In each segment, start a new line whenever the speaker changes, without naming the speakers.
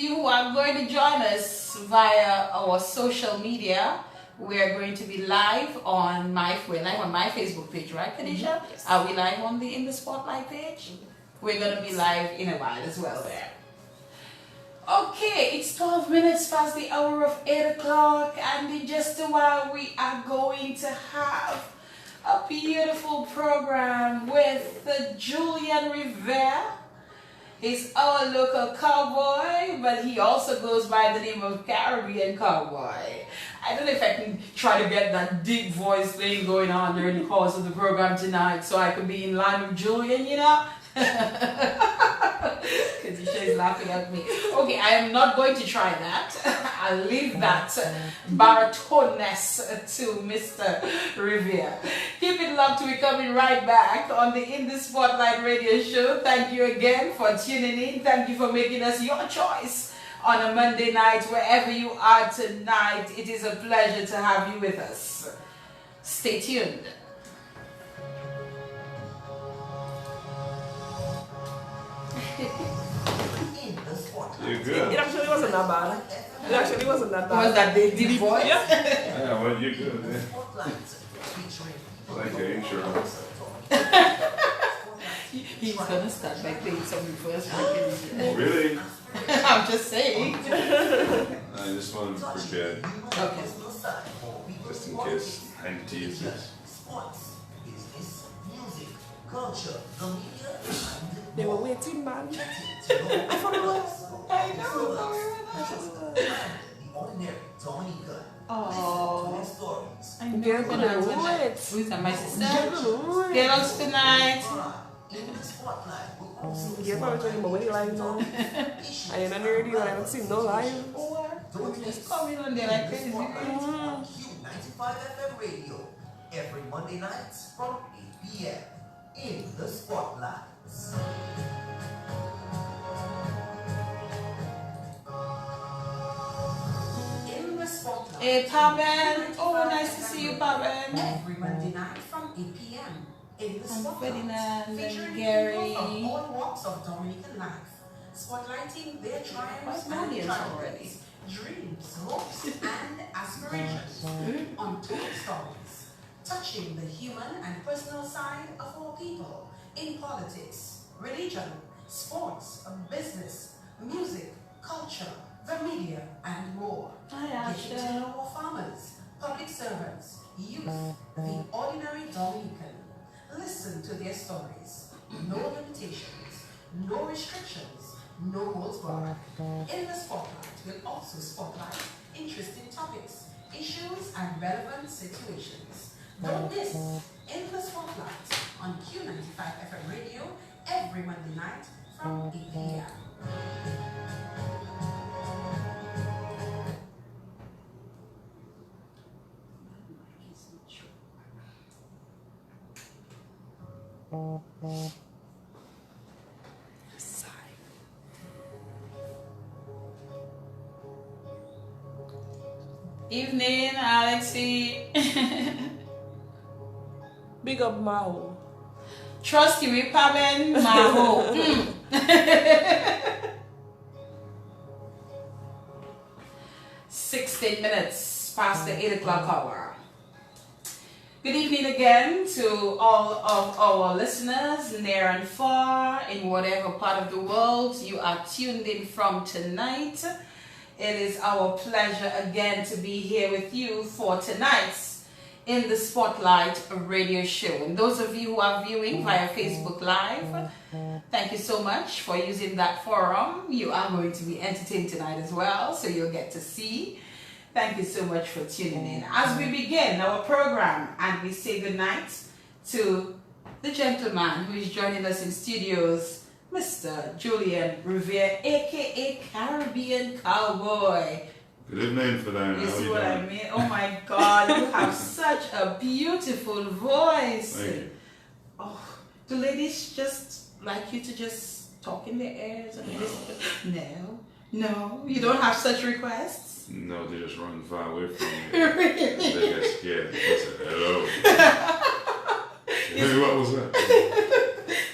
you who are going to join us via our social media, we are going to be live on my Facebook page, right, Khadija?
Yes.
Are we live on the In the Spotlight page? We're going to be live in a while as well there. Okay, it's 12 minutes past the hour of 8 o'clock, and in just a while we are going to have a beautiful program with Julian Revere. He's our local cowboy, but he also goes by the name of Caribbean Cowboy. I don't know if I can try to get that deep voice thing going on during the course of the program tonight so I could be in line with Julian, you know? Because she's laughing at me. Okay, I am not going to try that. I'll leave that baritoneness to Mr. Revere. Keep it locked. We're coming right back on the In the Spotlight radio show. Thank you again for tuning in. Thank you for making us your choice on a Monday night. Wherever you are tonight, it is a pleasure to have you with us. Stay tuned.
You're good.
It actually wasn't that bad. It actually wasn't that bad.
Was that the deep voice?
Yeah.
Yeah, well, you're good. Man. Like your intro.
He's gonna start by playing something first.
Really?
I'm just saying.
I just want to prepare.
Okay.
Just in case I need to use this.
They were waiting, man. I forgot.
I know. Oh, I'm
Girl,
gonna
do it.
with my sister. Girls tonight.
You're probably talking about when you live now. I ain't on the radio, I haven't seen no live.
What? Just coming on there like crazy.
Q95 FM radio every Monday night from 8 p.m. in the Spotlights. In the Spotlight.
Hey, Paben. Oh, nice to see you, Paben.
Every Monday night from 8 p.m. in the Spotlight.
Ferdinand and
Featuring
Gary.
people from all walks of Dominican life. Spotlighting their triumphs and
Audience already.
tragedies, dreams, hopes, and aspirations. Untold stories, touching the human and personal side of our people in politics, religion, sports, business, music, culture, the media, and more. Getting to know our farmers, public servants, youth, the ordinary Dominican. Listen to their stories. No limitations, no restrictions, no holds barred. In the Spotlight will also spotlight interesting topics, issues, and relevant situations. Don't miss In the Spotlight on Q95 FM radio every Monday night from 8 p.m.
Evening, Alexi.
Big up Mao.
Trust you, we Paben Maho. 16 minutes past the 8 o'clock hour. Good evening again to all of our listeners near and far in whatever part of the world you are tuned in from tonight. It is our pleasure again to be here with you for tonight's In the Spotlight radio show. And those of you who are viewing via Facebook Live, thank you so much for using that forum. You are going to be entertained tonight as well, so you'll get to see. Thank you so much for tuning in. As we begin our program and we say goodnight to the gentleman who is joining us in studios, Mr. Julian Revere, aka Caribbean Cowboy.
Good evening, Ferdinand.
You
How
see
you
what
doing?
I mean? Oh my God, you have such a beautiful voice.
Thank you.
Oh, do ladies just like you to just talk in their ears and listen? No, you don't have such requests.
No, they just run far away from me.
Really?
They get scared. They say, hello. Hey, what was that?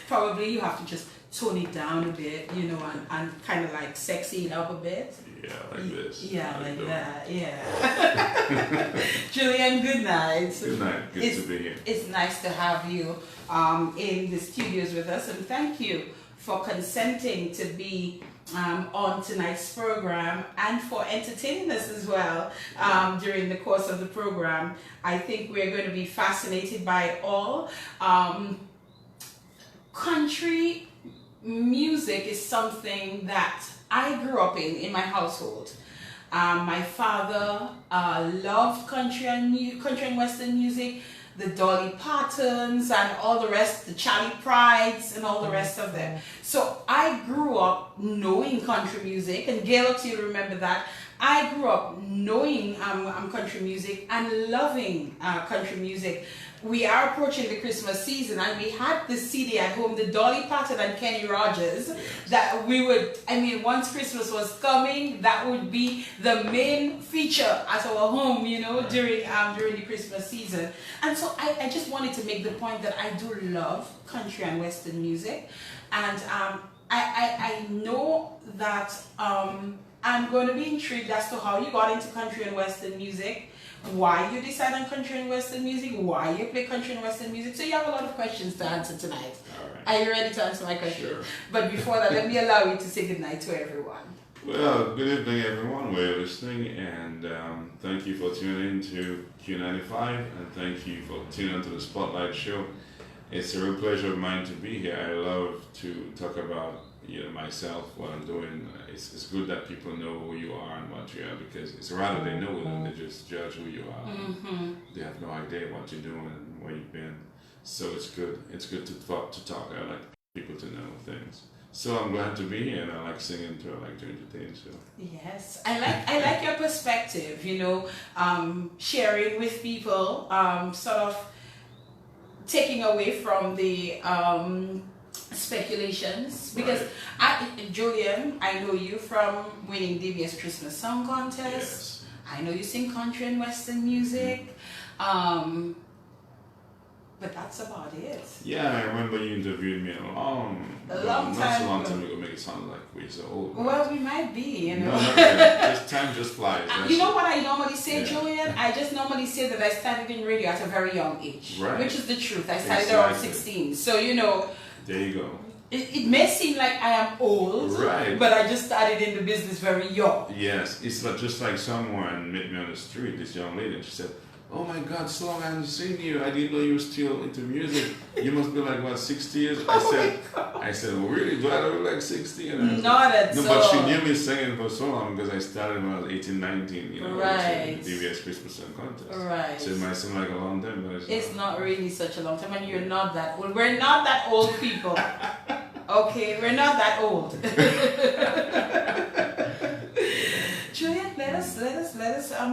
Probably you have to just tone it down a bit, you know, and kind of like sexy it up a bit.
Yeah, like this.
Yeah,
How you
like
doing?
that. Yeah. Julian, good night.
Good night. Good to be here.
It's nice to have you in the studios with us, and thank you for consenting to be on tonight's program and for entertaining us as well during the course of the program. I think we're going to be fascinated by it all. Country music is something that I grew up in my household. My father loved country and western music, the Dolly Partons and all the rest, the Charlie Prides and all the rest of them. So I grew up knowing country music, and Gail, you'll remember that. I grew up knowing country music and loving country music. We are approaching the Christmas season, and we had the CD at home, the Dolly Parton and Kenny Rogers, that we would, I mean, once Christmas was coming, that would be the main feature at our home, you know, during the Christmas season. And so I just wanted to make the point that I do love country and western music, and I know that I'm going to be intrigued as to how you got into country and western music, why you decide on country and western music, why you play country and western music. So you have a lot of questions to answer tonight.
All right.
Are you ready to answer my question?
Sure.
But before that, let me allow you to say goodnight to everyone.
Well, good evening, everyone. We're listening, and thank you for tuning in to Q95, and thank you for tuning into the Spotlight Show. It's a real pleasure of mine to be here. I love to talk about myself, what I'm doing. It's good that people know who you are and what you are, because it's rather they know than they just judge who you are.
Mm-hmm.
They have no idea what you're doing and where you've been. So it's good. It's good to talk. I like people to know things. So I'm glad to be here, and I like singing too. I like to entertain. So
Yes, I like your perspective. You know, sharing with people, sort of taking away from the speculations, because Julian, I know you from winning DBS Christmas Song Contest.
yes.
I know you sing country and western music, but that's about it.
Yeah, I remember you interviewed me
Not
so
time
long
ago.
time ago. Make it sound like we're so old.
Well, we might be, you know.
No, not really. Just time just flies. That's
You know
it.
what I normally say,
Yeah.
Julian? I just normally say that I started in radio at a very young age,
Right.
which is the truth. I started around
Exactly.
16, so you know.
There you go.
It may seem like I am old,
Right.
but I just started in the business very young.
Yes, it's like, just like someone met me on the street, this young lady, and she said, "Oh my God, so long I haven't seen you. I didn't know you were still into music. You must be like, what, 60 years?" I said, "Well, really? Do I look like 60?" And I said,
Not at
no,
all.
but she knew me singing for so long because I started when I was 18, 19, you know,
Right.
the DBS Christmas Song Contest.
Right.
So it might seem like a long time, but
It's not really such a long time, and you're not that old. We're not that old, people. Okay, we're not that old. Julian, let us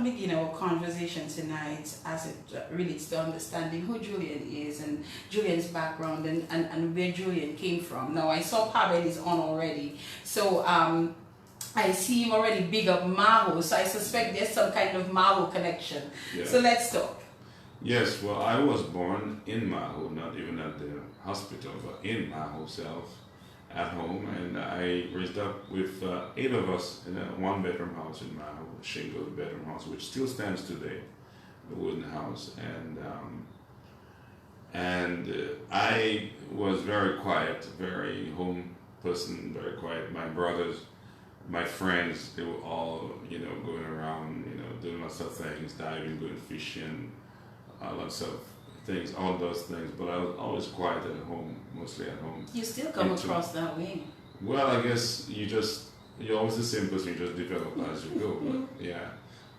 begin our conversation tonight as it relates to understanding who Julian is and Julian's background and where Julian came from. Now, I saw Pavel is on already, so I see him already big up Maho, so I suspect there's some kind of Maho connection.
Yeah.
So let's talk.
Yes, well, I was born in Maho, not even at the hospital, but in Maho self, at home, and I raised up with 8 of us in a 1-bedroom house in Maho, a shingled bedroom house, which still stands today, the wooden house, and I was very quiet, very home person, very quiet. My brothers, my friends, they were all, going around, doing lots of things, diving, going fishing, lots of things, all those things, but I was always quiet at home, mostly at home.
You still come across that way.
Well, I guess you're always the same person, you just develop as you go, but yeah.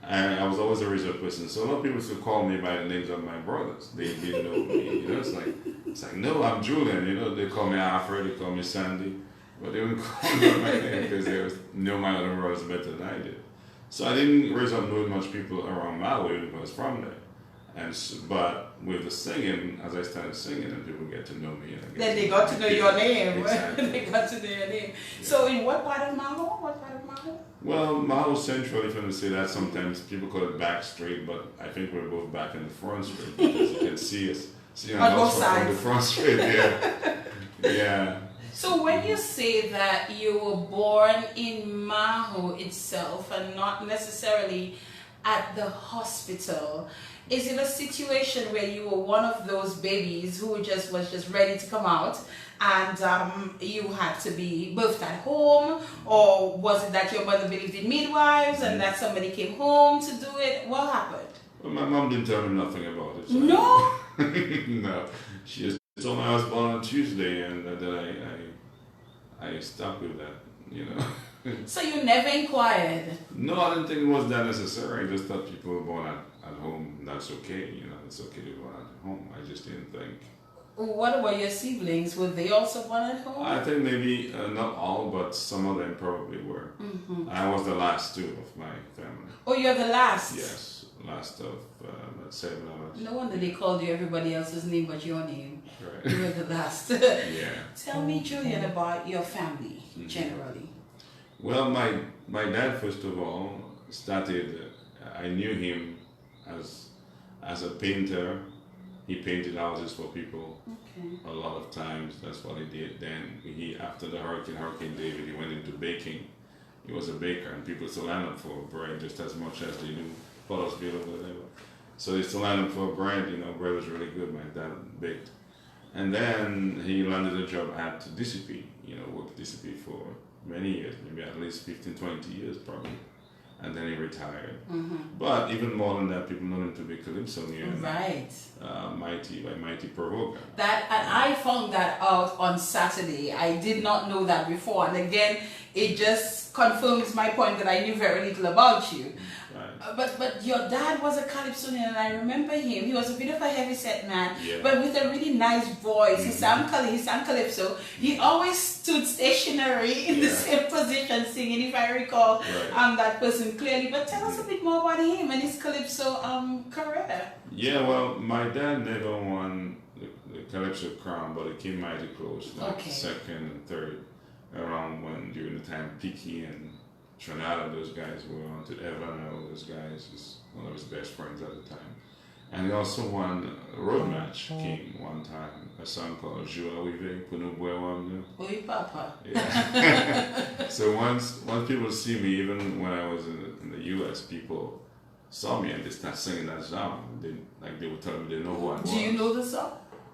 And I was always a reserved person, so a lot of people still call me by the names of my brothers. They didn't know me, it's like, no, I'm Julian, they call me Alfred, they call me Sandy, but they wouldn't call me by my name because they know my other brothers better than I did. So I didn't raise up knowing much people around my way because I was from there. But with the singing, as I started singing, and people get to know me. And
Then they got to know your name.
Exactly.
They got to know your name.
Yeah.
So in what part of Maho?
Well, Maho Central, if you want to say that, sometimes people call it back street, but I think we're both back in the front street because you can see us. See
On both
from the
sides.
front street, yeah. Yeah.
So when you say that you were born in Maho itself and not necessarily at the hospital, is it a situation where you were one of those babies who was just ready to come out and you had to be birthed at home, or was it that your mother believed in midwives and that somebody came home to do it? What happened?
Well, my mom didn't tell me nothing about it. So
No?
no. She just told me I was born on Tuesday, and then I stuck with that, you know.
So you never inquired?
No, I didn't think it was that necessary. I just thought people were born at home. That's okay, you know. It's okay to be born at home. I just didn't think.
What about your siblings? Were they also born at home?
I think maybe not all, but some of them probably were.
Mm-hmm.
I was the last two of my family.
Oh, you're the last?
Yes, last of 7 of us.
No wonder they called you everybody else's name but your name.
Right.
You were the last.
Yeah.
Tell me, Julian, about your family generally.
Well, my dad, first of all, started. I knew him as a painter. He painted houses for people.
Okay.
A lot of times. That's what he did. Then after the Hurricane David, he went into baking. He was a baker, and people still line up for bread just as much as they do Pottersville or whatever. So they still line up for bread. You know, bread was really good. My dad baked. And then he landed a job at DCP. You know, worked at DCP for many years, maybe at least 15, 20 years probably. And then he retired. Mm-hmm. But even more than that, people know him to be Calypsonian.
Right.
Mighty Provoker.
And I found that out on Saturday. I did not know that before. And again, it just confirms my point that I knew very little about you.
Right.
But your dad was a Calypsonian, and I remember him. He was a bit of a heavy-set man,
yeah.
but with a really nice voice. He sang Calypso. He always stood stationary in the same position singing, if I recall that person clearly. But tell us a bit more about him and his Calypso career.
Yeah, well, my dad never won the Calypso crown, but it came mighty close, like second and third, around during the time Picky and Trinidad, those guys were on to Evan, all those guys, is one of his best friends at the time. And he also won a road match king one time, a song called Riviere,
Oui, Papa.
Yeah. So once people see me, even when I was in the US, people saw me and they start singing that song. They would tell me they know who I was.
Do you know the song?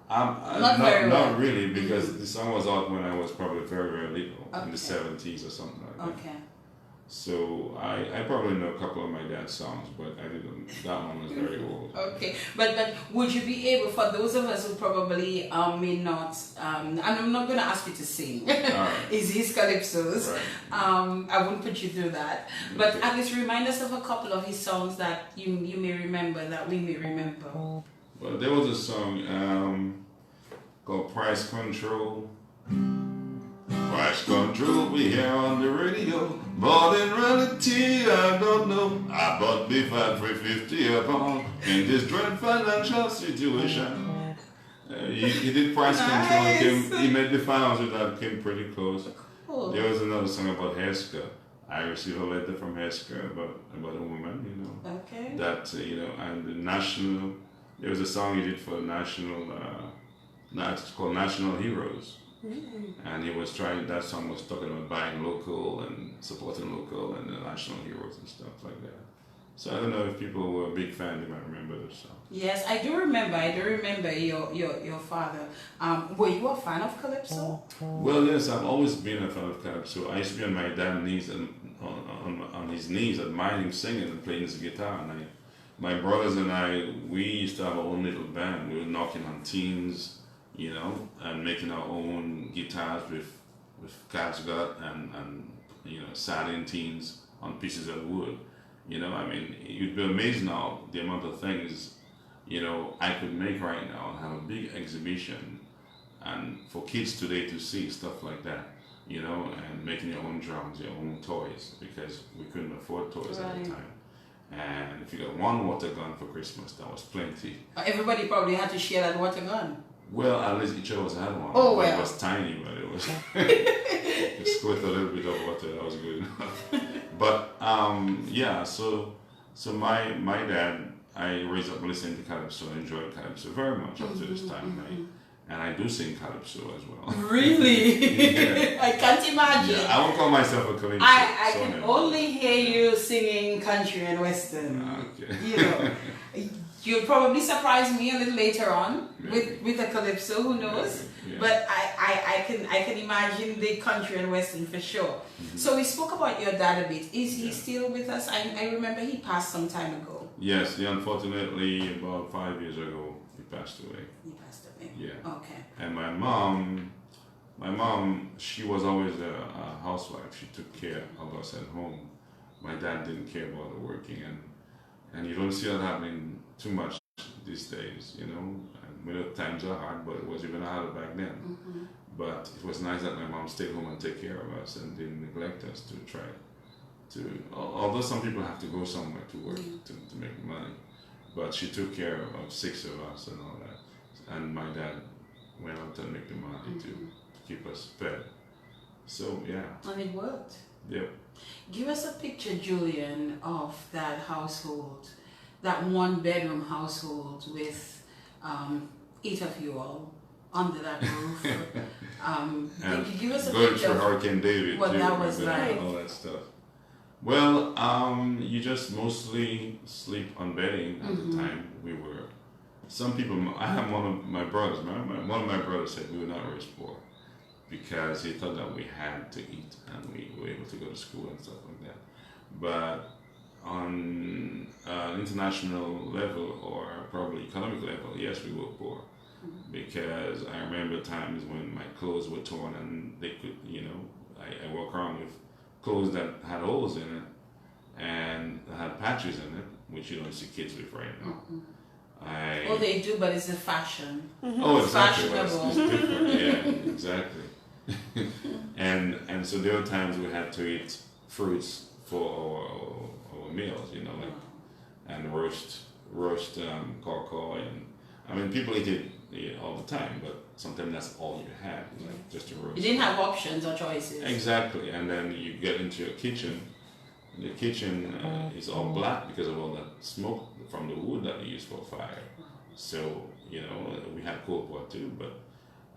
Not really, because the song was out when I was probably very, very little, in the 70s or something like that.
Okay.
So I probably know a couple of my dad's songs, but I didn't. That one was very old.
Okay, but would you be able, for those of us who probably may not, and I'm not going to ask you to sing, is his calypsos. Right. I wouldn't put you through that, but at least remind us of a couple of his songs that you may remember, that we may remember.
Well, there was a song called Price Control. Price control, we hear on the radio. But in reality, I don't know. I bought beef at $3.50 a pound in this dread financial situation. He did price control. He made the finals with that, came pretty close. Cool. There was another song about Heska. I received a letter from Heska about a woman, you know.
Okay.
That, you know, and the national, there was a song he did for the national, it's called National Heroes. Mm-hmm. And he was that song was talking about buying local and supporting local and the national heroes and stuff like that. So I don't know if people were a big fan, they might remember this song.
Yes, I do remember your father. Were you a fan of Calypso?
Well, yes, I've always been a fan of Calypso. I used to be on my dad's knees and on his knees, admiring him singing and playing his guitar. And my brothers and I, we used to have our own little band. We were knocking on teens, you know, and making our own guitars with catgut and you know, satin teens on pieces of wood. You know, I mean, you'd be amazed now the amount of things, you know, I could make right now and have a big exhibition, and for kids today to see stuff like that, you know, and making your own drums, your own toys, because we couldn't afford toys at the time. And if you got one water gun for Christmas, that was plenty. Everybody
probably had to share that water gun.
Well, at least each of us had one.
Oh, well.
It was tiny, but it was just squirt a little bit of water. That was good enough. But yeah, so my dad, I raised up listening to Calypso, enjoyed Calypso very much up to this time. And I do sing calypso as well.
Really?
Yeah.
I can't imagine.
Yeah, I won't call myself a calypso.
I
so
can
never.
only hear you singing country and western.
Okay.
You know, you'll probably surprise me a little later on
Maybe.
with a calypso. Who knows?
Yeah.
But I can imagine the country and western for sure. So we spoke about your dad a bit. Is he still with us? I remember he passed some time ago.
Yes, unfortunately, about 5 years ago, he passed away.
He passed away.
Yeah.
Okay.
And my mom, she was always a housewife. She took care of us at home. My dad didn't care about the working, and you don't see that happening too much these days, you know. And we know times are hard, but it was even harder back then. But it was nice that my mom stayed home and take care of us and didn't neglect us to try to. Although some people have to go somewhere to work to make money, but she took care of 6 of us and all that. And my dad went out to make the money to keep us fed. So yeah.
And it worked.
Yep.
Give us a picture, Julian, of that household, that 1-bedroom household with 8 of you all under that roof.
And
give us a
going
picture
through
of
Hurricane David
what
too,
that was
and
like.
all that stuff. Well, you just mostly sleep on bedding at the time. We were. Some people. I have one of my brothers. One of my brothers said we were not raised poor because he thought that we had to eat and we were able to go to school and stuff like that. But on an international level or probably economic level, yes, we were poor. Because I remember times when my clothes were torn and they could, you know, I walk around with clothes that had holes in it and that had patches in it, which you don't see kids with right now.
Oh, they do, but it's a fashion.
Oh, exactly. Well,
Fashionable.
it's different. Yeah, exactly. and so there were times we had to eat fruits for our meals, you know, like and roast cocoa, and I mean people eat it all the time, but sometimes that's all you had, like just a roast.
You didn't have options or choices.
Exactly, and then you get into your kitchen. And the kitchen is all black because of all that smoke from the wood that you use for fire. So you know we had coal pot too, but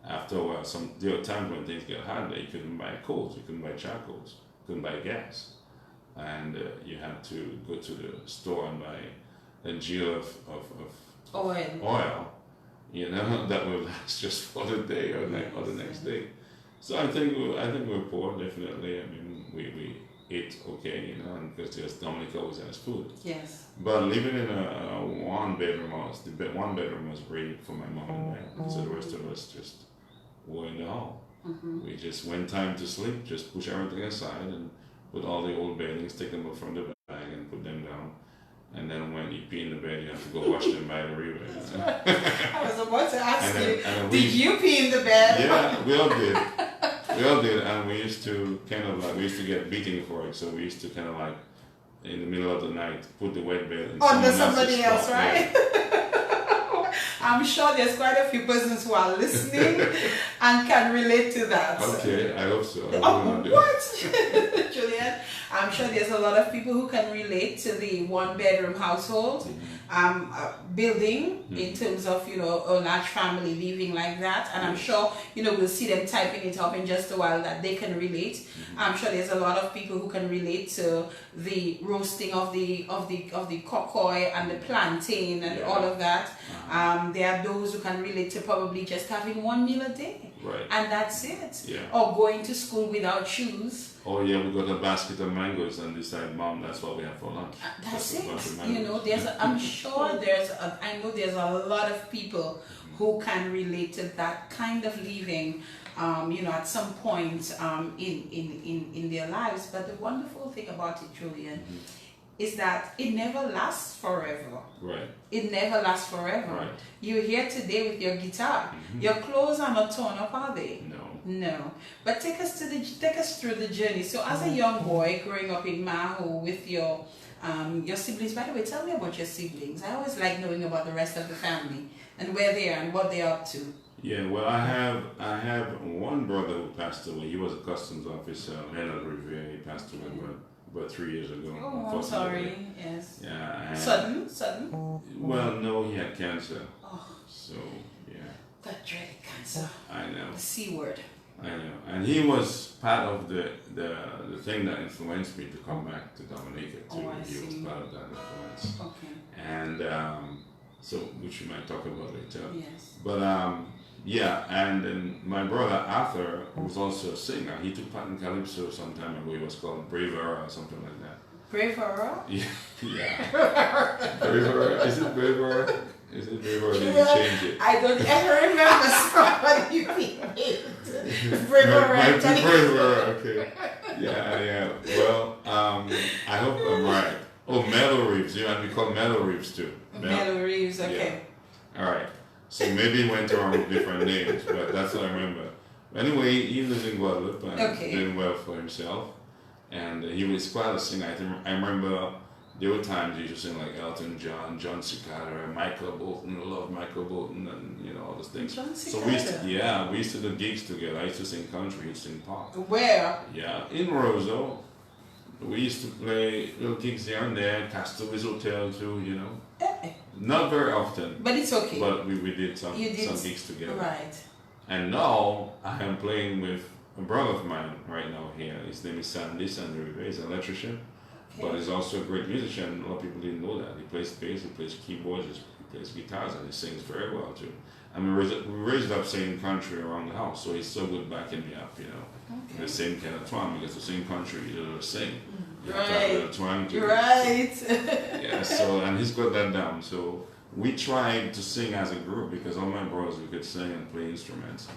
after a while, there were times when things get hard that you couldn't buy coals, you couldn't buy charcoals, couldn't buy gas, and you had to go to the store and buy a gil of oil, you know, that will last just for the day or the next day. So I think we're poor, definitely. I mean, we ate okay, you know, and because there's Dominic always has food.
Yes.
But living in a 1-bedroom house, the 1-bedroom was great for my mom and dad. So the rest of us just were in the hall. We just, when time to sleep, just push everything aside and put all the old beddings, take them up from the bag and put them down. And then when you pee in the bed, you have to go wash them by the river.
I was about to ask you,
and
did you pee in the bed?
Yeah, we all did. We all did, and we used to we used to get beating for it. So we used to kind of like, in the middle of the night, put the wet bed in
Under
someone
somebody
else's
else,
spot.
right? I'm sure there's quite a few persons who are listening and can relate to that.
Okay, I hope so.
Oh, what? Julian, I'm sure there's a lot of people who can relate to the 1-bedroom household building in terms of, you know, a large family living like that. And I'm sure, you know, we'll see them typing it up in just a while that they can relate. I'm sure there's a lot of people who can relate to the roasting of the cocoa and the plantain and all of that. There are those who can relate to probably just having 1 meal a day.
Right.
And that's it.
Yeah.
Or going to school without shoes.
Oh yeah, we got a basket of mangoes and decide, Mom, that's what we have for lunch.
That's
Just a bunch of
it.
mangoes.
You know, I'm sure I know there's a lot of people who can relate to that kind of living, you know, at some point in their lives. But the wonderful thing about it, Julian, is that it never lasts forever.
Right.
It never lasts forever.
Right.
You're here today with your guitar. Your clothes are not torn up, are they?
No.
No. But take us through the journey. So as a young boy growing up in Maho with your siblings, by the way, tell me about your siblings. I always like knowing about the rest of the family and where they are and what they're up to.
Yeah, well, I have one brother who passed away. He was a customs officer at Revere. He passed away about 3 years ago.
Oh, I'm sorry. Yes.
Yeah.
Sudden?
Well, no, he had cancer.
Oh.
So, yeah.
That dreaded cancer.
I know.
The C word.
I know. And he was part of the thing that influenced me to come back to Dominica too.
Oh, I
He was
see.
part of that influence.
Okay.
And so, which we might talk about later.
Yes.
But yeah, and then my brother Arthur, who was also a singer, he took part in Calypso some time ago. He was called Revere or something like that.
Braver?
Yeah. Yeah. Revere. Is it Revere? Is it Revere? Did you change it?
I don't ever remember somebody being named Braver.
Okay. Yeah. Well, I hope I'm right. Oh, Meadow Reeves. You know, we call Meadow Reeves too.
Meadow Reeves, okay.
Yeah. All right. So maybe he went around with different names, but that's what I remember. Anyway, he lives in Guadeloupe and doing well for himself. And he was quite a singer. I remember there were times he used to sing like Elton John, John Cicada, Michael Bolton. I love Michael Bolton, and you know all those things.
John
So we used to do gigs together. I used to sing country, he'd sing pop.
Where?
Yeah, in Roseau. We used to play little gigs here and there, Castaways Hotel too, you know. Not very often.
But it's okay.
But we did some gigs together.
Right.
And now I am playing with a brother of mine right now here. His name is Sandy Revere. He's an electrician, but he's also a great musician. A lot of people didn't know that. He plays bass, he plays keyboards, he plays guitars, and he sings very well too. And we raised up singing country around the house, so he's so good backing me up, you know.
Okay.
The same kind of twang, because the same country, you know, sing. You have to
Right.
have a little twang to it.
Right.
Yeah, so, and he's got that down. So we tried to sing as a group because all my brothers, we could sing and play instruments,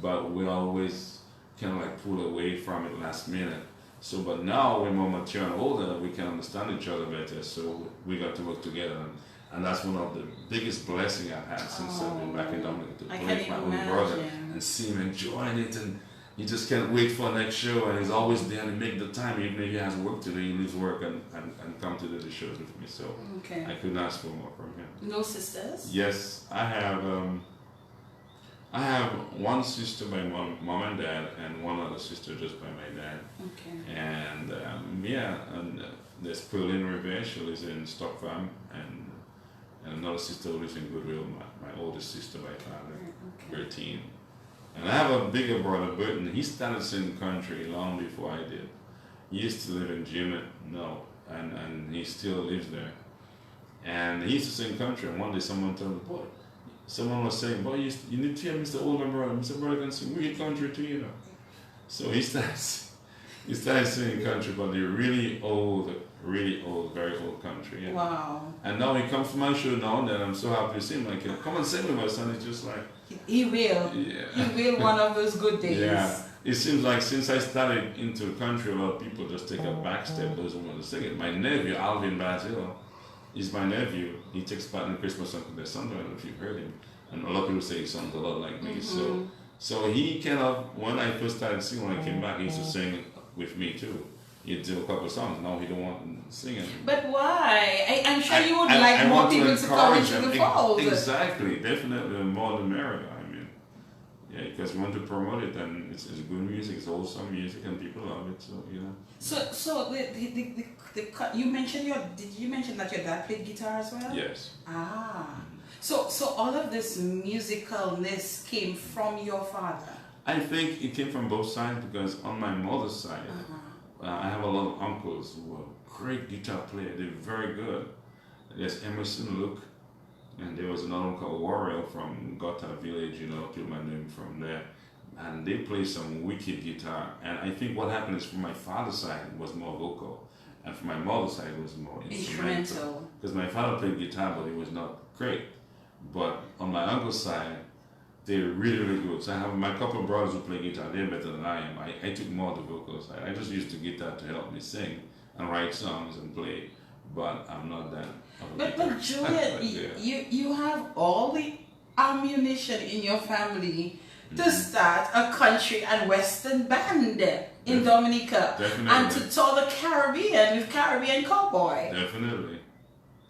but we always kind of like pull away from it last minute. So, but now we're more mature and older, we can understand each other better, so we got to work together. And that's one of the biggest blessings I've had since I've been back in Dominica, to play with my own brother and see him enjoying it, and he just can't wait for the next show, and he's always there to make the time, even if he has work to do, he leaves work and come to do the shows with me. So I couldn't ask for more from him.
No sisters?
Yes, I have one sister by mom and dad, and one other sister just by my dad.
Okay.
And there's Pauline Revere, she lives in Stockholm, and another sister who lives in Goodwill, my oldest sister by father, 13. And I have a bigger brother, Burton. He started singing country long before I did. He used to live in Jimmet, and he still lives there. And he used to sing country, and one day someone told me, boy, someone was saying, boy, you need to hear Mr. Older brother. Mr. Brother can sing real country too, you know. So he started singing country, but the really old, very old country. Yeah.
Wow.
And now he comes to my show now and then. I'm so happy to see him. Like, come and sing with us. And it's just like,
he will.
Yeah.
He will one of those good days.
Yeah. It seems like since I started into country, a lot of people just take a back step, doesn't want to sing it. My nephew, Alvin Basil, is my nephew. He takes part in the Christmas song contest. I don't know if you've heard him. And a lot of people say he sounds a lot like me. So he kind of, when I first started singing, when I came back, he used to sing with me too. He'd do a couple of songs. Now he don't want to sing it.
But why? I'm sure you would like more people to come into the fold.
Exactly, definitely. The more the merrier. I mean, yeah, because we want to promote it, and it's good music. It's wholesome music, and people love it. So you know.
So you mentioned did you mention that your dad played guitar as well?
Yes.
Ah. So all of this musicalness came from your father?
I think it came from both sides, because on my mother's side, I have a lot of uncles who are great guitar players. They're very good. There's Emerson Luke, and there was another one called Warrell from Gotha Village, you know, people might know him from there. And they play some wicked guitar. And I think what happened is, from my father's side was more vocal, and from my mother's side was more instrumental. Because my father played guitar, but he was not great. But on my uncle's side, they're really, really good. So I have my couple of brothers who play guitar. They're better than I am. I took more of the vocal side. I just used the guitar to help me sing and write songs and play. But I'm not that.
But Julian, you have all the ammunition in your family to start a country and western band in Dominica.
Definitely.
And to tour the Caribbean with Caribbean Cowboy.
Definitely.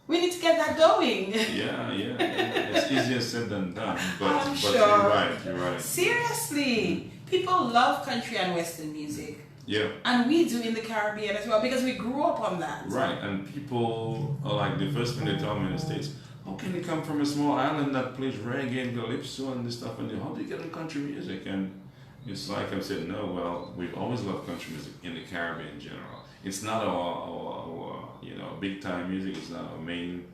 We need to get that going.
Yeah. It's easier said than done. But
sure.
You're right.
Seriously, people love country and western music.
Yeah.
And we do in the Caribbean as well, because we grew up on that.
Right, and people are like, the first thing they tell me in the States, how can you come from a small island that plays reggae and calypso and this stuff, and how do you get into country music? And it's like I said, no, well, we've always loved country music in the Caribbean in general. It's not our big time music. It's not our main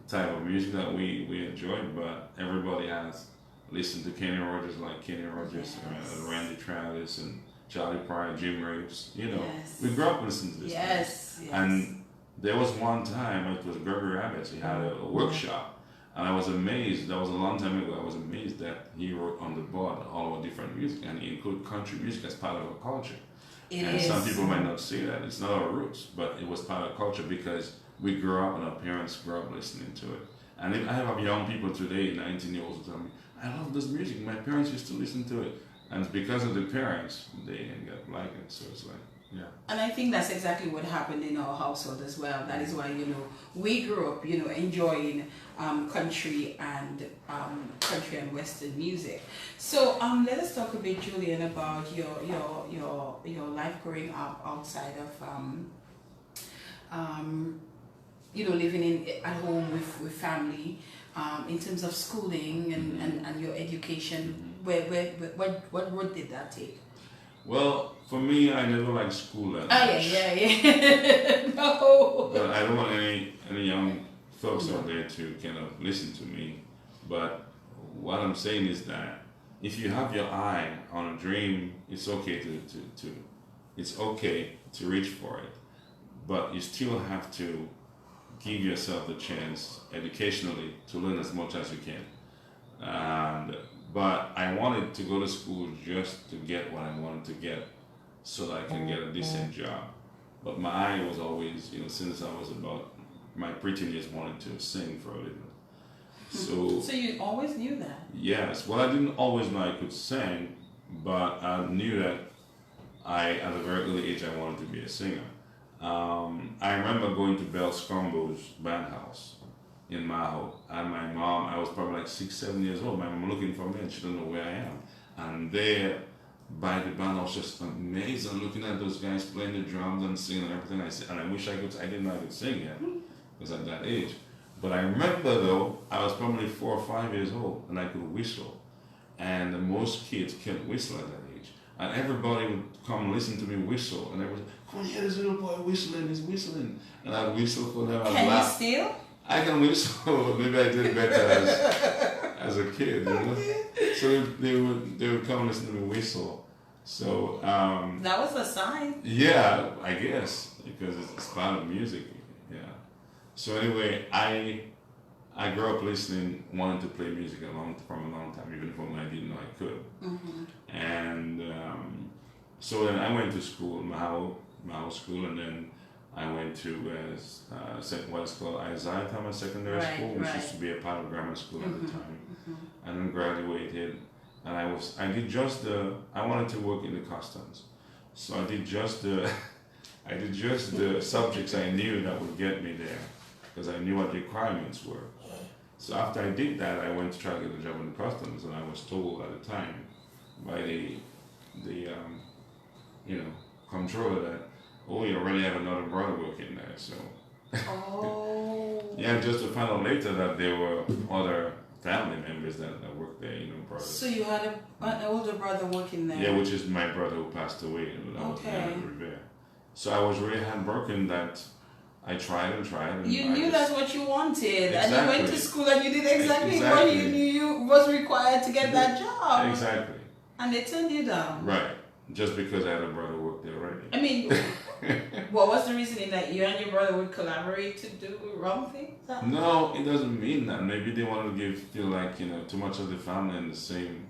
type of music that we enjoy, but everybody has listened to Kenny Rogers, like Kenny Rogers, Randy Travis, and Charlie Pryor, Jim Reeves. We grew up listening to this.
Yes.
And there was one time, it was Gregory Abbott, he had a workshop, and I was amazed, that was a long time ago, I was amazed that he wrote on the board all our different music, and he included country music as part of our culture. Some people might not see that, it's not our roots, but it was part of culture because we grew up and our parents grew up listening to it. And I have young people today, 19-year-olds, who tell me, I love this music, my parents used to listen to it. And it's because of the parents, they end up liking it, so it's like, yeah.
And I think that's exactly what happened in our household as well. That is why, we grew up, enjoying country and western music. So let us talk a bit, Julian, about your life growing up outside of living at home with family, in terms of schooling and your education. What road did that take?
Well, for me, I never liked school that
much. Yeah. No.
But I don't want any young folks out there to kind of listen to me. But what I'm saying is that if you have your eye on a dream, it's okay to reach for it. But you still have to give yourself the chance educationally to learn as much as you can. But I wanted to go to school just to get what I wanted to get so that I can get a decent job. But my eye was always, since I was about my preteen years, wanted to sing for a living. So
you always knew that?
Yes. Well, I didn't always know I could sing, but I knew that at a very early age, I wanted to be a singer. I remember going to Bell Scumbo's band house in Maho, and my mom, I was probably like 6, 7 years old, my mom looking for me and she didn't know where I am. And there, by the band, I was just amazed and looking at those guys playing the drums and singing and everything. And I wish I didn't know I could sing yet, because at that age. But I remember though, I was probably 4 or 5 years old and I could whistle. And most kids can't whistle at that age. And everybody would come listen to me whistle, and everybody would say, come on, yeah, this little boy whistling, he's whistling. And I'd whistle for them.
Can you still?
I can whistle, maybe I did better as a kid, So they would come and listen to me whistle. So
that was a sign.
Yeah, I guess, because it's part of music. Yeah. So anyway, I grew up wanting to play music from a long time, even when I didn't know I could. And so then I went to school, Maho School, and then I went to what's called Isaiah Thomas Secondary School, which used to be a part of grammar school at the time. And then graduated, and I wanted to work in the customs. So I did just the subjects I knew that would get me there, because I knew what the requirements were. So after I did that, I went to try to get a job in the customs, and I was told at the time by the controller that, oh, you already have another brother working there, so.
Oh.
Yeah, just to find out later that there were other family members that worked there, brothers.
So you had an older brother working there?
Yeah, which is my brother who passed away. That was Revere. So I was really heartbroken that I tried and tried. And
you knew that's what you wanted,
exactly.
And you went to school and you did exactly what you knew was required to get that job.
Exactly.
And they turned you down.
Right. Just because I had a brother who worked there already.
I mean, what was the reasoning that you and your brother would collaborate to do wrong things?
No, it doesn't mean that. Maybe they want to feel like, too much of the family in the same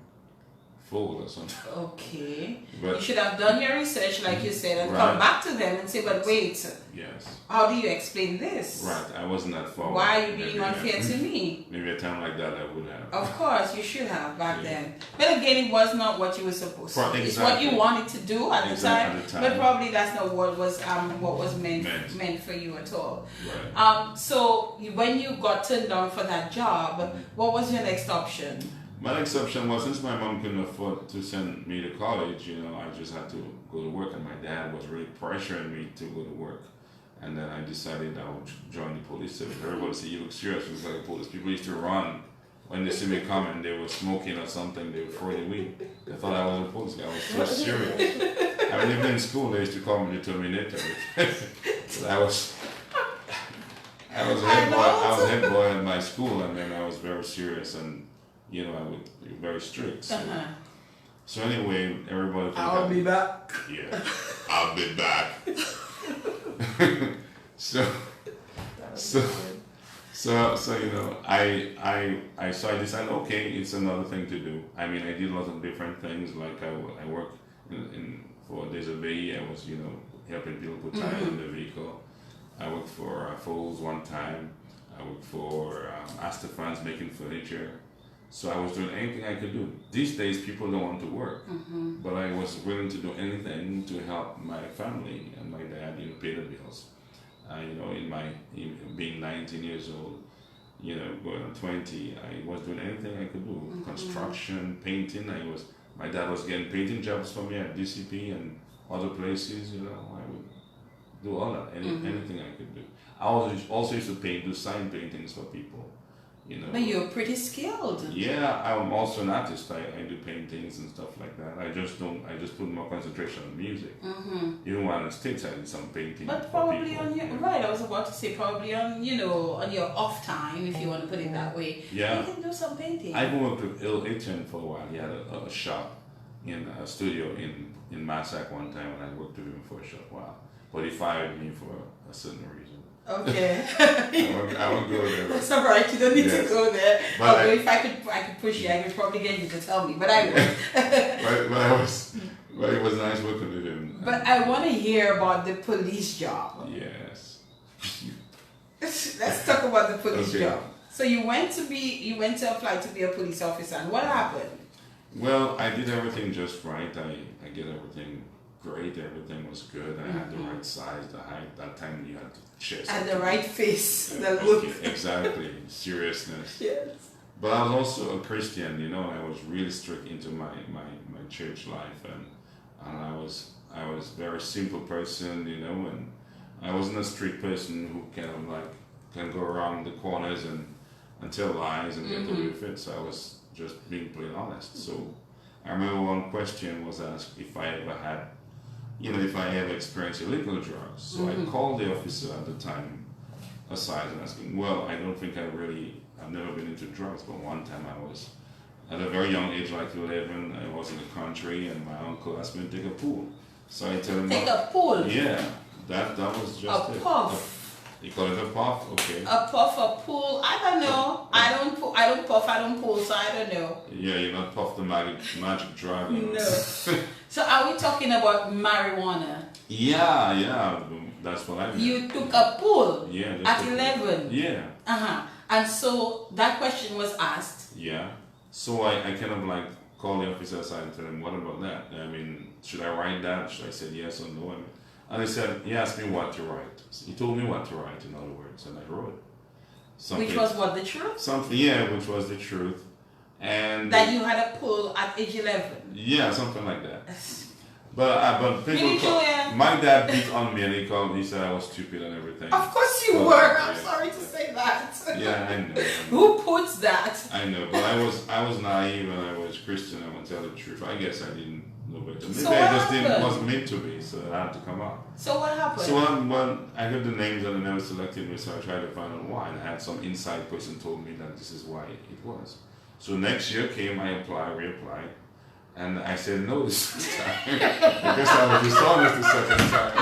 fold or something.
Okay.
But
you should have done your research, like you said, and come back to them and say, but wait.
Yes.
How do you explain this?
Right. I wasn't that far.
Why are you being unfair to me?
Maybe a time like that I would have.
Of course, you should have back then. But again, it was not what you were supposed to do.
Exactly.
It's what you wanted to do at the time. But probably that's not what was meant for you at all.
Right.
So when you got turned down for that job, what was your next option?
My next option was, since my mom couldn't afford to send me to college, I just had to go to work, and my dad was really pressuring me to go to work. And then I decided I would join the police service. Everybody said, you look serious, you look like a police. People used to run. When they see me coming, they were smoking or something, they were throwing weed. They thought I was a police guy. I was so serious. I mean, even in school, they used to call me the Terminator. So I was head boy at my school, and then I was very serious, and I would be very strict. So, so anyway, everybody.
I'll be back.
Yeah, I'll be back. so I decided, okay, it's another thing to do. I mean, I did lots of different things. Like I worked for Revere. I was helping people put tires in the vehicle. I worked for Foles one time. I worked for Astafans making furniture. So I was doing anything I could do. These days, people don't want to work, but I was willing to do anything to help my family and my dad, pay the bills. Being 19 years old, going on 20, I was doing anything I could do. Construction, painting. My dad was getting painting jobs for me at DCP and other places. I would do all that, anything I could do. I also used to do sign paintings for people.
But you're pretty skilled.
Yeah, I'm also an artist. I do paintings and stuff like that. I just put more concentration on music. Even while in the States, I did some painting.
But probably on your right, I was about to say probably on on your off time, if you want to put it that way.
Yeah,
you can do some painting.
I worked with Il Etienne for a while. He had a shop in a studio in Massac one time, and I worked with him for a short while. But he fired me for a certain reason.
Okay.
I won't go there.
That's all right. You don't need to go there.
But
although if I could push you, I could probably get you to tell me. But I won't.
but it was nice working with him.
But I want to hear about the police job.
Yes.
Let's talk about the police
Okay.
job. So you went to apply to be a police officer, and what happened?
Well, I did everything just right. I did everything great. Everything was good. I had the right size, the height. That time you had to chest.
And the right face, the
okay,
look.
Exactly. Seriousness.
Yes.
But I was also a Christian, and I was really strict into my church life, and I was a very simple person, and I wasn't a street person who can go around the corners and tell lies and get away with it. So I was just being plain honest. So I remember one question was asked if I ever had, if I ever experienced illegal drugs. So I called the officer at the time aside and asking, well, I don't think I've never been into drugs, but one time I was at a very young age, like 11, I was in the country and my uncle asked me to take a pool. So I tell him,
Take a pool?
Yeah, that was just
a puff.
You call it a puff? Okay.
A puff, a pool. I don't know. I don't puff, I don't pool, so I don't know.
Yeah, you're not puff the magic drug.
No. So are we talking about marijuana?
Yeah, that's what I mean.
You took a pool at 11?
Yeah.
And so that question was asked?
Yeah. So I kind of call the officer aside and tell him, what about that? I mean, should I write that? Should I say yes or no? And he asked me what to write. He told me what to write, in other words, and I wrote it.
Which was what, the truth?
Which was the truth. And
that you had a pool at age 11?
Yeah, something like that. But people
Really, Julian?
My dad beat on me and he said I was stupid and everything.
Of course you were. I'm sorry to say that.
Yeah, I know.
Who puts that?
I know, but I was naive and I was Christian. I want to tell the truth. I guess I didn't know better. Maybe
So
I
what
just
happened?
wasn't meant to be, so I had to come out.
So what happened?
So when I heard the names and they never selected me, so I tried to find out why. And I had some inside person told me that this is why it was. So next year came, I reapplied. And I said no this time. I guess I was dishonest the second time.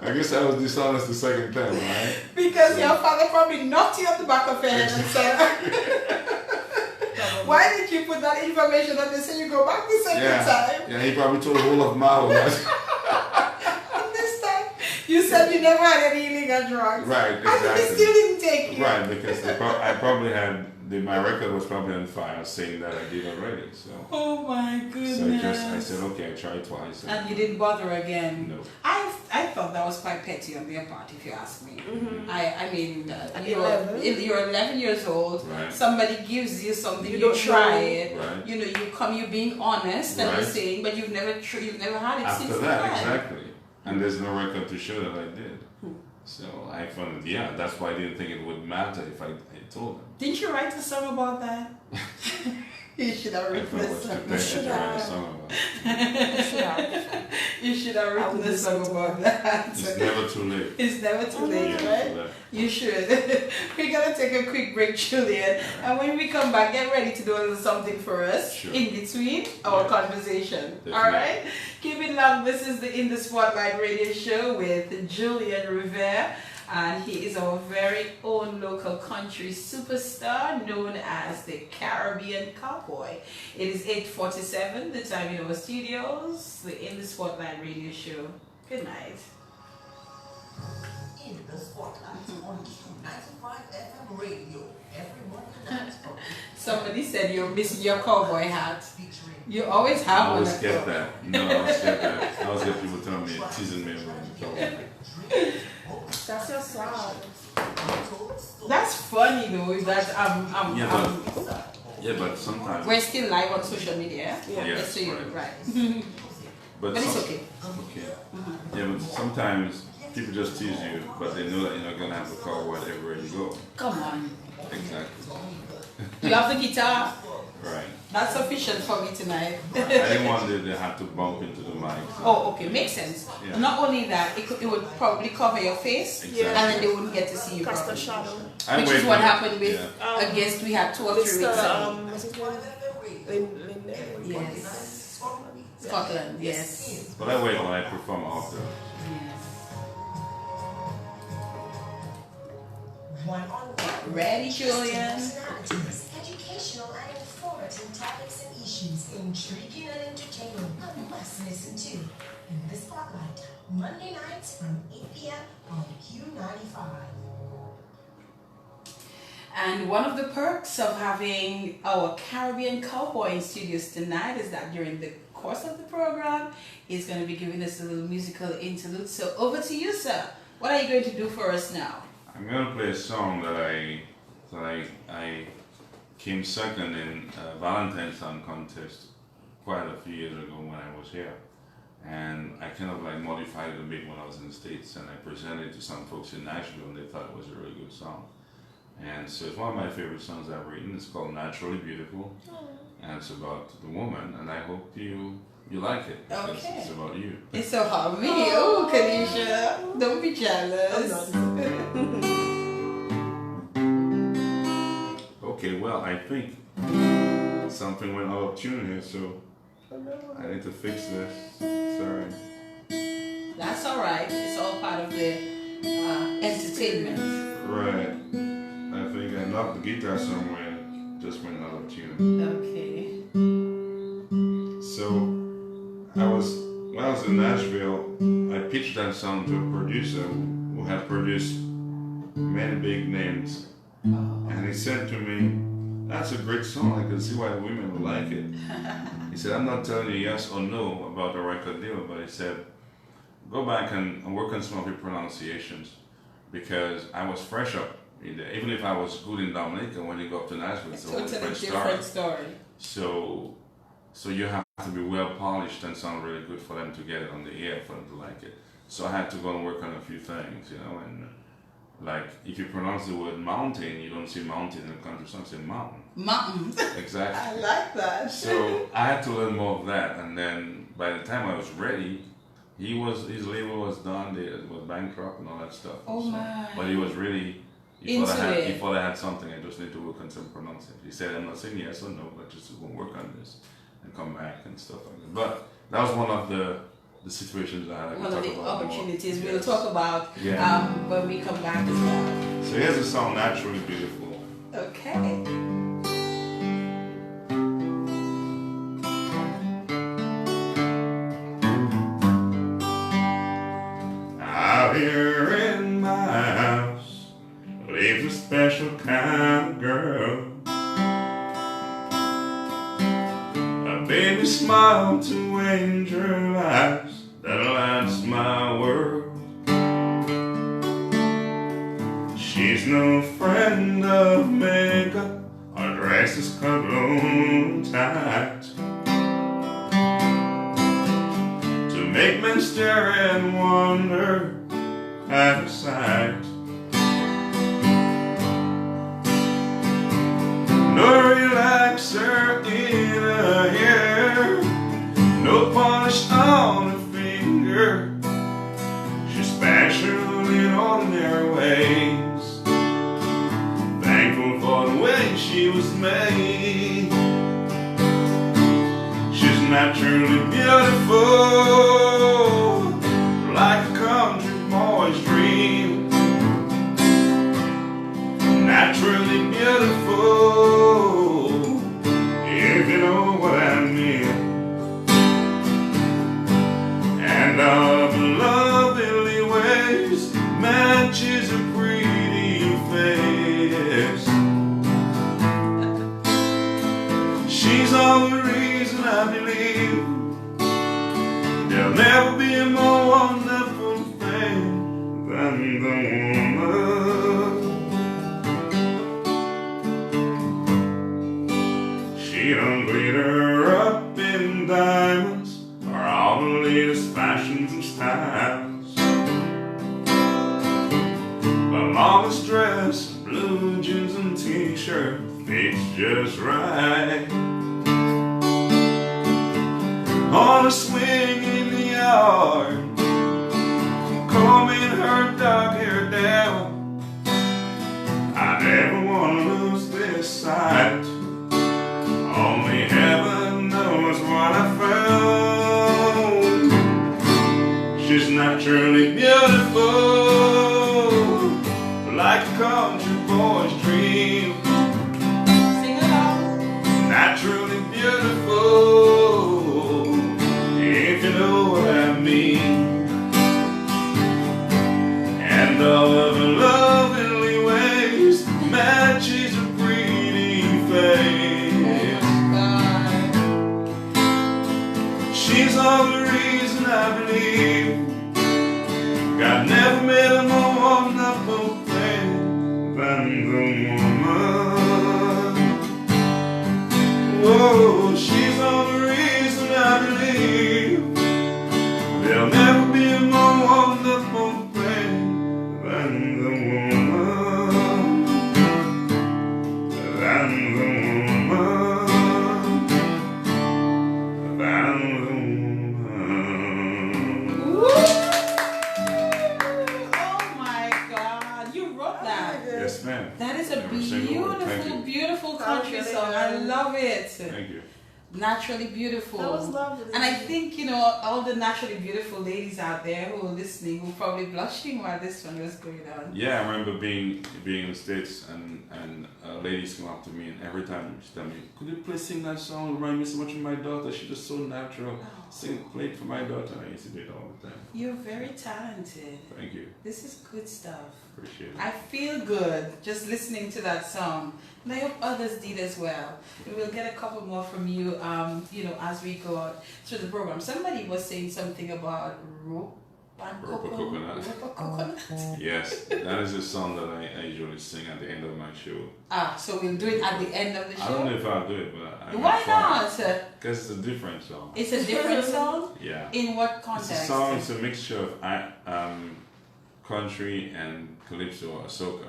I guess I was dishonest the second time, right?
Because your father probably knocked you on the back of your head and said, why did you put that information on this and you go back the second time?
Yeah, he probably told the whole of Mao.
And this time, you said you never had any illegal got drugs.
Right,
And they
exactly.
still didn't take you.
Right, because I probably had my record was probably on fire, saying that I did already. So
Oh my goodness.
I said, okay, I tried twice.
And you didn't bother again.
No.
I thought that was quite petty on their part, if you ask me. I mean, you're 11 years old.
Right.
Somebody gives you something, you
don't
try
know.
it.
Right.
You know, you're being honest and you're
Right.
saying, but you've never had it
After
since
that,
then.
exactly. And there's no record to show that I did. So I found, that's why I didn't think it would matter if I told them.
Didn't you write a song about that? You should have
I
written
thought it
a
was too
song.
bad to write a song about it.
You should have written a
listen
song
to
about
that.
that.
It's never too late.
It's never too late,
Yeah,
right?
so that-
You should. We're gonna take a quick break, Julian, and when we come back, get ready to do a little something for us
Sure.
in between our
Yeah.
conversation.
Definitely.
All right. Keep it locked. This is the In the Spotlight radio show with Julian Revere, and he is our very own local country superstar known as the Caribbean Cowboy. It is 8:47. The time in our studios. The In the Spotlight radio show. Good night.
In the spotlight on Q95 FM radio every Monday night from
Somebody said you're missing your cowboy hat.
featuring
You always
I
have one.
always
at
get
home.
that. No, I always get that. I always get people telling me, teasing me about it.
That's your song.
That's funny though. That
Yeah, but sometimes.
we're still live on social media.
Yeah.
Yes,
Just so you
right.
right.
But
But it's
some-
okay.
Okay. Yeah, but sometimes people just tease you, but they know that you're not gonna have the car wherever you go.
Come on.
Exactly.
You have the guitar.
Right.
That's sufficient for me tonight.
I didn't want them to have to bump into the mic. So.
Oh, okay, makes sense.
Yeah.
Not only that, it would probably cover your face,
Exactly.
and then they wouldn't get to see you
Cast a
properly.
shadow.
I
Which
wait
is what
for-
happened with
Yeah.
a guest we had 2 or 3 weeks
Mr.
ago.
What's his name? Lynn.
Yes. Scotland. Yes.
But I wait when I perform after.
Yes.
one-on-one.
Ready, Julian?
Personalities, educational and informative topics and issues,
Intriguing and entertaining.
you must listen to
In the spotlight, Monday nights from 8 p.m. on Q95.
And one of the perks of having our Caribbean Cowboy in studios tonight is that during the course of the program, he's going to be giving us a little musical interlude. So over to you, sir. What are you going to do for us now?
I'm gonna play a song that I came second in a Valentine's Song contest quite a few years ago when I was here, and I kind of like modified it a bit when I was in the States, and I presented it to some folks in Nashville, and they thought it was a really good song. And so it's one of my favorite songs I've written. It's called Naturally Beautiful, and it's about the woman, and I hope you like it. Because
Okay.
It's about you.
It's so hot. Me, oh, Kanisha. Don't be jealous.
Okay, well, I think something went out of tune here, so I need to fix this. Sorry.
That's all right. It's all part of the entertainment.
Right. I think I knocked the guitar somewhere and it just went out of tune.
Okay.
So when I was in Nashville, I pitched that song to a producer who had produced many big names. And he said to me, "That's a great song. I can see why women would like it." He said, "I'm not telling you yes or no about the record deal, but he said, go back and work on some of your pronunciations, because I was fresh up. Even if I was good in Dominica, when you go up to Nashville, it's a whole
Totally
different
different
story.
story.
So you have to be well polished and sound really good for them to get it on the air, for them to like it. So I had to go and work on a few things, and like if you pronounce the word mountain, you don't say mountain in the country song, say mountain.
Mountains. I
Exactly.
like that.
So I had to learn more of that, and then by the time I was ready, his label was done, it was bankrupt and all that stuff.
Oh
So-
my.
But he was really. He
Into
thought
it.
I had something. I just need to work on some pronunciation. He said, "I'm not saying yes or no, but just go and work on this and come back and stuff like that." But that was one of the situations I had.
One of the opportunities we'll
Yes.
talk about
Yeah.
when we come back as well.
So here's a song, Naturally Beautiful.
Okay.
Out here in my out to wager lives that last my world. She's no friend of makeup, her dress is cut low tight to make men stare and wonder at her sight. No relaxer in her hair, no polish on her finger. She's special in ordinary ways, thankful for the way she was made. She's naturally beautiful, like a country boy's dream. Naturally beautiful, if you know what I mean. And all of the lovely ways matches a pretty face. She's all the reason I believe there'll never be a more wonderful thing than the woman. She don't glitter up in diamonds or all the latest fashions and styles, but mama's dress, blue jeans and t-shirt fits just right. On a swing in the yard, combing her dark hair down, I never want to lose this sight. Only heaven knows what I found. She's naturally beautiful, like a country boy's dream.
Sing along.
Naturally beautiful, if you know what I mean. And all of the lovely ways matches a pretty face. She's all the reason I believe God never made a more wonderful thing than the woman. Whoa, she's all the reason I believe there'll never be a more wonderful thing than the woman. Than the woman. Than the woman.
Woo! Oh my God, you wrote that.
Yes, ma'am.
That is a
Every single word. Thank
beautiful,
you.
beautiful
That was
country
really
song. I
good.
love it.
Thank you.
Naturally beautiful.
That was lovely.
And I think, you know, all the naturally beautiful ladies out there who are listening who are probably blushing while this one was going on.
Yeah, I remember being in the States and ladies come up to me and every time she tell me, could you please sing that song? It reminds me so much of my daughter. She's just so natural. Play it for my daughter. I used to do it all the time.
You're very talented.
Thank you.
This is good stuff.
Appreciate it.
I feel good just listening to that song. And I hope others did as well. We will get a couple more from you, you know, as we go out through the program. Somebody was saying something about rope and
Rope and coconut.
Rope and coconut.
Yes, that is a song that I usually sing at the end of my show.
Ah, so we'll do it at the end of the show?
I don't know if I'll do it, but I
Why not?
Because it's a different song.
It's a different song?
Yeah.
In what context?
It's a song, it's a mixture of country and calypso or soca.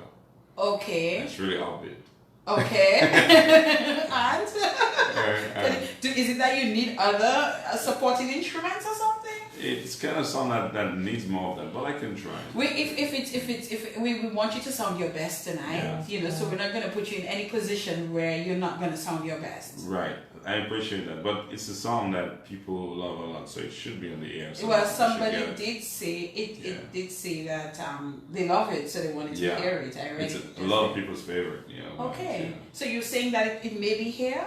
Okay.
It's really upbeat.
Okay. And? Is it that you need other supporting instruments or something?
It's kind of song that needs more of that, but I can try.
If we want you to sound your best tonight,
Yeah.
you know, so we're not going to put you in any position where you're not going to sound your best.
Right, I appreciate that, but it's a song that people love a lot, so it should be on the air. So
Well,
I should
somebody
get it.
did say it.
Yeah.
It did say that they love it, so they wanted to
Yeah.
hear it. I read
It's
it.
a lot of people's favorite, you know.
Okay,
Yeah.
so you're saying that it may be here?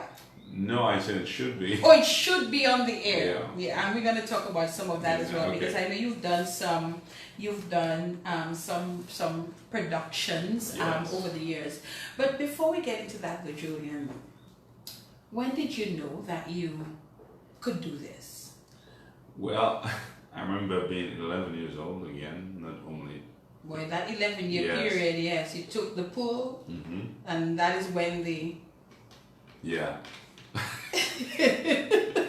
No, I said it should be.
Oh, it should be on the air.
Yeah.
And we're going to talk about some of that as well,
Okay.
because I know you've done some productions
Yes.
over the years. But before we get into that, though, Julian, when did you know that you could do this?
Well, I remember being 11 years old again, not only.
Well, that 11-year
Yes.
period, yes, you took the pull, and that is when the...
Yeah.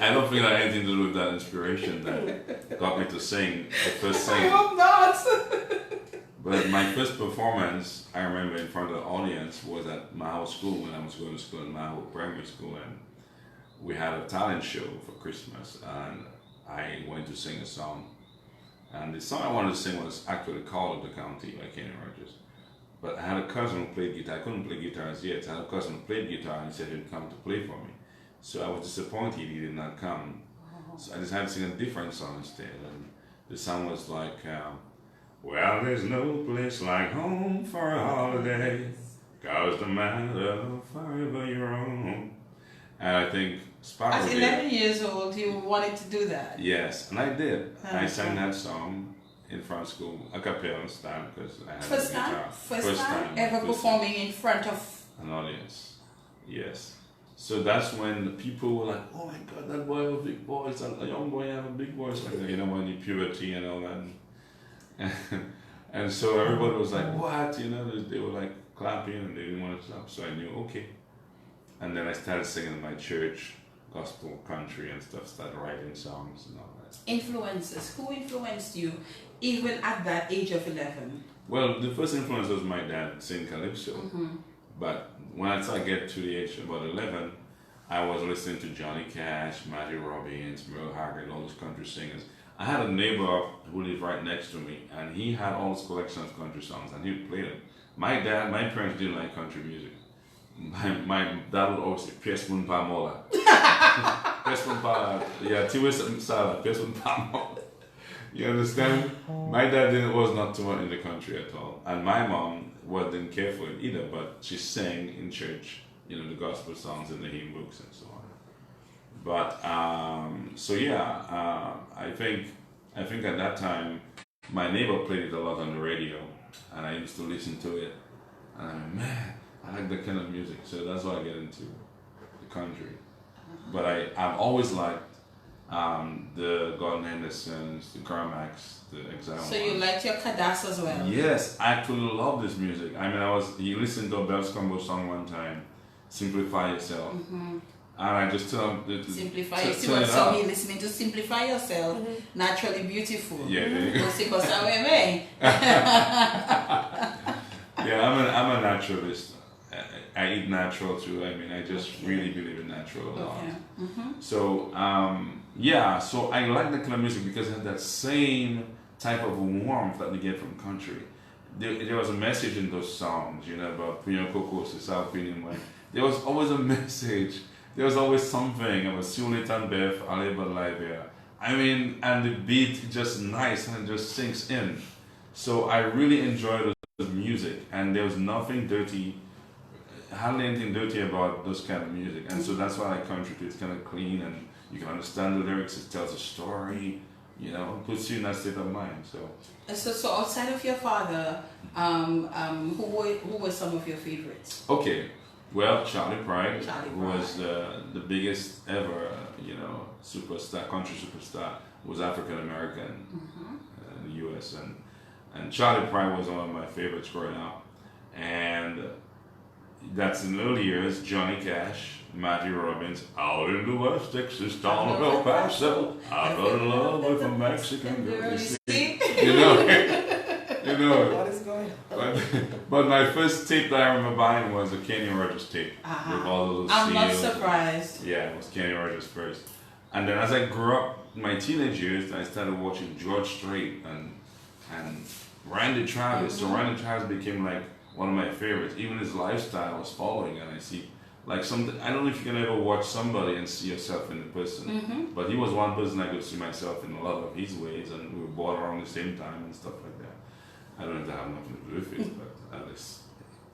I don't think that had anything to do with that inspiration that got me to sing, the first
I
sing.
hope not!
But my first performance, I remember in front of the audience, was at Maho School when I was going to school in Maho Primary School, and we had a talent show for Christmas, and I went to sing a song. And the song I wanted to sing was actually Call of the County by Kenny Rogers. But I had a cousin who played guitar. I couldn't play guitar as yet. I had a cousin who played guitar, and he said he'd come to play for me. So I was disappointed he did not come. So I decided to sing a different song instead. And the song was like, well, there's no place like home for a holiday, 'cause the matter forever your own. And I think Sparrow
At
did.
11 years old, you wanted to do that?
Yes, and I did. I
Okay.
sang that song in front of school, a cappella style, because I had
First
a
time?
guitar.
First time ever
first
performing in front of...
an audience. Yes. So that's when the people were like, oh my God, that boy has a big voice, a young boy have a big voice, like that, you know, when you puberty and all that. And so everybody was like, what? You know, they were like clapping and they didn't want to stop. So I knew, okay. And then I started singing in my church, gospel, country and stuff, started writing songs and all that.
Influences. Who influenced you even at that age of 11?
Well, the first influence was my dad singing calypso. But when I started getting to the age of about 11, I was listening to Johnny Cash, Matthew Robbins, Merle Haggard, all those country singers. I had a neighbor who lived right next to me, and he had all this collection of country songs, and he would play them. My parents didn't like country music. My dad would always say, Pies mun pa mola. Pies mun pa, yeah, tiwis sala, pies mun pa mola. You understand? My dad was not too much in the country at all. And my mom didn't care for it either, but she sang in church, you know, the gospel songs and the hymn books and so on. But, so yeah, I think at that time, my neighbor played it a lot on the radio, and I used to listen to it. And I'm like, man, I like that kind of music. So that's why I get into the country. But I've always liked the Gordon Hendersons, the Carmacks, the Exile.
So you liked your Kadas as well?
Yes, I actually love this music. I mean, you listened to a Bells Combo song one time, Simplify Yourself. And I just tell them...
Simplify. You see what song you're listening to? Simplify Yourself. Naturally Beautiful.
Yeah, there you go. Yeah, I'm a naturalist. I eat natural too. I mean, I just really believe in natural a lot. So, yeah, so I like that kind of music because it had that same type of warmth that we get from country. There was a message in those songs, you know, about Punyo Coco, South Opinion. There was always a message. There was always something about Sulit and Beth, Aleba Livia. I mean, and the beat just nice and it just sinks in. So I really enjoyed the music, and there was nothing dirty, hardly anything dirty about those kind of music. And so that's why I like country too. It's kind of clean and you can understand the lyrics, it tells a story, you know, puts you in that state of mind.
So outside of your father, who were some of your favorites?
Okay. Well, Charlie Pride, who
Pride.
was the biggest ever, you know, superstar, country superstar, was African American in the U.S. And Charlie Pride was one of my favorites growing up. And that's in the early years. Johnny Cash, Matthew Robbins, out in the West Texas town of El Paso, I fell in love with a Mexican girl. You see? You know.
What is going on?
But my first tape that I remember buying was a Kenny Rogers tape with all those
I'm not
seals.
surprised.
Yeah, it was Kenny Rogers first. And then as I grew up, in my teenage years, I started watching George Strait and Randy Travis. So Randy Travis became like one of my favorites. Even his lifestyle I was following, and I see like something. I don't know if you can ever watch somebody and see yourself in the person, but he was one person I could see myself in a lot of his ways, and we were born around the same time and stuff like that. I don't know if that had nothing to do with it, but at least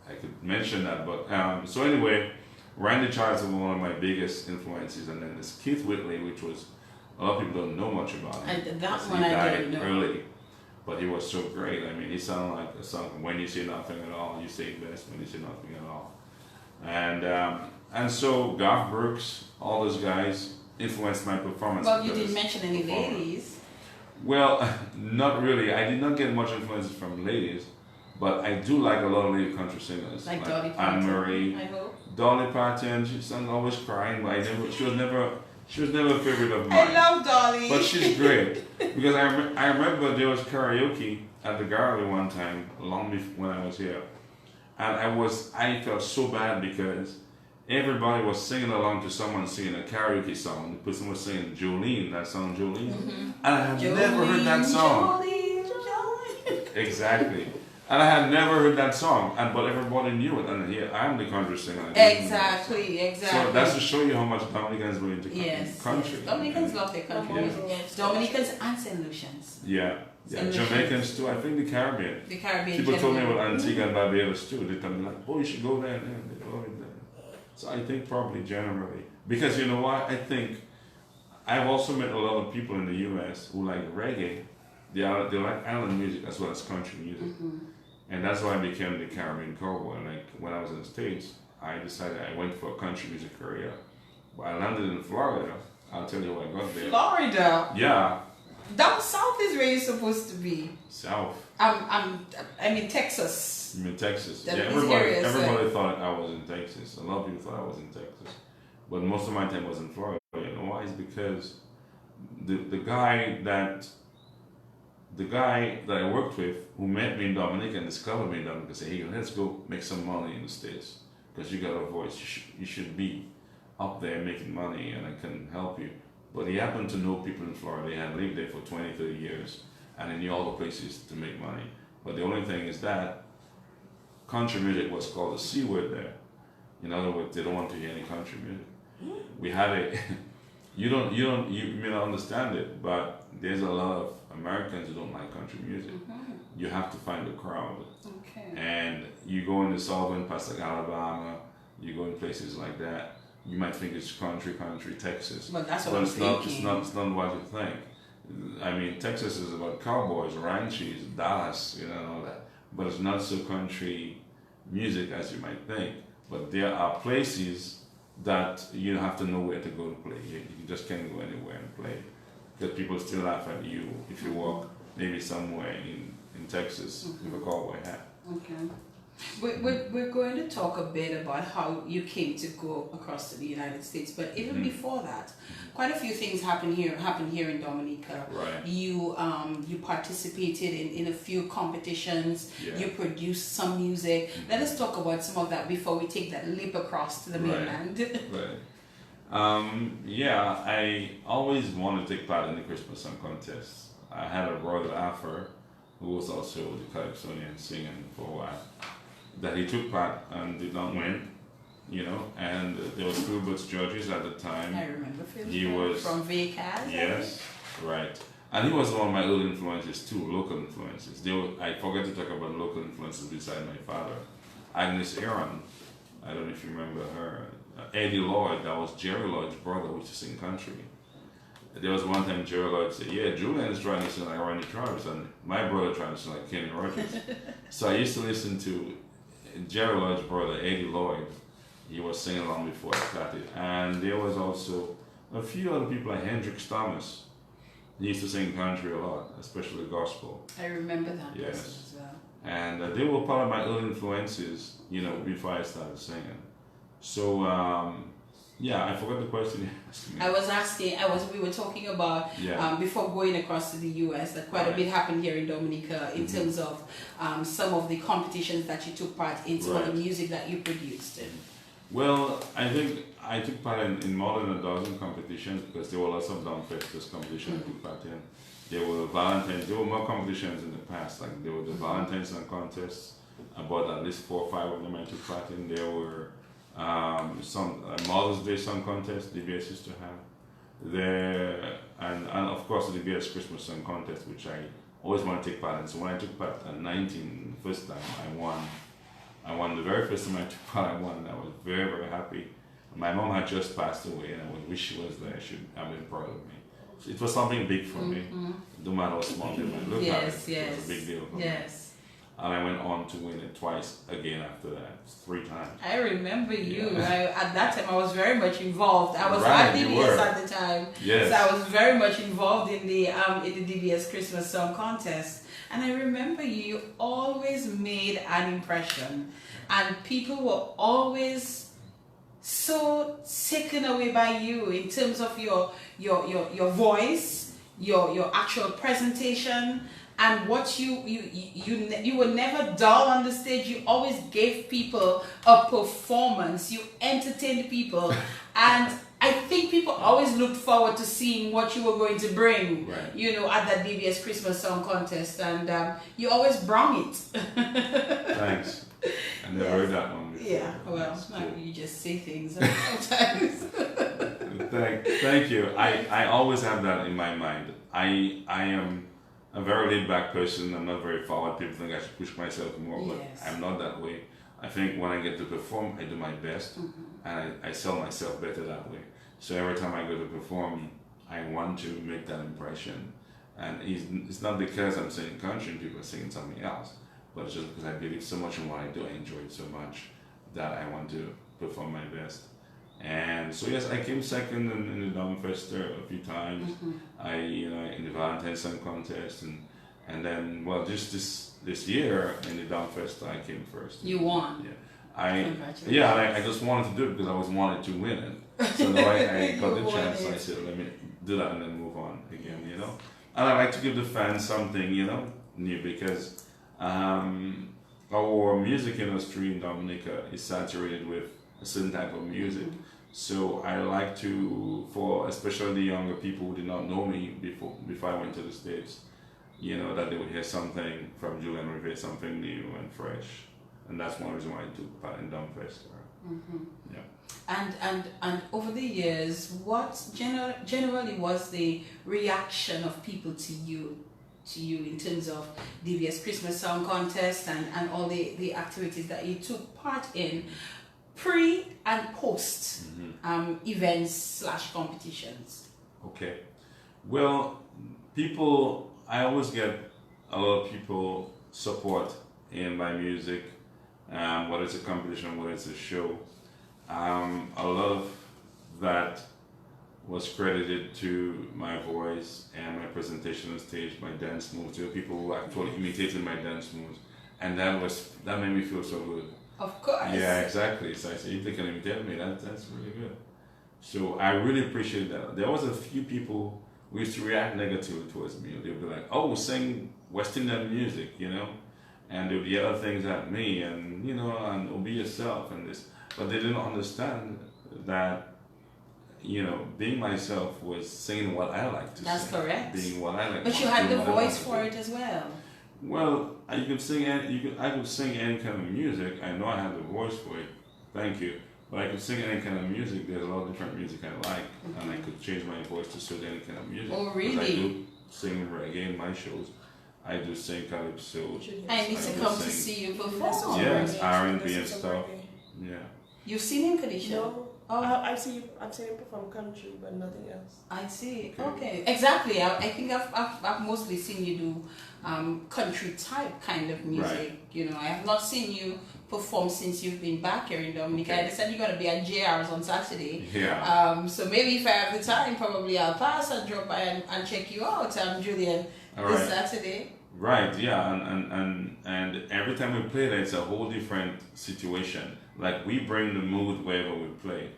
I could mention that. But so anyway, Randy Travis was one of my biggest influences, and then there's Keith Whitley, which was a lot of people don't know much about him.
That
He
one I
died
didn't know.
early, but he was so great. I mean, he sounded like a song, "When You Say Nothing at All, You Say Best When You Say Nothing at All," and so Garth Brooks, all those guys, influenced my performance.
Well, you
because
didn't mention any ladies.
Well, not really. I did not get much influence from ladies, but I do like a lot of lady country singers,
Like Dolly
Anne
Parton,
Marie,
I hope.
Dolly Parton. She's always crying, but she was never a favorite of mine.
I love Dolly.
But she's great because I remember there was karaoke at the gallery one time, long before when I was here, and I felt so bad because everybody was singing along to someone singing a karaoke song. The person was singing Julian, that song Julian, and I had never heard that song.
Jolene.
Exactly. And I had never heard that song, but everybody knew it. And here I'm the country singer.
Exactly.
So that's to show you how much Dominicans were into country.
Yes. Dominicans love their country music. Dominicans and St. Lucians.
Yeah. Jamaicans too. I think the Caribbean.
The Caribbean.
People told me about Antigua and Barbados too. They told me like, oh, you should go there. And they love it there. So I think probably generally. Because you know what? I think I've also met a lot of people in the U.S. who like reggae. They like island music as well as country music. And that's why I became the Caribbean Cowboy. Like when I was in the States, I decided I went for a country music career. But I landed in Florida. I'll tell you what I got there.
Florida?
Yeah.
Down south is where you're supposed to be.
South.
I mean Texas.
You mean Texas?
That
yeah, everybody thought I was in Texas. A lot of people thought I was in Texas. But most of my time was in Florida. You know why? It's because the guy that I worked with, who met me in Dominica and discovered me in Dominica, said, hey, let's go make some money in the States. Because you got a voice. You should be up there making money and I can help you. But he happened to know people in Florida. They had lived there for 20, 30 years. And he knew all the places to make money. But the only thing is that country music was called the C word there. In other words, they don't want to hear any country music. We had a... You may not understand it, but there's a lot of Americans who don't like country music. You have to find a crowd.
Okay.
And you go in the southern parts like Alabama, you go in places like that, you might think it's country, Texas.
But that's what I'm thinking.
It's not what you think. I mean, Texas is about cowboys, ranches, Dallas, and all that. But it's not so country music as you might think. But there are places that you have to know where to go to play. You just can't go anywhere and play. Because people still laugh at you if you walk maybe somewhere in Texas with a cowboy hat.
Okay. We're going to talk a bit about how you came to go across to the United States, but even before that, quite a few things happened here in Dominica.
Right.
You participated in a few competitions.
Yeah.
You produced some music. Let us talk about some of that before we take that leap across to the mainland.
Right. I always wanted to take part in the Christmas song contest. I had a brother, Affer, who was also the Calypsonian singing for a while, that he took part and did not win, and there was Philbert's judges at the time.
I remember Philbert.
He was
from VCAS.
Yes, right. And he was one of my early influences too, local influences. I forgot to talk about local influences beside my father. Agnes Aaron, I don't know if you remember her. Eddie Lloyd, that was Jerry Lloyd's brother, who used to sing country. There was one time Jerry Lloyd said, yeah, Julian is trying to sing like Ronnie Travis, and my brother trying to sing like Kenny Rogers. So I used to listen to Jerry Lloyd's brother, Eddie Lloyd. He was singing along before I started. And there was also a few other people like Hendrix Thomas. He used to sing country a lot, especially gospel.
I remember that.
Yes.
As well.
And they were part of my early influences, before I started singing. So, I forgot the question you asked me.
We were talking about, before going across to the US, that quite a bit happened here in Dominica in terms of some of the competitions that you took part in, some of the music that you produced.
Well, I think I took part in more than a dozen competitions because there were lots of Down Festivals competitions I took part in. There were more competitions in the past, like there were the Valentine's Song contests, about at least 4 or 5 of them I took part in. There were some Mother's Day Song contest DBS used to have there, and of course the DBS Christmas Song contest, which I always want to take part in. So when I took part at 19 the first time, I won the very first time I took part. I won, and I was very, very happy. My mom had just passed away, and I wish she was there. She would have been proud of me. It was something big for me, no matter how small it might look. It was a big deal for me. and I went on to win it twice again after that, 3 times.
I remember you.
Yeah.
At that time, I was very much involved. I was
Right,
at
you
DBS
were.
at the time,
Yes.
so I was very much involved in the DBS Christmas Song Contest. And I remember you always made an impression, and people were always so taken away by you in terms of your voice, your actual presentation, and what you were never dull on the stage. You always gave people a performance. You entertained people, and I think people always looked forward to seeing what you were going to bring.
Right.
You know, at that DBS Christmas Song Contest, and you always brought it.
Thanks. I never heard that one before.
Yeah, well,
That's
no,
good.
you just say things sometimes.
Thank you. I always have that in my mind. I am a very laid back person. I'm not very forward. People think I should push myself more, but
Yes.
I'm not that way. I think when I get to perform, I do my best, and I sell myself better that way. So every time I go to perform, I want to make that impression. And it's not because I'm singing country and people are singing something else, but it's just because I believe so much in what I do. I enjoy it so much that I want to perform my best. And so yes, I came second in the Dumbfester a few times. I in the Valentine's Song Contest, and then just this year in the Dumbfester I came first.
You won.
Yeah,
Congratulations.
I just wanted to do it because I always wanted to win it. So now I got the
You
chance.
won
I
it.
said, let me do that and then move on again. You know, and I like to give the fans something new because our music industry in Dominica is saturated with a certain type of music. So I like to, for especially the younger people who did not know me before I went to the States, that they would hear something from Julian Revere, something new and fresh. And that's one reason why I took part in Dumbfest.
And over the years, what generally was the reaction of people to you in terms of DBS Christmas Song Contest and all the activities that you took part in pre and post events / competitions?
Okay. Well, I always get a lot of people support in my music, whether it's a competition, whether it's a show. A lot of that was credited to my voice and my presentation on stage, my dance moves. There were people who actually imitated my dance moves, and that made me feel so good.
Of course.
Yeah, exactly. So I said, if they can imitate me, that's really good. So I really appreciate that. There was a few people who used to react negatively towards me. They'd be like, "Oh, sing West Indian music," and they'd yell things at me, and and be yourself and this. But they didn't understand that, being myself was singing what I like to sing.
That's correct.
Being what I like.
But you had the
doing what I
voice
like
for
to
it as well.
well, I could sing. I could sing any kind of music. I know I have the voice for it. Thank you. But I could sing any kind of music. There's a lot of different music I like, and I could change my voice to suit any kind of music.
Oh,
'Cause
really?
I do sing reggae in my shows. I do sing calypso.
I need to come to
sing-
see you perform.
Yes, R&B and stuff. Yeah.
You've seen him, Kadisha?
No.
Oh,
I've seen him perform country, but nothing else.
I see. Okay, exactly. I think I've mostly seen you do country type kind of music.
Right.
I have not seen you perform since you've been back here in Dominica.
Okay.
I understand you're going to be at JR's on Saturday.
Yeah.
So maybe if I have the time, probably I'll pass and drop by and check you out, Julian,
All
this
right.
Saturday.
Right, yeah, and every time we play that, it's a whole different situation. Like, we bring the mood wherever we play.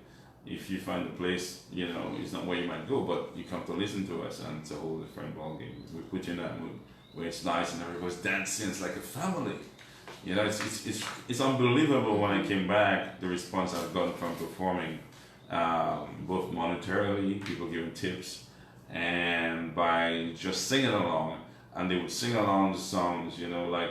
If you find a place, it's not where you might go, but you come to listen to us, and it's a whole different ballgame. We put you in that mood where it's nice and everybody's dancing. It's like a family. It's unbelievable when I came back, the response I've gotten from performing, both monetarily, people giving tips, and by just singing along. And they would sing along the songs, like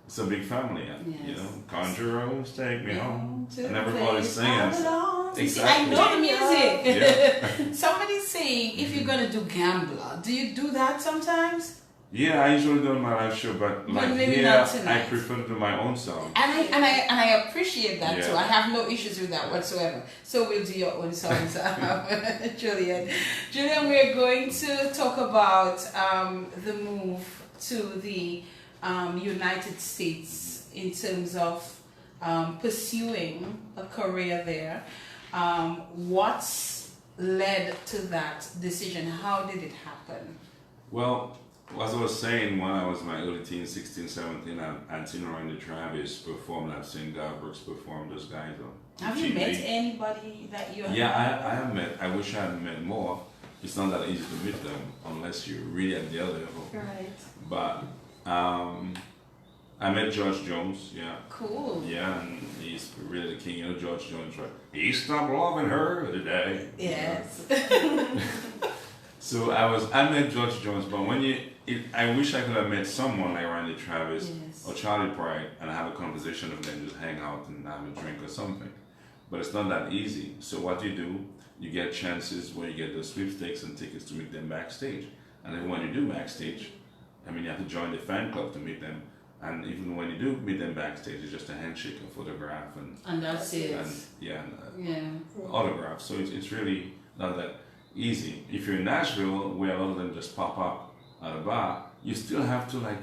it's a big family.
Yes.
Country roads take me home,
To
and
the
everybody's
place I
singing.
belong. You see, I
Exactly.
know the music.
Yeah.
Somebody's saying if you're gonna do Gambler, do you do that sometimes?
Yeah, I usually do it on my live show, but like
maybe
here,
not
I
tonight.
prefer to do my own song.
And I appreciate that
Yeah.
too. I have no issues with that whatsoever. So we'll do your own songs, Julian. Julian, we're going to talk about the move to the United States in terms of pursuing a career there. What's led to that decision? How did it happen?
Well, as I was saying, when I was in my early teens, 16, 17, I'd seen Randy Travis perform, I've seen Garth Brooks perform, those guys.
Have you met anybody that you have?
Yeah, I have met. I wish I had met more. It's not that easy to meet them unless you're really at their level.
Right.
But I met George Jones, yeah.
Cool.
Yeah, and he's really the king. You know George Jones, right? He stopped loving her today.
Yes.
So I met George Jones, but I wish I could have met someone like Randy Travis
Yes.
or Charlie Pride and have a conversation with them, just hang out and have a drink or something. But it's not that easy. So what you do, you get chances where you get the sweepstakes and tickets to meet them backstage. And then when you do backstage, I mean, you have to join the fan club to meet them. And even when you do meet them backstage, it's just a handshake, a photograph,
And that's it.
and autograph. So it's really not that easy. If you're in Nashville, where a lot of them just pop up at a bar, you still have to like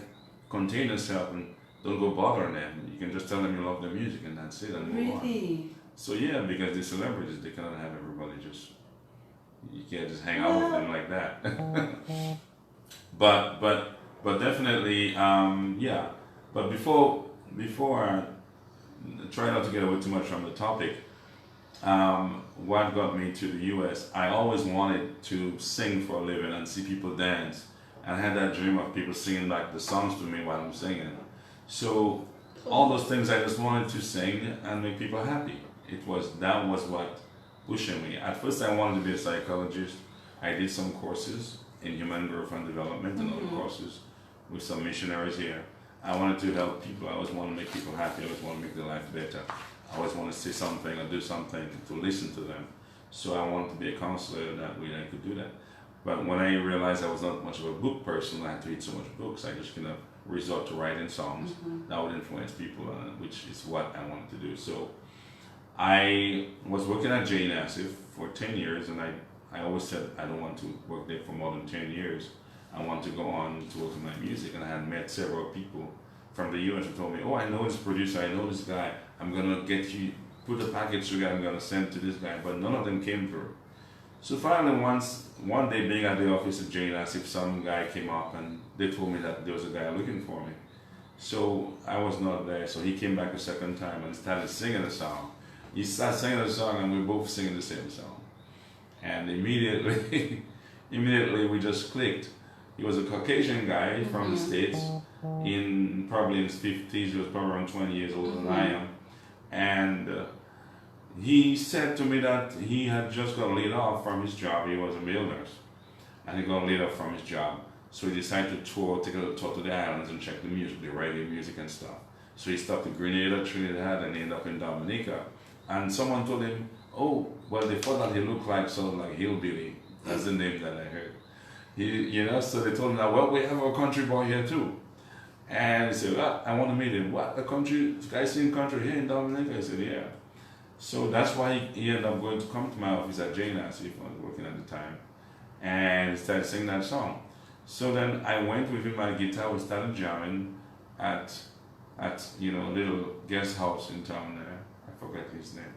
contain yourself and don't go bothering them. You can just tell them you love their music and that's it, and move on.
Really?
So yeah, because they're celebrities, they cannot have everybody just, you can't just hang out with them like that. but definitely, yeah. But before I try not to get away too much from the topic, what got me to the US, I always wanted to sing for a living and see people dance. And I had that dream of people singing back the songs to me while I'm singing. So all those things, I just wanted to sing and make people happy. That was what pushing me. At first I wanted to be a psychologist. I did some courses in human growth and development and other courses with some missionaries here. I wanted to help people. I always want to make people happy. I always want to make their life better. I always want to say something or do something to listen to them. So I wanted to be a counselor, that way I could do that. But when I realized I was not much of a book person, I had to read so much books, I just kind of resort to writing songs that would influence people, which is what I wanted to do. So I was working at J. Nassif for 10 years, and I always said I don't want to work there for more than 10 years. I want to go on to work on my music, and I had met several people from the US who told me, oh, I know this producer, I know this guy, I'm gonna get you, put a package together, I'm gonna send it to this guy, but none of them came through. So finally one day being at the office of Jane, as if some guy came up and they told me that there was a guy looking for me. So I was not there, so he came back a second time and started singing a song. He started singing a song and we were both singing the same song. And immediately we just clicked. He was a Caucasian guy from the States, probably in his 50s, he was probably around 20 years older than I am. And he said to me that he had just got laid off from his job. He was a male nurse, and he got laid off from his job. So he decided to take a little tour to the islands and check the music, the reggae music and stuff. So he stopped in Grenada, Trinidad, and ended up in Dominica. And someone told him, oh, well, they thought that he looked like sort of like Hillbilly. That's the name that I heard. So they told him that, well, we have a country boy here too. And he said, well, I want to meet him. What, a country, guy singing country here in Dominica? I said, yeah. So that's why he ended up going to come to my office at J. Nassif, I was working at the time, and he started singing that song. So then I went with him my guitar, we started jamming at a little guest house in town there. I forget his name.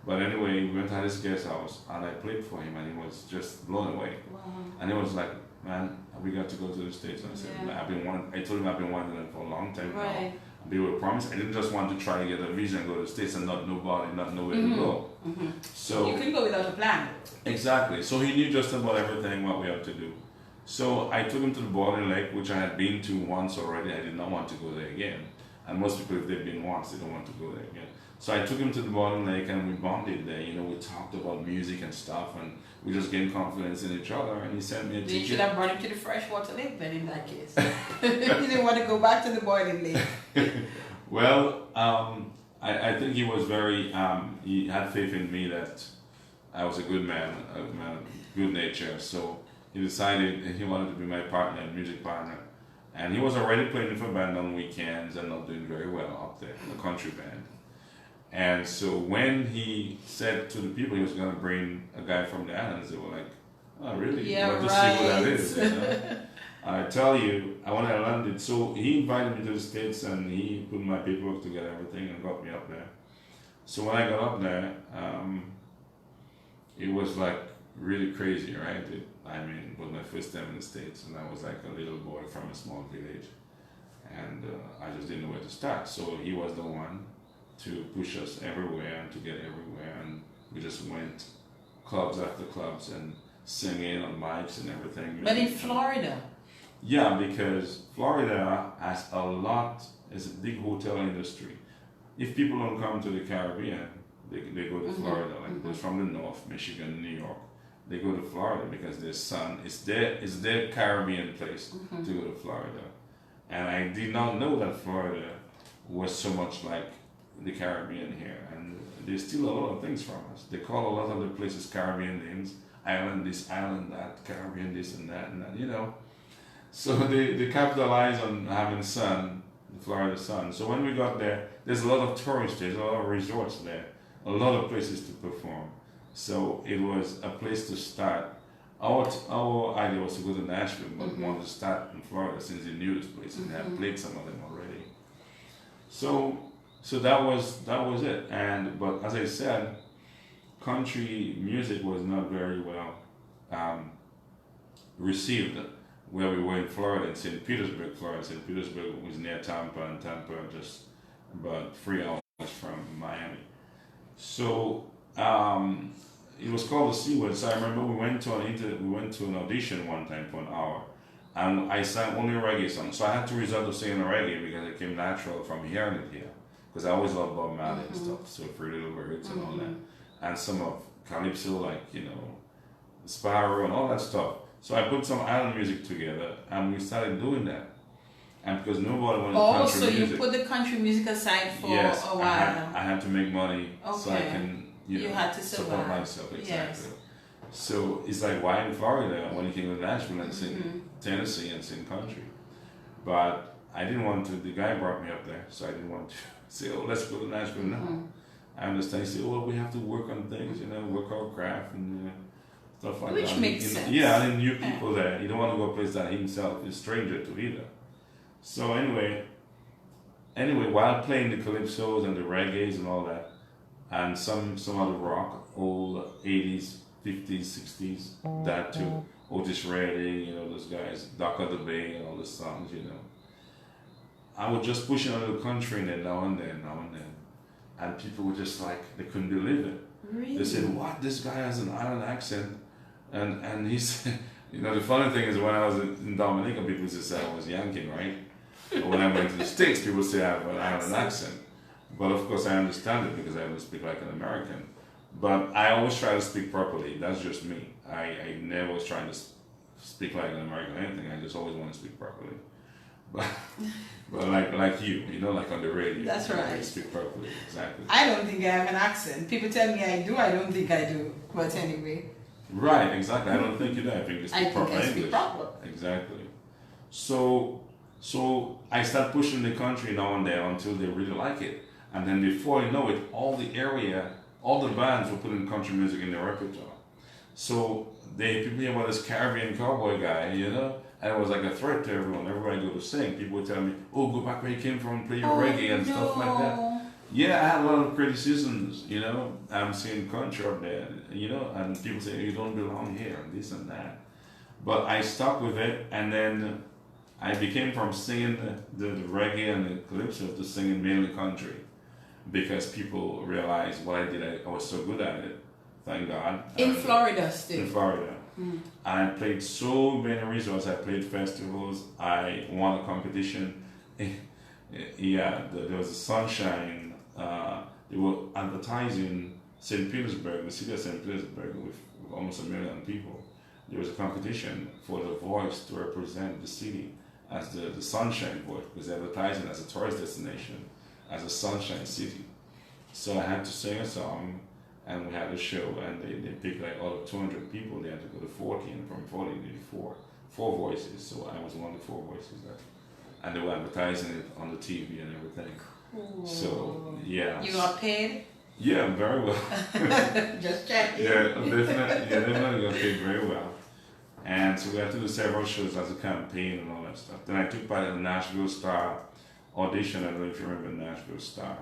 But anyway, we went to his guest house and I played for him and he was just blown away.
Wow.
And he was like, man, we got to go to the States. And I said, I told him I've been wanting that for a long time now. They were promised. I didn't just want to try to get a visa and go to the States and not know where to go. So
you couldn't go without a plan.
Exactly. So he knew just about everything what we had to do. So I took him to the Baldwin Lake, which I had been to once already. I did not want to go there again. And most people, if they've been once, they don't want to go there again. So I took him to the Baldwin Lake and we bonded there. We talked about music and stuff, and we just gained confidence in each other. And he sent me a ticket.
You should have brought him to the freshwater lake then, in that case. You didn't want to go back to the Baldwin Lake.
Well, I think he was very. He had faith in me that I was a good man, good nature. So he decided he wanted to be my partner, music partner. And he was already playing for a band on weekends and not doing very well up there, in the country band. And so when he said to the people he was going to bring a guy from the islands, they were like, oh, really?
Yeah,
what to see what that is, I tell you, when I landed, so he invited me to the States and he put my paperwork together, everything, and got me up there. So when I got up there, it was like really crazy, right? It was my first time in the States, and I was like a little boy from a small village, and I just didn't know where to start. So he was the one to push us everywhere and to get everywhere, and we just went clubs after clubs and singing on mics and everything.
But in Florida?
Yeah, because Florida has it's a big hotel industry. If people don't come to the Caribbean, they go to Florida, like those from the north, Michigan, New York. They go to Florida because their sun it's their Caribbean place to go to Florida. And I did not know that Florida was so much like the Caribbean here. And they steal a lot of things from us. They call a lot of the places Caribbean names, island this, island that, Caribbean this and that, you know. So they capitalize on having sun, the Florida sun. So when we got there, there's a lot of tourists, there's a lot of resorts there, a lot of places to perform. So it was a place to start. Our idea was to go to Nashville, but we wanted to start in Florida since he knew this place and had played some of them already. So that was it. But as I said, country music was not very well received where we were in Florida, in St. Petersburg, Florida. St. Petersburg was near Tampa, and Tampa just about 3 hours from Miami. So it was called the C-Word. So I remember we went to an audition one time for an hour, and I sang only a reggae song. So I had to resort to singing a reggae because it came natural from hearing it here. Because I always loved Bob Marley and stuff, so Pretty Little Birds and all that, and some of Calypso, like Sparrow and all that stuff. So I put some island music together, and we started doing that. And because nobody wanted country music.
So you put the country music aside for
yes,
a while.
I had to make money so I can
you had to
support myself. Exactly.
Yes.
So it's like, why in Florida when you came to Nashville and sing Tennessee and sing country? But I didn't want to. The guy brought me up there, so I didn't want to say, "Oh, let's go to Nashville now." I understand. He said, "Well, we have to work on things, work our craft and stuff like that."
Which makes sense.
Yeah, and new people there. You don't want to go a place that he himself is stranger to either. So anyway, while playing the calypsos and the reggaes and all that, and some other rock, old 80s, 50s, 60s, that too, Otis Redding, those guys, Dock of the Bay, and all the songs, I would just push it on the country and then now and then, and people were just like, they couldn't believe it.
Really?
They said, "What? This guy has an island accent," and he said, the funny thing is when I was in Dominica, people used to say I was yanking, right? But when I went to the States, people say I have an island accent. But of course I understand it because I don't speak like an American. But I always try to speak properly. That's just me. I never was trying to speak like an American or anything. I just always want to speak properly. But like you, like on the radio.
That's right.
You speak properly, exactly.
I don't think I have an accent. People tell me I do. I don't think I do. But anyway.
Right, exactly. I don't think you do. I think you speak proper English.
I speak proper.
Exactly. So I start pushing the country now and then until they really like it. And then before you know it, all the bands were putting country music in their repertoire. So people hear about this Caribbean cowboy guy, and it was like a threat to everyone. Everybody go to sing. People would tell me, "Oh, go back where you came from and play your reggae and stuff like that." Yeah, I had a lot of criticisms, I'm singing country up there, and people say, "You don't belong here," and this and that. But I stuck with it, and then I became from singing the reggae and the calypso to singing mainly country. Because people realized what I did, I was so good at it, thank God.
In Florida still?
In Florida. And I played so many resorts, I played festivals, I won a competition. There was a Sunshine, they were advertising St. Petersburg, the city of St. Petersburg with almost 1 million people. There was a competition for the voice to represent the city as the Sunshine voice, because they're advertising as a tourist destination, as a sunshine city. So I had to sing a song, and we had a show, and they picked like out of 200 people, they had to go to 40, and from 40 they did four voices. So I was one of the 4 voices there. And they were advertising it on the TV and everything.
Cool.
So yeah.
You got paid?
Yeah, very well.
Just checking.
Yeah, definitely got paid very well. And so we had to do several shows as a campaign and all that stuff. Then I took part in the Nashville Star audition. I don't know if you remember Nashville Star.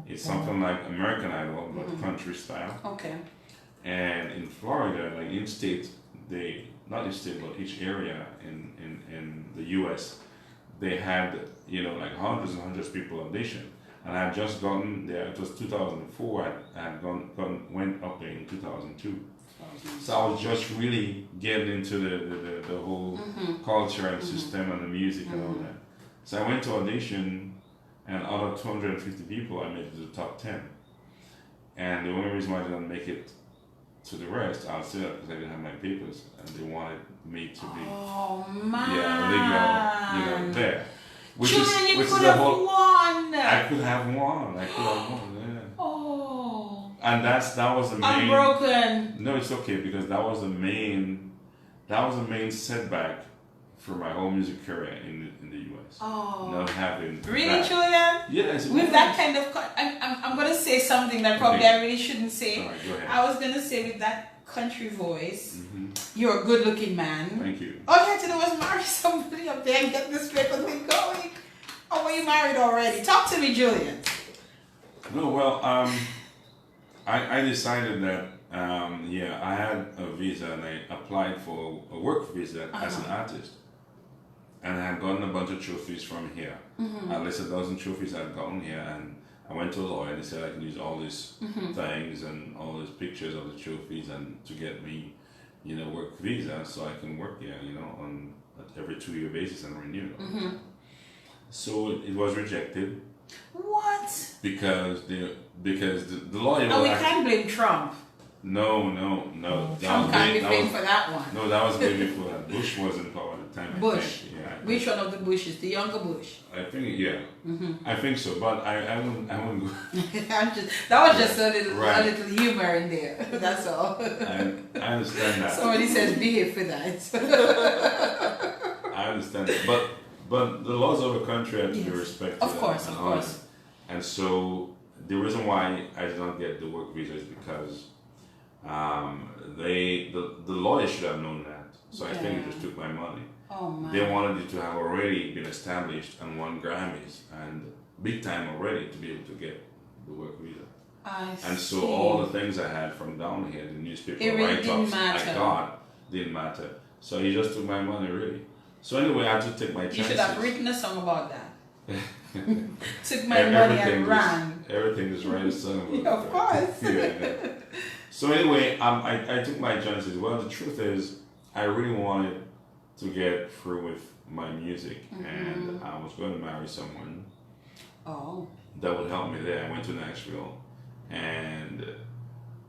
It's something like American Idol, but country style.
Okay.
And in Florida, like in state, not in state, but each area in the US, they had, like hundreds and hundreds of people audition. And I had just gotten there, it was 2004, I had went up there in 2002. So I was just really getting into the whole culture and system and the music and all that. So I went to audition, and out of 250 people, I made it to the top 10. And the only reason why I didn't make it to the rest, I'll say that because I didn't have my papers, and they wanted me to be legal, there.
Julian, you could have won.
I could have won. Yeah.
Oh.
And that was the main.
Unbroken.
No, it's okay because that was the main setback for my whole music career in the US.
Oh.
Not having.
Really,
that.
Julian?
Yes.
With that kind of, I'm gonna say something that probably I really shouldn't say.
All right, go ahead.
I was gonna say with that country voice, you're a good-looking man.
Thank you.
All you had to do was marry somebody up there and get this record thing going. Oh, were you married already? Talk to me, Julian.
No, well, I decided that, I had a visa and I applied for a work visa as an artist. And I had gotten a bunch of trophies from here. At least a dozen trophies I had gotten here. And I went to a lawyer and he said I can use all these things and all these pictures of the trophies and to get me, work visa so I can work here, on every 2-year basis and renew it. So it was rejected.
What?
Because the lawyer.
Oh, we can't blame Trump.
No.
Trump can't be blamed for that one.
No, that was way before that. Bush was in power at the time.
Bush.
Yeah.
Which one of the Bushes? The younger Bush?
I think, yeah. I think so, but I wouldn't go.
That was just a little humor in there. That's all.
I understand that.
Somebody says behave for that.
I understand that. But the laws of a country have to be respected.
Of course.
And so the reason why I did not get the work visa is because the lawyer should have known that. So I think it just took my money.
Oh my.
They wanted you to have already been established and won Grammys and big time already to be able to get the work visa. And so all the things I had from down here, the newspaper write-ups I got, didn't matter. So he just took my money really. So anyway, I had to take my chances.
You should have written a song about that. Took my money and ran.
Everything is right a song about
yeah, of course.
Yeah. So anyway, I took my chances. Well, the truth is, I really wanted to get through with my music, and I was going to marry someone that would help me there. I went to Nashville, and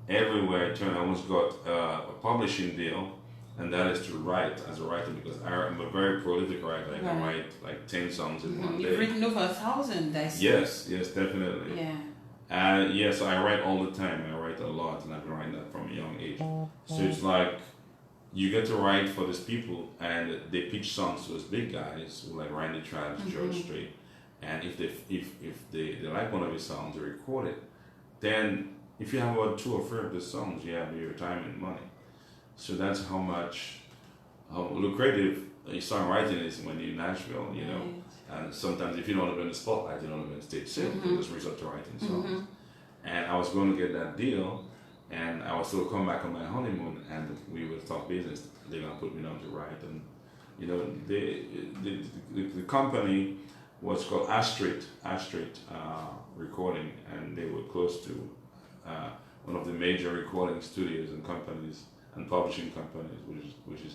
everywhere I turned, I almost got a publishing deal. And that is to write as a writer because I'm a very prolific writer. I can write like 10 songs in one day.
You've written over 1,000, I see.
Yes, definitely.
Yeah.
So I write all the time. I write a lot, and I've been writing that from a young age. So it's like you get to write for these people, and they pitch songs to those big guys who like Randy Travis, George Strait, and if they like one of his songs, they record it. Then if you have about 2 or 3 of the songs, you have your retirement money. So that's how lucrative songwriting is when you're in Nashville, And sometimes if you don't live in the spotlight, you don't live in the stage sale, you just resort to writing songs. And I was going to get that deal, and I was still coming back on my honeymoon, and we would talk business. They're going to put me down to write. And, the company was called Astrid Recording, and they were close to one of the major recording studios and companies and publishing companies, which is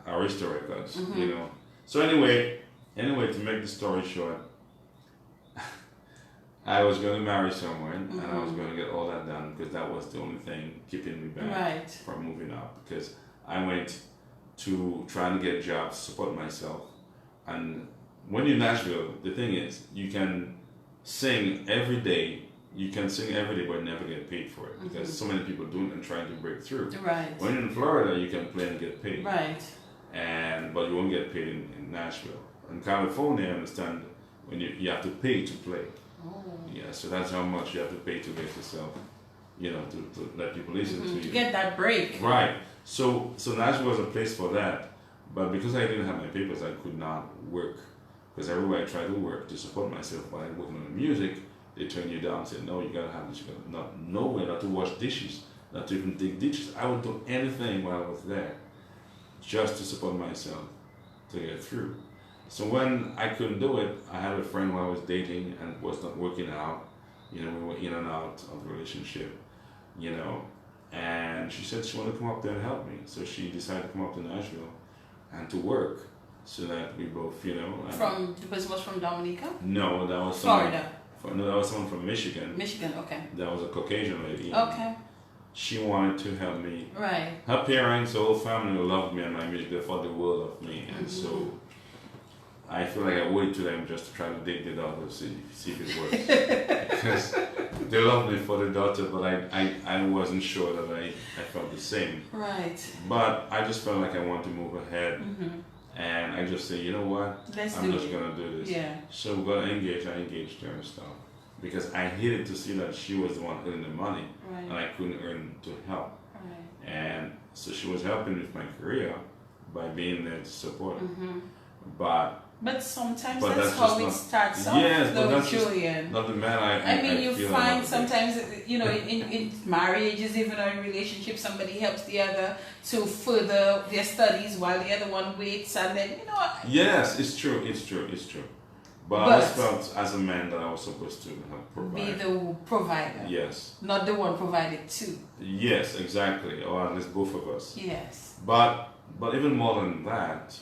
Arista Records, So anyway, to make the story short, I was going to marry someone, and I was going to get all that done because that was the only thing keeping me back from moving up. Because I went to try and get jobs, support myself, and when you're in Nashville, the thing is, you can sing every day. You can sing every day but never get paid for it because so many people do it and trying to break through.
Right.
When you're in Florida, you can play and get paid.
Right.
But you won't get paid in Nashville. In California, I understand when you have to pay to play.
Oh.
Yeah, so that's how much you have to pay to get yourself to let people listen to
To
you.
get that break.
Right. So Nashville was a place for that, but because I didn't have my papers, I could not work. Because everywhere I tried to work to support myself while working on the music, they turn you down and say, no, you gotta have this, you gotta nowhere, not to wash dishes, not to even dig ditches. I would do anything while I was there just to support myself to get through. So when I couldn't do it, I had a friend who I was dating and was not working out. We were in and out of the relationship, and she said she wanted to come up there and help me. So she decided to come up to Nashville and to work so that we both,
From the person was from Dominica?
No, that was
Florida.
That was someone from Michigan.
Michigan, okay.
That was a Caucasian lady.
Okay.
She wanted to help me.
Right.
Her parents, the whole family loved me and my music. They thought the world of me, and so I feel like I owe it to them just to try to dig the daughter, see if it works. Because they loved me for the daughter, but I wasn't sure that I felt the same.
Right.
But I just felt like I wanted to move ahead. And I just said, you know what? I'm just going to do this.
Yeah.
So we're going to engage. I engaged her and stuff. Because I hated to see that she was the one earning the money.
Right.
And I couldn't earn to help.
Right.
And so she was helping with my career by being there to support it. But
sometimes
but
that's how it starts off,
yes,
though,
but that's
Julian.
not the man
I mean, you
feel
find
about
sometimes, in marriages, even or in relationships, somebody helps the other to further their studies while the other one waits, and then,
Yes, it's true. But I always felt as a man that I was supposed to help provide.
Be the provider.
Yes.
Not the one provided to.
Yes, exactly. Or at least both of us.
Yes.
But even more than that,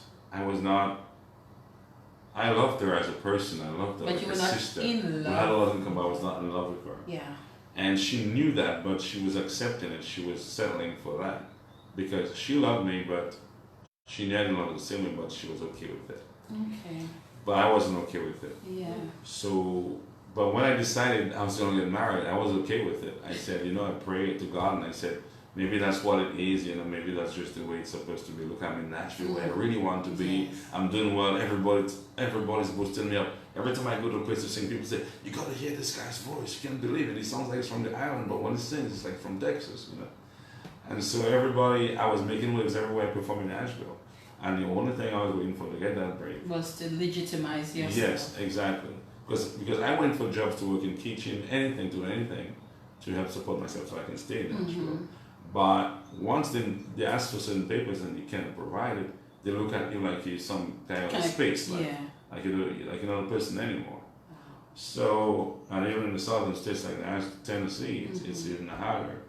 I loved her as a person. I loved her
but
like
you
a
were not
sister.
in love.
We had a lot in common, but I was not in love with her.
Yeah.
And she knew that, but she was accepting it. She was settling for that. Because she loved me, but she didn't love the same way, but she was okay with it.
Okay.
But I wasn't okay with it.
Yeah.
So, but when I decided I was going to get married, I was okay with it. I said, I prayed to God and I said, maybe that's what it is, maybe that's just the way it's supposed to be. Look, I'm in Nashville where I really want to be.
Yes.
I'm doing well. Everybody's boosting me up. Every time I go to a place to sing, people say, you got to hear this guy's voice. You can't believe it. He sounds like he's from the island, but when he sings, it's like from Texas, And so I was making waves everywhere I performed in Nashville. And the only thing I was waiting for to get that break
was to legitimize yourself.
Yes, exactly. Because I went for jobs to work in kitchen, anything to help support myself so I can stay in Nashville. But once they ask for certain papers and you can't provide it, they look at you like you're some kind of space, like you're not a person anymore. So, and even in the southern states like Tennessee, it's even harder.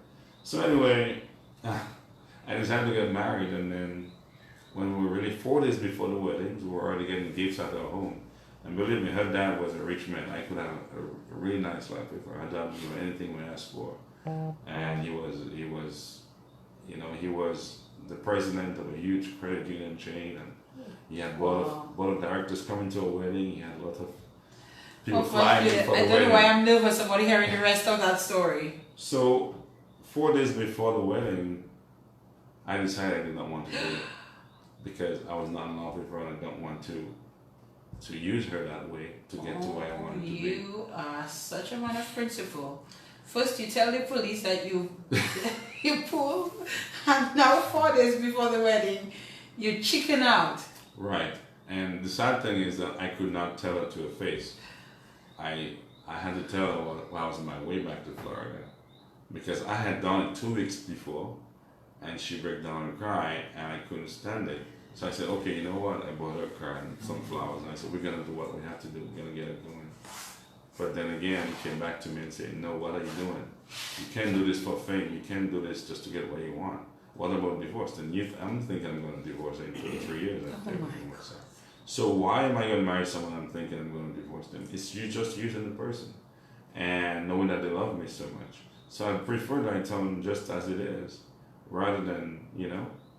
So anyway, I decided to get married, and then when we were really 4 days before the wedding, we were already getting gifts at our home. And believe me, her dad was a rich man. I could have a really nice life with her. Her dad would do anything we asked for. And he was the president of a huge credit union chain, and he had board of directors coming to a wedding. He had a lot of people flying in for the wedding.
I don't know why I'm nervous about hearing the rest of that story.
So 4 days before the wedding, I decided I did not want to do it because I was not in love with her and I don't want to use her that way to get to where I wanted to be.
You are such a man of principle. First you tell the police that you pulled, and now 4 days before the wedding, you chicken out.
Right. And the sad thing is that I could not tell her to her face. I had to tell her while I was on my way back to Florida, because I had done it 2 weeks before, and she broke down and cried, and I couldn't stand it. So I said, okay, you know what? I bought her a car and some flowers, and I said, we're going to do what we have to do. We're going to get it going. But then again, he came back to me and said, no, what are you doing? You can't do this for fame. You can't do this just to get what you want. What about divorce? Then I'm thinking I'm going to divorce in 2 or 3 years. So why am I going to marry someone I'm thinking I'm going to divorce them? It's you just using the person and knowing that they love me so much. So I prefer that I tell them just as it is, rather than,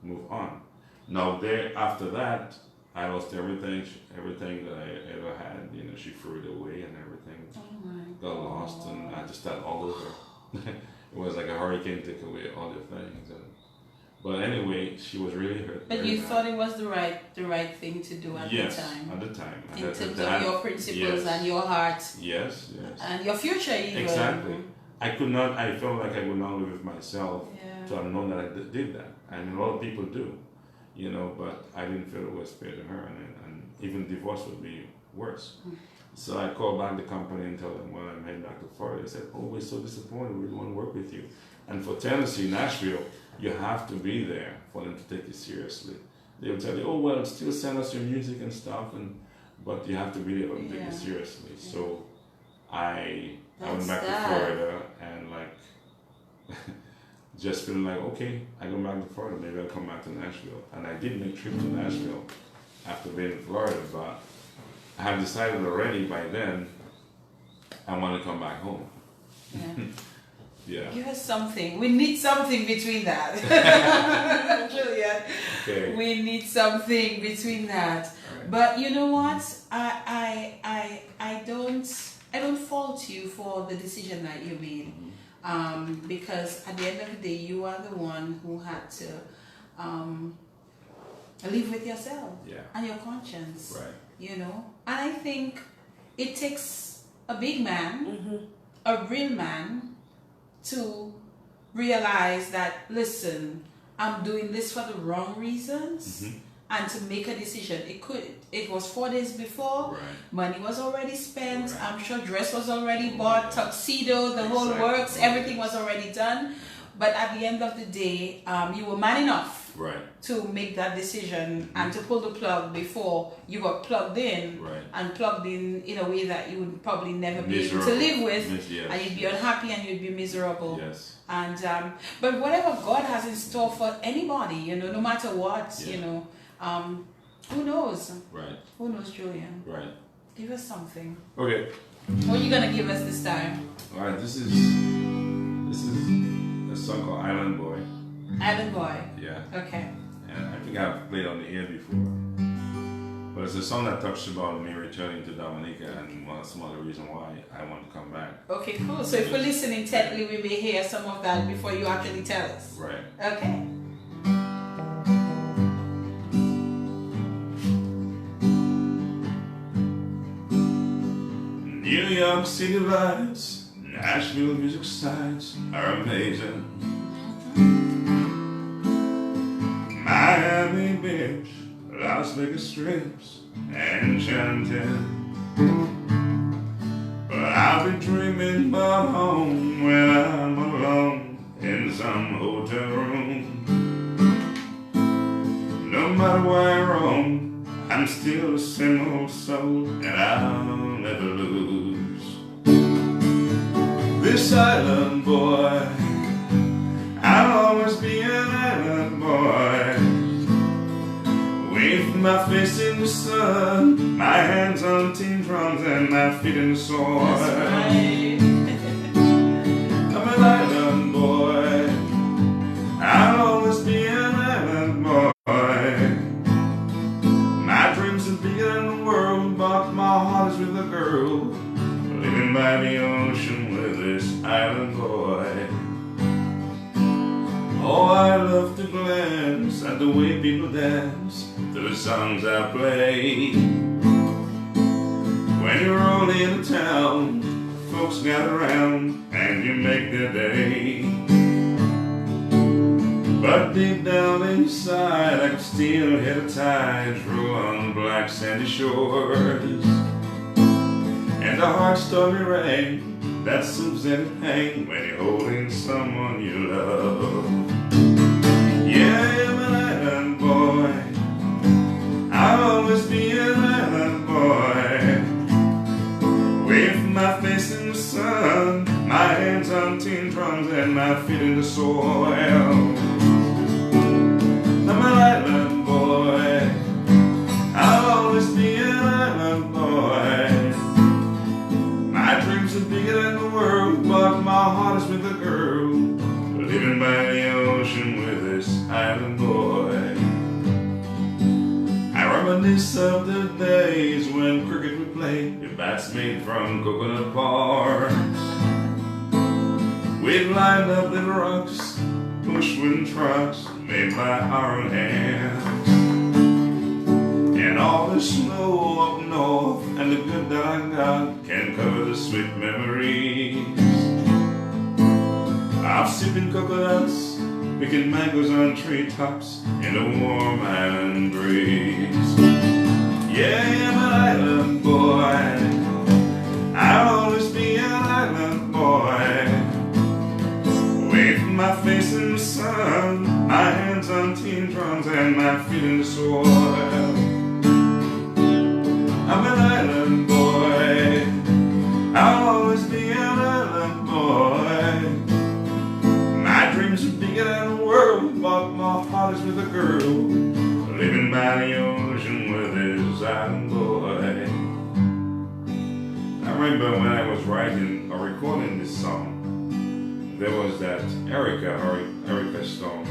move on. Now after that, I lost everything that I ever had. She threw it away and everything got lost, and I just started all over. It was like a hurricane took away all the things. But anyway, she was really hurt.
But you thought it was the right thing to do at the time.
Yes, at the time.
In terms of your principles and your heart.
Yes.
And your future even.
Exactly. I could not. I felt like I would not live with myself
Yeah.
to have known that I did that. I mean, a lot of people do, you know, but I didn't feel it was fair to her, and even divorce would be worse. So I called back the company and told them, well, I'm heading back to Florida. They said, oh, we're so disappointed. We don't want to work with you. And for Tennessee, Nashville, you have to be there for them to take you seriously. They will tell you, oh, well, still send us your music and stuff, but you have to be there to take you seriously. So I went back to Florida and like just feeling like, okay, I go back to Florida, maybe I'll come back to Nashville. And I did make a trip to Nashville after being in Florida, but I had decided already by then I want to come back home.
Yeah.
Yeah.
Give us something. We need something between that. Julian.
Okay.
We need something between that.
Right.
But you know what? I don't fault you for the decision that you made. Because at the end of the day you are the one who had to live with yourself and your conscience.
Right.
You know? And I think it takes a big man, a real man, to realize that, listen, I'm doing this for the wrong reasons, and to make a decision. It was 4 days before, money was already spent, I'm sure dress was already bought, tuxedo, the whole works, everything was already done. But at the end of the day, you were man enough to make that decision and to pull the plug before you were plugged in, and plugged in a way that you would probably never be able to live with, and you'd be unhappy and you'd be miserable. And but whatever God has in store for anybody, you know, no matter what, you know, who knows? Who knows, Julian? Give us something.
Okay.
What are you gonna give us this time?
All right. This is a song called Island Boy.
Island Boy.
Yeah.
Okay.
And I think I've played on the air before. But it's a song that talks about me returning to Dominica and some other reason why I want to come back.
Okay, cool. So if we're listening intently, we may hear some of that before you actually tell us.
Right.
Okay.
New York City lights, Nashville music sites are amazing. Miami Beach, Las Vegas strips, enchanted. But I'll be dreaming about home when I'm alone in some hotel room. No matter where I roam, I'm still the same old soul, and I'll never lose. This island boy, I'll always be an island boy. With my face in the sun, my hands on tin drums and my feet in the soil. I'm an island boy, I'll always be an island boy. My dreams are bigger than the world, but my heart is with a girl living by the ocean with this island boy. Oh, I love to glance at the way people dance to the songs I play. When you roll into town, folks gather around and you make their day. But deep down inside, I can still hear the tides roll on black sandy shores, and the hard stormy rain that soothes any pain when you're holding someone you love. Yeah, I'm an island boy, I'll always be an island boy. With my face in the sun, my hands on tin drums and my feet in the soil. I'm an island boy, I'll always be an island boy. My dreams are bigger than the world, but my heart is with a girl living by the ocean with this island boy. I reminisce of the days when cricket would play with bats made from coconut bark. We'd line up little rocks, push wooden trucks made by our own hands. And all the snow up north and the good that I got can cover the sweet memories. I'm sipping coconuts, picking mangoes on treetops in the warm island breeze. Yeah, I'm an island boy. I'll always be an island boy. With my face in the sun, my hands on tin drums and my feet in the soil. I'm an island boy. I'll always be an island boy. My dreams are bigger than the world, but my heart is with a girl living by the ocean with this island boy. I remember when I was writing or recording this song, there was that Erica storm,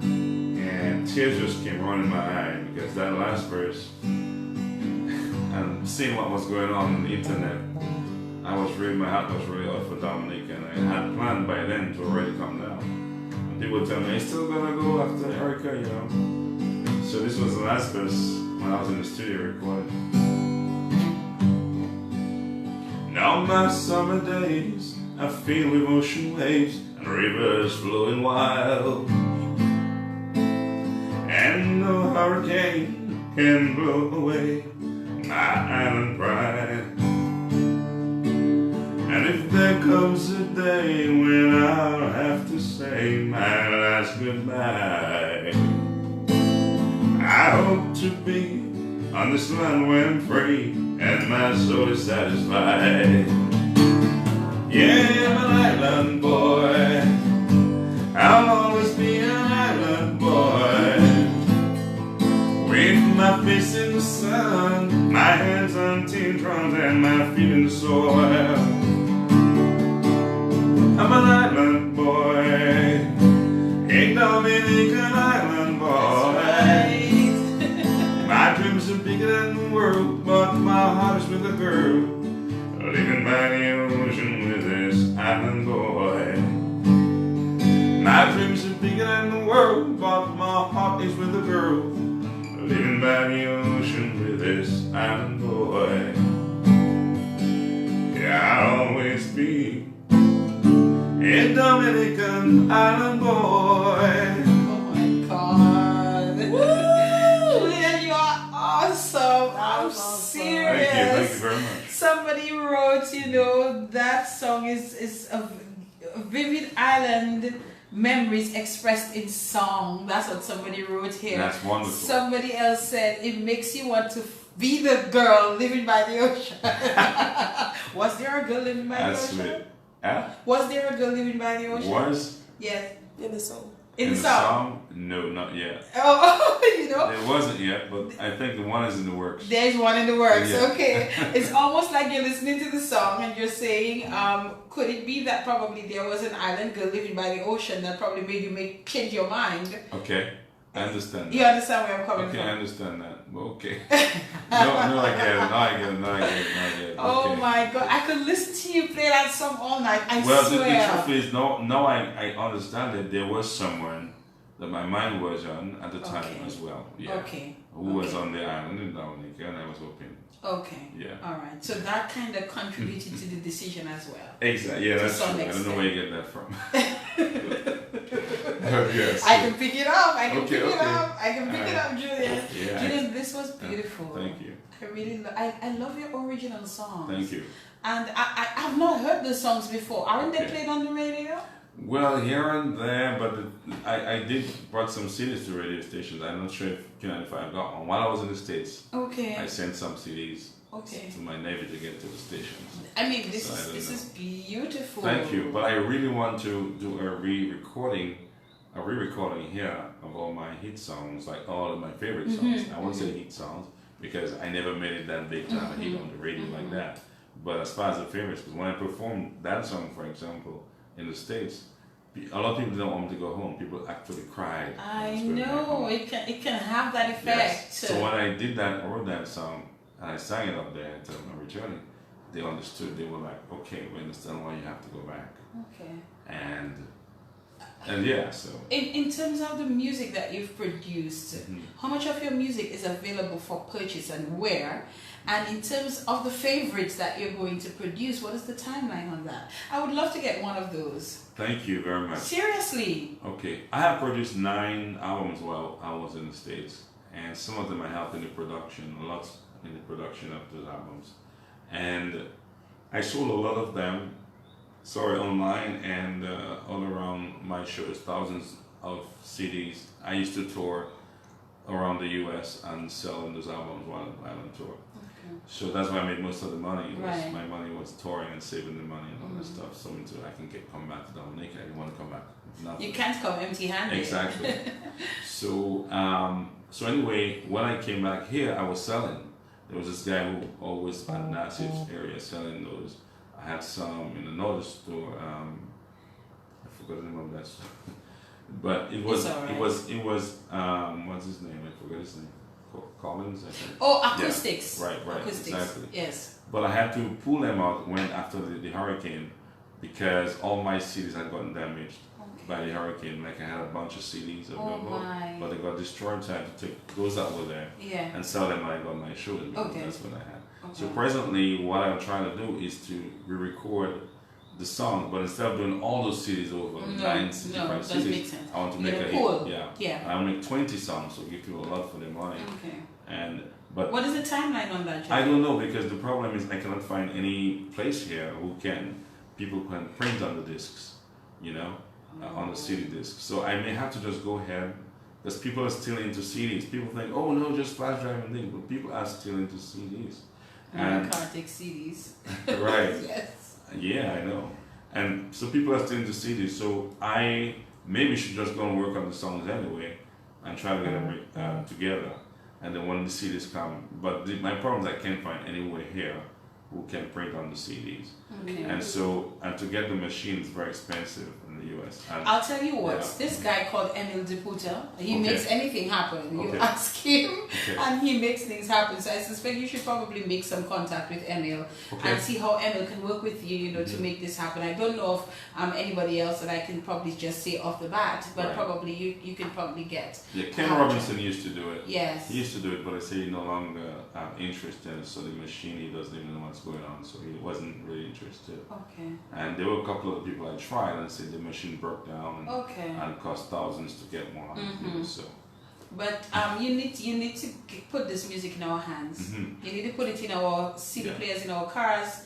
and tears just came running my eye because that last verse, and seeing what was going on the internet, my heart was really out for Dominic, and I had planned by then to already come down. And people tell me, "Are you still gonna go after Erica?" You know. So this was the last verse when I was in the studio recording. Now my summer days are filled with ocean waves and rivers flowing wild, and no hurricane can blow away my island pride. And if there comes a day when I'll have to say my last goodbye, I hope to be on this land where I'm free and my soul is satisfied. Yeah, I'm an island boy. I'll always be an island boy. With my face in the sun, my hands on tin drums and my feet in the soil. I'm an island boy, a Dominican island boy. My dreams are bigger than the world, but my heart is with a girl living by the ocean with this island boy. My dreams are bigger than the world, but my heart is with a girl living by the ocean with this island boy. Yeah, I'll always be a Dominican island boy.
Oh my God. Julian, you are awesome. I'm serious.
Thank you very much.
Somebody wrote, that song is a vivid island memories expressed in song. That's what somebody wrote here.
That's wonderful.
Somebody else said it makes you want to be the girl living by the ocean. Was there a girl living by the ocean?
That's sweet. Huh?
Was there a girl living by the ocean?
Was?
Yes.
In the song.
In the song?
No, not yet.
Oh,
It wasn't yet, but I think the one is in the works.
There's one in the works.
Yeah.
Okay. It's almost like you're listening to the song and you're saying, could it be that probably there was an island girl living by the ocean that probably made you change your mind?
Okay, I understand that.
You understand where I'm coming
Okay,
from?
I understand that. Okay. No, I get it.
Oh
Okay.
my God. I could listen to you play that song all night. I
Well, the
swear.
truth is, now I understand that there was someone that my mind was on at the time
Okay.
as well. Yeah.
Okay.
Who was on the island in Dominica, and I was hoping.
Okay.
Yeah.
All right. So that kind of contributed to the decision as well.
Exactly. Yeah, that's true.
some
I don't know where you get that from. Yes.
I can pick it up. I can
Okay,
pick it
okay.
up. I can pick it up, Julian.
Yeah.
Julian, this was beautiful.
Thank you.
I really I love your original songs.
Thank you.
And I've not heard the songs before. Aren't they
Okay.
played on the radio?
Well, here and there, but I did brought some CDs to radio stations. I'm not sure if Q95 got one. While I was in the States,
Okay.
I sent some CDs
Okay.
to my Navy to get to the stations.
I mean, this
So I don't
is
know.
beautiful.
Thank you, but I really want to do a re-recording here of all my hit songs, like all of my favorite songs. I won't say hit songs because I never made it that big to have a hit on the radio like that. But as far as the favorites, because when I performed that song, for example, in the States, a lot of people don't want me to go home. People actually cried.
I know it can have that effect.
Yes. So when I did that, I wrote that song, and I sang it up there until I'm returning, they understood. They were like, okay, we understand why you have to go back.
Okay.
And yeah, so.
In terms of the music that you've produced, how much of your music is available for purchase and where? And in terms of the favorites that you're going to produce, what is the timeline on that? I would love to get one of those.
Thank you very much.
Seriously.
Okay, I have produced 9 albums while I was in the States, and some of them I helped in the production, lots in the production of those albums. And I sold a lot of them, online and all around my shows, thousands of CDs. I used to tour around the US and selling those albums while on tour.
Okay.
So that's why I made most of the money.
Right.
My money was touring and saving the money and all that stuff. So until I can come back to Dominica, I didn't want to come back with nothing.
You can't come empty-handed.
Exactly. So anyway, when I came back here, I was selling. There was this guy who always at Nassau's area selling those. I had some in another store. I forgot the name of that store. But it was what's his name? I forgot his name. Collins, I think.
Oh, acoustics.
Yeah. Right,
acoustics.
exactly.
Yes.
But I had to pull them out when after the hurricane, because all my CDs had gotten damaged by the hurricane. Like I had a bunch of CDs available, but they got destroyed. So I had to take those that were there and sell them when I got my shows, because that's what I had. Okay. So presently, what I'm trying to do is to re-record the song, but instead of doing all those CDs over, 9 65 CDs, I want to make a
pool.
I want to make 20 songs, so give people a lot for their money.
Okay.
But
what is the timeline on that, John?
I don't know, because the problem is I cannot find any place here people can print on the discs, on the CD disc. So I may have to just go ahead, because people are still into CDs. People think, oh no, just flash drive and things, but people are still into CDs.
And I can't take CDs.
Right.
Yes.
Yeah, I know. And so people are still into CDs, so I maybe should just go and work on the songs anyway and try to get them together. And then when the CDs come, but my problem is I can't find anywhere here who can print on the CDs.
Okay.
And so, to get the machine is very expensive in the US. And
I'll tell you what, this guy called Emil Deputa, he makes anything happen. You ask him and he makes things happen. So I suspect you should probably make some contact with Emil and see how Emil can work with you, to make this happen. I don't know of anybody else that I can probably just say off the bat, but probably you can probably get.
Yeah, Ken Robinson used to do it.
Yes.
He used to do it, but I say he no longer interested, so the machine, he doesn't even know what's going on, so he wasn't really interested.
Okay.
And there were a couple of people I tried and said the machine broke down and cost thousands to get one. So.
But you need to put this music in our hands. You need to put it in our CD players, in our cars,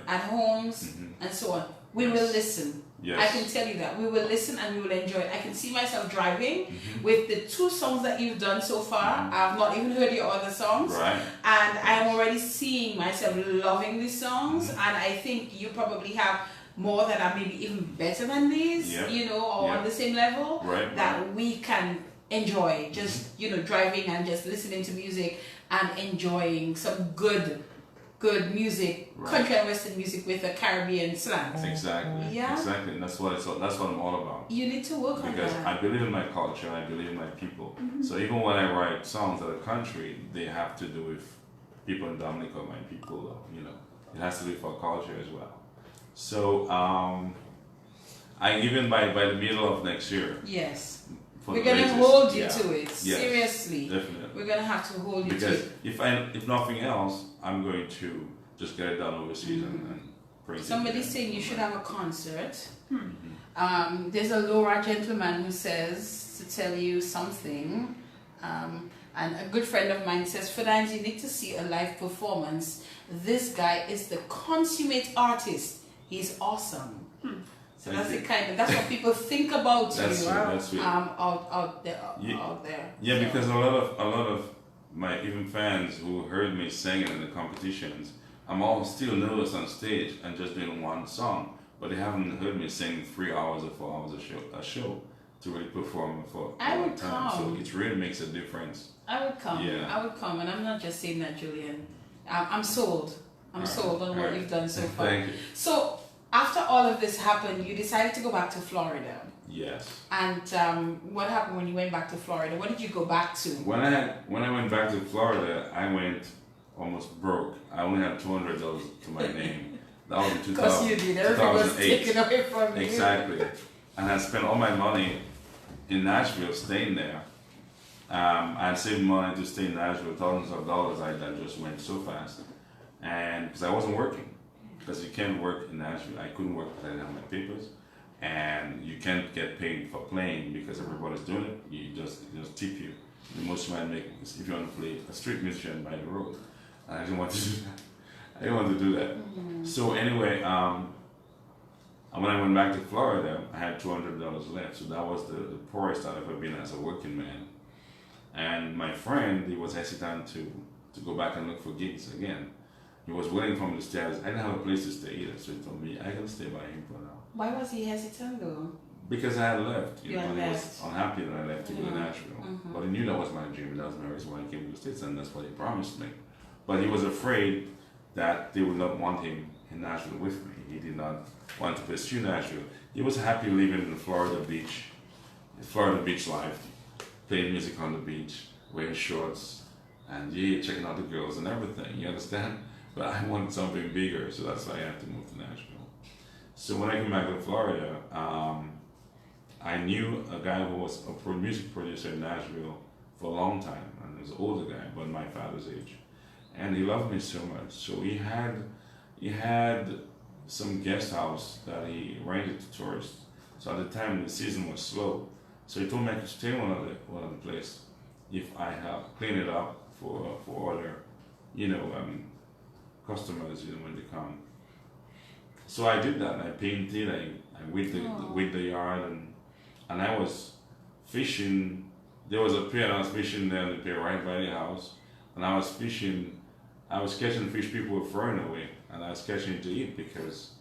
at homes, and so on. We will listen. Yes. I can tell you that. We will listen and we will enjoy it. I can see myself driving with the 2 songs that you've done so far. I've not even heard your other songs. Right. And I'm already seeing myself loving these songs. And I think you probably have more that are maybe even better than these, or on the same level that we can enjoy. Just, driving and just listening to music and enjoying some good music, country and western music with a Caribbean slang.
Exactly. Yeah. Exactly. And that's what I'm all about.
You need to work on that.
Because I believe in my culture, I believe in my people. So even when I write songs that are country, they have to do with people in Dominica, my people, It has to be for culture as well. So I even by the middle of next year.
Yes. We're gonna hold you to it.
Yes,
seriously.
Definitely.
We're gonna have to hold you to it.
Because if nothing else, I'm going to just get it done overseas and bring it.
Somebody's saying you should have a concert. There's a Laura gentleman who says to tell you something. And a good friend of mine says, Ferdinand, you need to see a live performance. This guy is the consummate artist. He's awesome. So that's what people think about you out there.
Yeah, because a lot of my even fans who heard me singing in the competitions, I'm all still nervous on stage and just doing one song, but they haven't heard me sing 3 hours or 4 hours a show to really perform for a long time. So it really makes a difference.
I would come. Yeah. I would come, and I'm not just saying that, Julian. I'm sold. I'm sold on what you've done so far.
Thank you.
So after all of this happened, you decided to go back to Florida.
Yes.
And what happened when you went back to Florida? What did you go back to?
When I went back to Florida, I went almost broke. I only had $200 to my name. That was in 2000,
because you did. Everything was taken away from you.
Exactly. And I spent all my money in Nashville, staying there. I saved money to stay in Nashville, thousands of dollars. That just went so fast, and because I wasn't working, because you can't work in Nashville. I couldn't work because I didn't have my papers, and you can't get paid for playing because everybody's doing it. You just tip you. The most you might make is if you want to play a street musician by the road. And I didn't want to do that. I didn't want to do that. So anyway, when I went back to Florida, I had $200 left. So that was the poorest I've ever been as a working man. And my friend, he was hesitant to go back and look for gigs again. He was willing for me to stay. I didn't have a place to stay either, so he told me I can stay by him for now.
Why was he hesitant though?
Because I had left.
You had
and
left.
He was unhappy that I left to go to Nashville. But he knew that was my dream, and that was my reason why I came to the States, and that's what he promised me. But he was afraid that they would not want him in Nashville with me. He did not want to pursue Nashville. He was happy living in the Florida beach life, playing music on the beach, wearing shorts, and checking out the girls and everything, you understand? But I wanted something bigger, so that's why I had to move to Nashville. So when I came back to Florida, I knew a guy who was a music producer in Nashville for a long time, and he was an older guy, but my father's age. And he loved me so much. So he had some guest house that he rented to tourists. So at the time the season was slow. So he told me I could stay one of the place if I have cleaned it up for other, customers, when they come. So I did that. I painted. I weed the yard, and I was fishing. There was a pier, and I was fishing there on the pier right by the house, and I was fishing. I was catching fish people were throwing away, and I was catching to eat because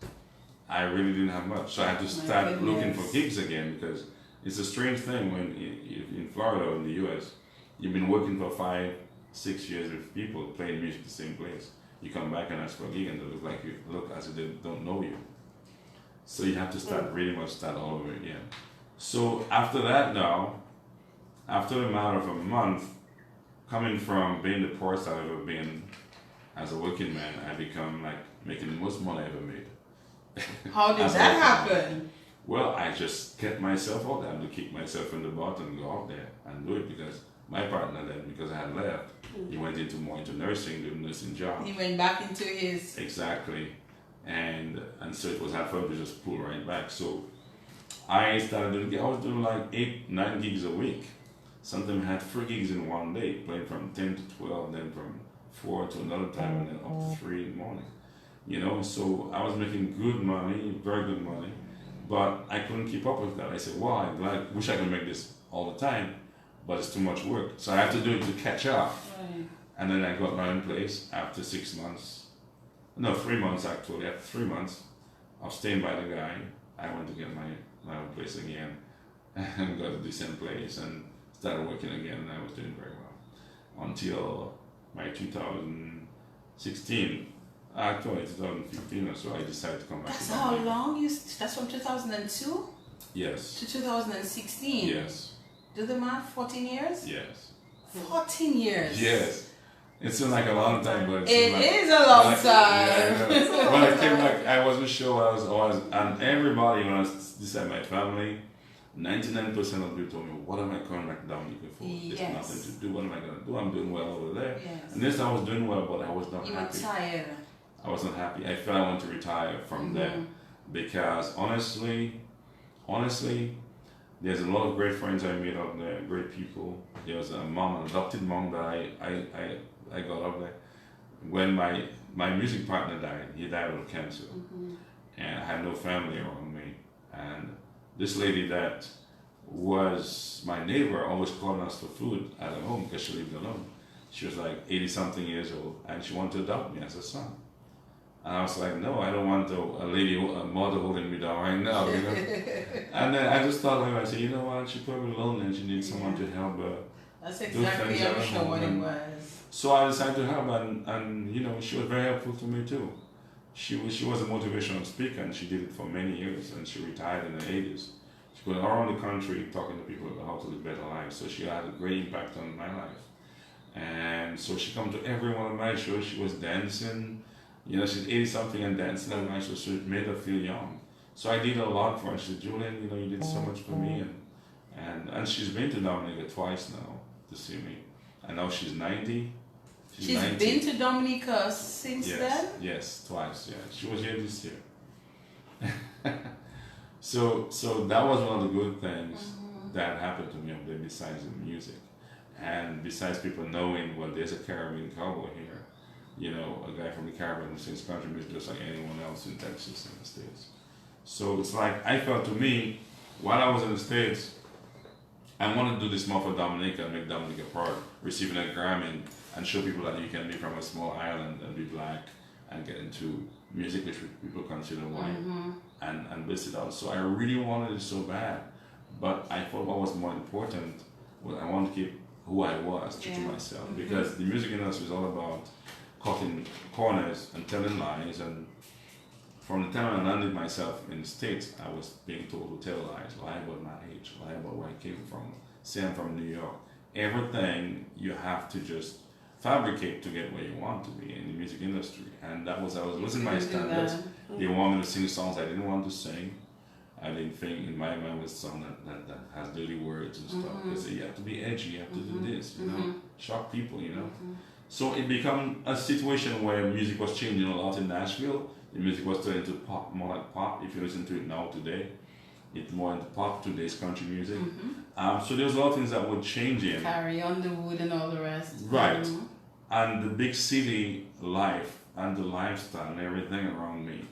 I really didn't have much. So I had to start looking for gigs again, because it's a strange thing when in Florida or in the US, you've been working for 5-6 years with people playing music the same place. You come back and ask for a gig, and they look as if they don't know you. So you have to start all over again. So after that now, after a matter of a month, coming from being the poorest I've ever been as a working man, I become like making the most money I ever made.
How did that happen?
Well, I just kept myself out there. I had to keep myself in the boat and go out there and do it, because my partner then, because I had left, he went more into nursing, doing nursing job.
He went back into his...
Exactly. And so it was hard for him to just pull right back. So I was doing like 8-9 gigs a week. Sometimes I had 3 gigs in one day, playing from 10 to 12, then from 4 to another time, and then up to 3 in the morning. So I was making good money, very good money, but I couldn't keep up with that. I said, well, I wish I could make this all the time, but it's too much work. So I had to do it to catch up. Right. And then I got my own place after 6 months. No, 3 months actually. After 3 months of staying by the guy, I went to get my own place again and got a decent place and started working again, and I was doing very well. Until my 2016, actually 2015 or so, I decided to come back.
That's how long that's from 2002?
Yes.
To 2016?
Yes.
Do the math, 14 years?
Yes.
14 years?
Yes. It seemed like a long time, but
it is a long time.
Yeah, when I came back, I wasn't sure what I was, and everybody, when I decided my family, 99% of people told me, what am I coming back down here for?
Yes.
There's nothing to do. What am I going to do? I'm doing well over there.
Yes.
And this time I was doing well, but I was not happy.
You were tired.
I wasn't happy. I felt I wanted to retire from there, because honestly, there's a lot of great friends I made up there, great people. There was an adopted mom that I got up there. When my music partner died, he died of cancer. And I had no family around me. And this lady that was my neighbor always calling us for food at her home because she lived alone. She was like 80-something years old, and she wanted to adopt me as a son. And I was like, no, I don't want a mother holding me down right now, And then I just thought, I said, you know what, she's probably lonely and she needs someone to help her.
That's exactly, I'm sure, what it was.
So I decided to help, and she was very helpful to me too. She was a motivational speaker, and she did it for many years, and she retired in her 80s. She went around the country talking to people about how to live better lives, so she had a great impact on my life. And so she come to every one of my shows. She was dancing, she's 80-something and dancing at my show, so it made her feel young. So I did a lot for her. She said, Julian, you did so much for me, and she's been to Dominica twice now to to see me. And now she's 90.
She's
90.
been to Dominica since
Yes,
then?
yes, twice. Yeah, she was here this year. So that was one of the good things that happened to me up there, besides the music, and besides people knowing, well, there's a Caribbean cowboy here, you know, a guy from the Caribbean who sings country music just like anyone else in Texas and the States. So it's like I felt, to me, while I was in the States, I wanted to do this more for Dominica and make Dominica proud, receiving a Grammy and show people that you can be from a small island and be black and get into music which people consider white and bliss it out. So I really wanted it so bad, but I thought what was more important was I wanted to keep who I was, true to myself, because the music industry is all about cutting corners and telling lies. And from the time I landed myself in the States, I was being told to tell lies, lie about my age, lie about where I came from, say I'm from New York. Everything you have to just fabricate to get where you want to be in the music industry. And that was, I was losing my standards. They wanted me to sing songs I didn't want to sing. I didn't think in my mind was a song that has dirty words and stuff. They say you have to be edgy, you have to do this, you know, shock people, you know. So it became a situation where music was changing a lot in Nashville. The music was turning to pop, more like pop. If you listen to it now today, it's more into pop, today's country music. So there was a lot of things that were changing.
Carrie Underwood and all the rest.
Right. And the big city life and the lifestyle and everything around me,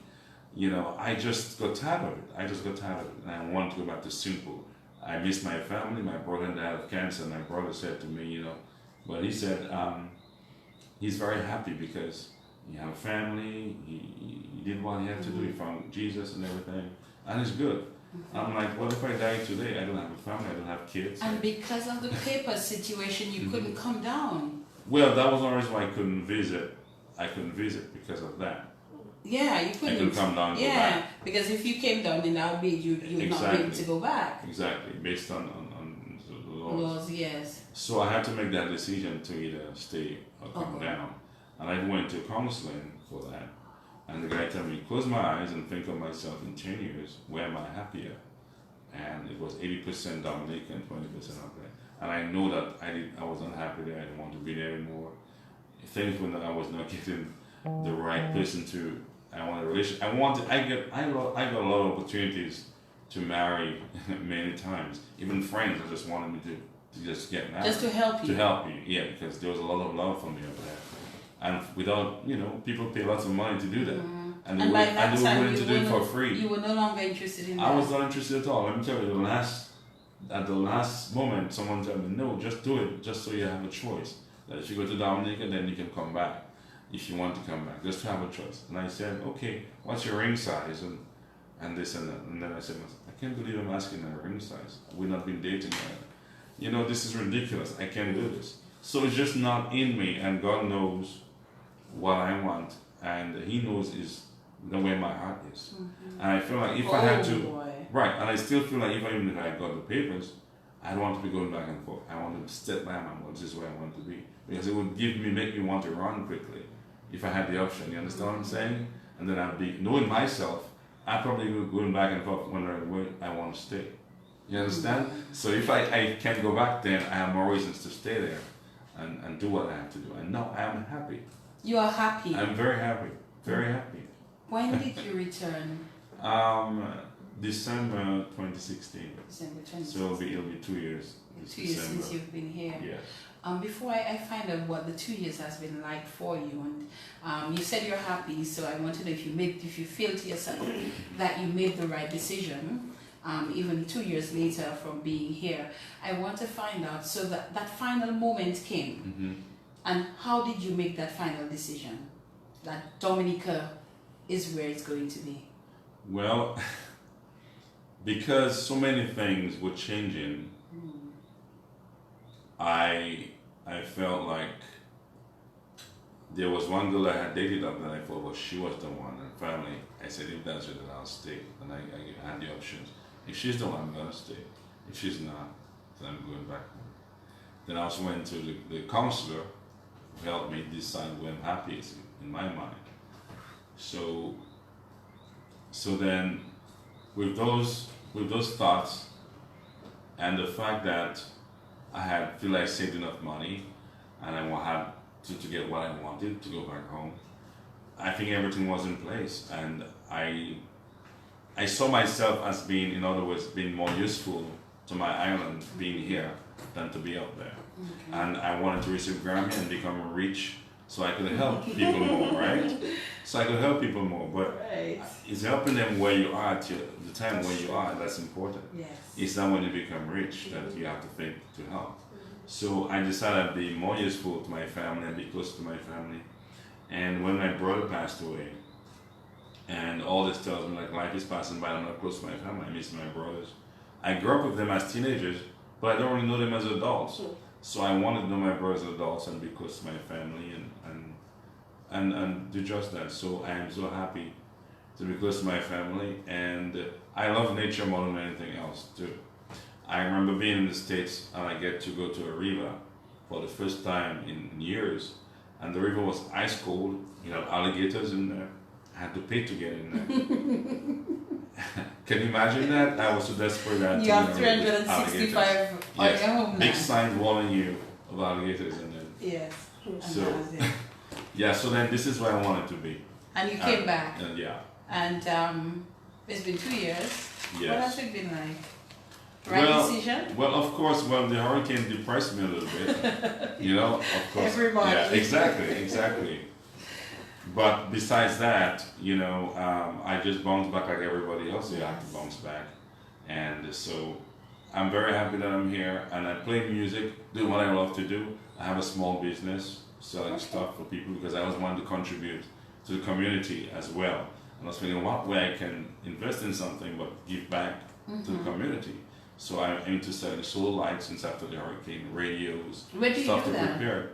you know, I just got tired of it. I just got tired of it. And I wanted to go back to simple. I missed my family. My brother died of cancer. My brother said to me, you know, but he said he's very happy because he had a family. He did what he had to do. He found Jesus and everything. And it's good. I'm like, well, if I die today, I don't have a family, I don't have kids.
And because of the paper situation, you couldn't come down.
Well, that was one reason why I couldn't visit. I couldn't visit because of that.
Yeah, you couldn't.
I couldn't come down and go back.
Because if you came down, then that would be you would not be able to go back.
Exactly, based on the laws.
Laws, yes.
So I had to make that decision to either stay or come down. And I went to counseling for that. And the guy told me, close my eyes and think of myself in 10 years, where am I happier? And it was 80% Dominican, 20% up there. And I know that I was unhappy there, I didn't want to be there anymore. Things when I was not getting the right person to, I wanted a relationship. I got a lot of opportunities to marry many times. Even friends that just wanted me to just get married.
Just to help you.
To help me, yeah, because there was a lot of love for me up there. And without, you know, people pay lots of money to do that. And they were willing to do it for free.
You were no longer interested in that.
I was not interested at all. Let me tell you, at the last moment, someone told me, no, just do it, just so you have a choice. That if you go to Dominica, then you can come back, if you want to come back, just to have a choice. And I said, okay, what's your ring size? And this and that. And then I said, I can't believe I'm asking a ring size. We've not been dating yet. You know, this is ridiculous. I can't do this. So it's just not in me, and God knows what I want, and He knows is the way my heart is. And I feel like if I had to, right, and I still feel like even if I got the papers, I don't want to be going back and forth. I want to step by my mom, this is where I want to be. Because it would make me want to run quickly if I had the option. You understand what I'm saying? And then I'd be, knowing myself, I'd probably be going back and forth wondering where I want to stay. You understand? So if I can't go back, then I have more reasons to stay there and do what I have to do. And now I am happy.
You are happy?
I'm very happy. Very happy.
When did you return?
December 2016.
December 2016.
So it'll be 2 years.
2 years since you've been here.
Yes.
Before I find out what the 2 years has been like for you, and you said you're happy, so I want to know if you feel to yourself that you made the right decision, even 2 years later from being here. I want to find out, so that final moment came, and how did you make that final decision that Dominica is where it's going to be?
Well, because so many things were changing, I felt like there was one girl I had dated up that I thought, well, she was the one. And finally, I said, if that's it, then I'll stay. And I had the options. If she's the one, I'm going to stay. If she's not, then I'm going back home. Then I also went to the counselor who helped me decide where I'm happiest in my mind. So then, with those thoughts, and the fact that feel like I saved enough money, and I had to get what I wanted to go back home. I think everything was in place, and I saw myself as being, in other words, being more useful to my island being here than to be up there.
Okay.
And I wanted to receive Grammy and become rich so I could help people more, right? So I could help people more, but
Right.
it's helping them where you are at the time where you are. That's important.
Yes.
It's not when you become rich that you have to think to help. So I decided I'd be more useful to my family and be close to my family. And when my brother passed away, and all this tells me like life is passing by, I'm not close to my family, I miss my brothers. I grew up with them as teenagers, but I don't really know them as adults. So I wanted to know my brothers as adults and be close to my family and do just that. So I am so happy to be close to my family, and I love nature more than anything else too. I remember being in the States and I get to go to a river for the first time in years, and the river was ice cold. You know, alligators in there. I had to pay to get in there. Can you imagine that? I was so desperate that
You have 365 on your home
big
now.
sign warning you of alligators in there.
Yes.
So
Amazing.
yeah, so then this is where I wanted to be.
And you came back.
Yeah.
And it's been 2 years.
Yes.
What has it been like? Right decision?
Well, of course, the hurricane depressed me a little bit. You know, of course.
Everybody.
Yeah, exactly. But besides that, you know, I just bounced back like everybody else. You have to bounce back. And so I'm very happy that I'm here, and I play music, do what I love to do. I have a small business selling stuff for people because I always wanted to contribute to the community as well. And I was thinking, what way I can invest in something but give back to the community. So I'm into selling solar lights since after the hurricane, radios,
Where do you
stuff
do
to
that?
prepare.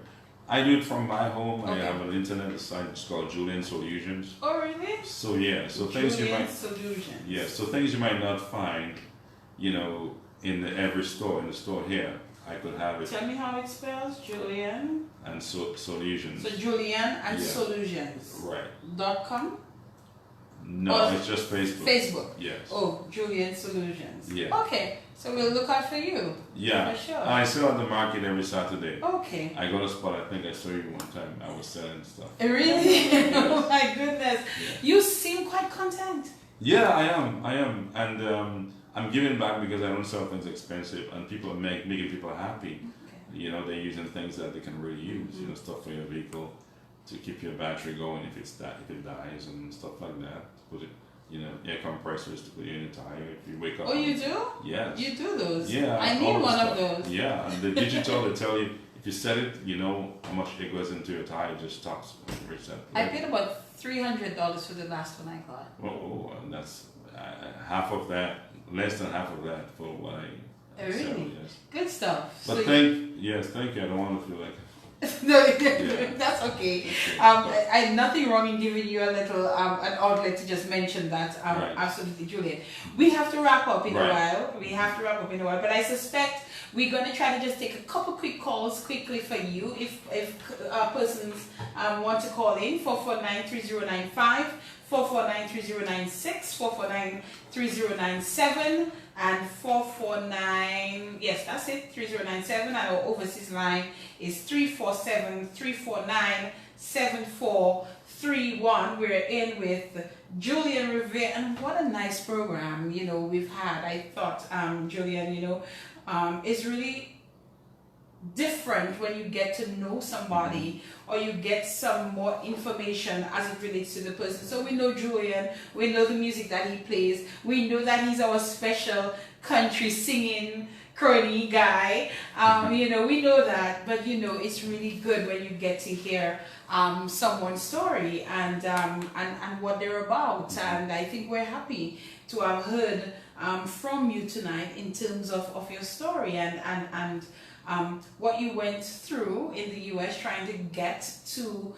I do it from my home. I
Okay.
have an internet site. It's called Julian Solutions.
Oh, really?
So yeah, so things you
Julian
might
Solutions.
yeah, so things you might not find, you know, in every store. In the store here, I could have it.
Tell me how it spells. Julian.
And solutions.
So Julian and
Yeah.
Solutions.
Right.
.com?
No,
Or
it's just Facebook.
Facebook.
Yes.
Oh, Julian Solutions.
Yeah.
Okay, so we'll look out for you.
Yeah.
For sure.
I sell at the market every Saturday.
Okay.
I got a spot. I think I saw you one time. I was selling stuff.
Really? Oh my goodness.
Yeah.
You seem quite content.
Yeah, I am, and I'm giving back because I don't sell things expensive, and people making people happy.
Okay.
You know, they're using things that they can really use. You know, stuff for your vehicle to keep your battery going if it dies and stuff like that. Put it, you know, air compressors to put in your tire if you wake up.
Oh, you do?
Yes.
You do those?
Yeah.
I
all
need
the
one of
stuff.
those.
Yeah, and the digital they tell you if you set it, you know how much it goes into your tire. It just stops and reset.
I paid about $300 for the last one I got.
Oh, and that's half of that, less than half of that for what I
Oh,
sell,
really?
yes.
Good stuff.
But
So
thank you. I don't want to feel like
no,
Yeah.
that's okay.
Okay.
I nothing wrong in giving you a little an outlet to just mention that.
Right.
Absolutely, Julian. We have to wrap up in a
Right.
while. But I suspect we're going to try to just take a couple quick calls quickly for you. If persons want to call in, 449-3095, 449-3096, 449-3097, and 449, yes, that's it, 3097. And our overseas line is 347-349-7431. We're in with Julian Revere, and what a nice program, you know, we've had. I thought, Julian, you know, is really different when you get to know somebody or you get some more information as it relates to the person. So we know Julian, we know the music that he plays, we know that he's our special country singing crony guy. You know, we know that, but you know, it's really good when you get to hear someone's story and what they're about. And I think we're happy to have heard from you tonight in terms of your story and what you went through in the US trying to get to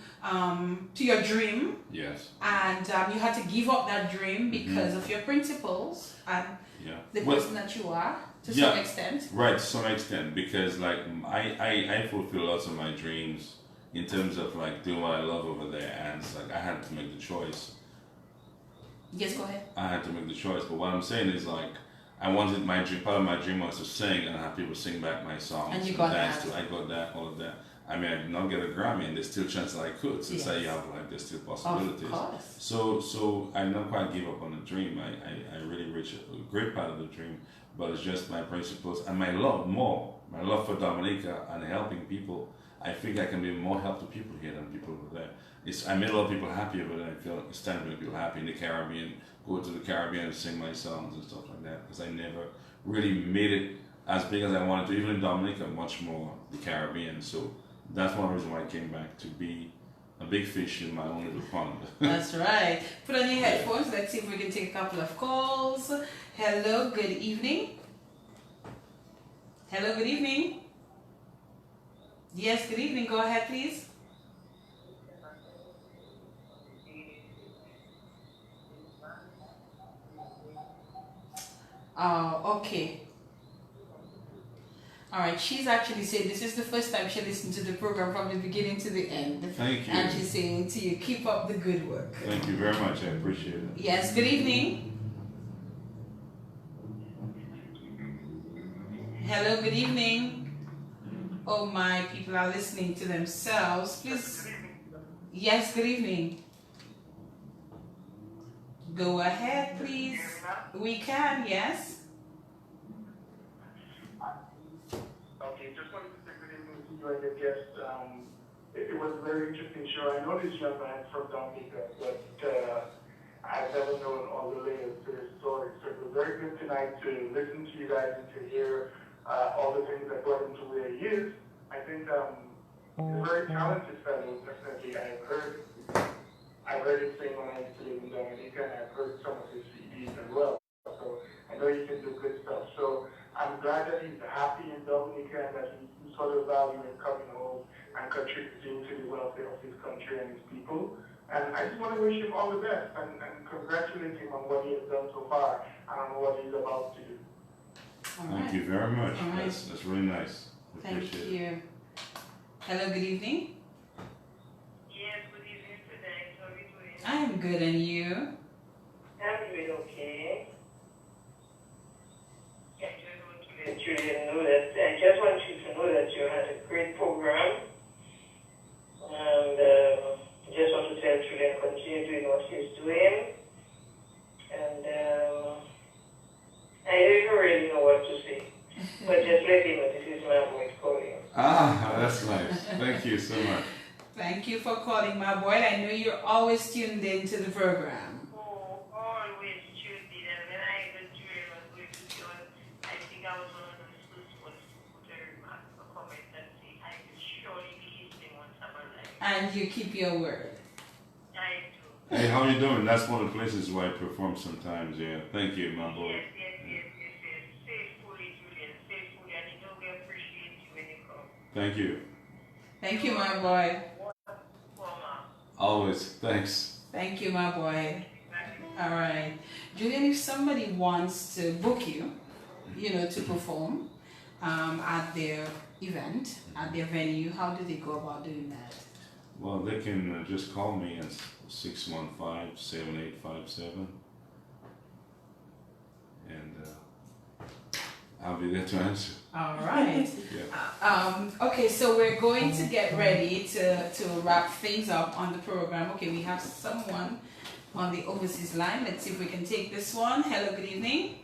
your dream.
yes.
And you had to give up that dream because of your principles and
Yeah.
the
Well,
person that you are to
yeah.
some extent.
Right, to some extent, because like I fulfill lots of my dreams in terms of like doing what I love over there, and it's like I had to make the choice.
Yes, go ahead.
I had to make the choice, but what I'm saying is like I wanted my dream. Part of my dream was to sing and have people sing back my songs.
And you got
dance
that.
to. I got that, all of that. I mean, I did not get a Grammy, and there's still chances I could. Since I have like, there's still possibilities.
Of course.
So I not quite give up on the dream. I really reached a great part of the dream, but it's just my principles and my love more. My love for Dominica and helping people. I think I can be more help to people here than people over there. I made a lot of people happy, but I feel it's time to make people happy in the Caribbean. Go to the Caribbean and sing my songs and stuff like that, because I never really made it as big as I wanted to. Even in Dominica, much more the Caribbean. So that's one reason why I came back, to be a big fish in my own little pond.
That's right. Put on your headphones. Let's see if we can take a couple of calls. Hello, good evening. Hello, good evening. Yes, good evening. Go ahead, please. Okay. All right. She's actually saying this is the first time she listened to the program from the beginning to the end.
Thank you.
And she's saying to you, keep up the good work.
Thank you very much. I appreciate it.
Yes, good evening. Hello, good evening. Oh my, people are listening to themselves. Please. Yes, good evening. Go ahead, please. We can, yes.
Okay, just wanted to say good evening to you and your guest. It was a very interesting show. I know this young man from Dominica, but I've never known all the layers to his story. So it was very good tonight to listen to you guys and to hear all the things that brought him to where he is. I think he's a very talented fellow, definitely. I've heard him sing when I used to live in Dominica, and I've heard some of his CDs as well. So I know he can do good stuff. So I'm glad that he's happy in Dominica and that he's sort of valuing coming home and contributing to the welfare of his country and his people. And I just want to wish him all the best and congratulate him on what he has done so far and on what he's about to do.
Thank you very much.
All right.
That's really nice.
Thank
Appreciate
you.
it.
Hello, good evening.
Yes, good evening today. How are you doing?
I'm good, and you?
I'm doing okay. I just want to let Julian know that I just want you to know that you had a great program. And just want to tell Julian continue doing what he's doing. And I don't even really know what to say. But just let him know this is my voice calling.
Ah, that's nice. Thank you so much.
Thank you for calling, my boy. I know you're always tuned in to the program.
Oh, always tuned in. And when I heard Julian was going to be on, I think I was one of those first ones to put a comment and say, I will surely be listening once I'm alive.
And you keep your word.
I do.
Hey, how you doing? That's one of the places where I perform sometimes. Yeah. Thank you, my boy.
Yes. Faithfully, Julian. Faithfully. And you know we appreciate you when you come.
Thank you.
Thank you, my boy.
Always. Thanks.
Thank you, my boy. All right. Julian, if somebody wants to book you, to perform at their event, at their venue, how do they go about doing that?
Well, they can just call me at 615-7857. And I'll be there to answer.
All right.
Yeah.
Okay, so we're going to get ready to wrap things up on the program. Okay, we have someone on the overseas line. Let's see if we can take this one. Hello, good evening.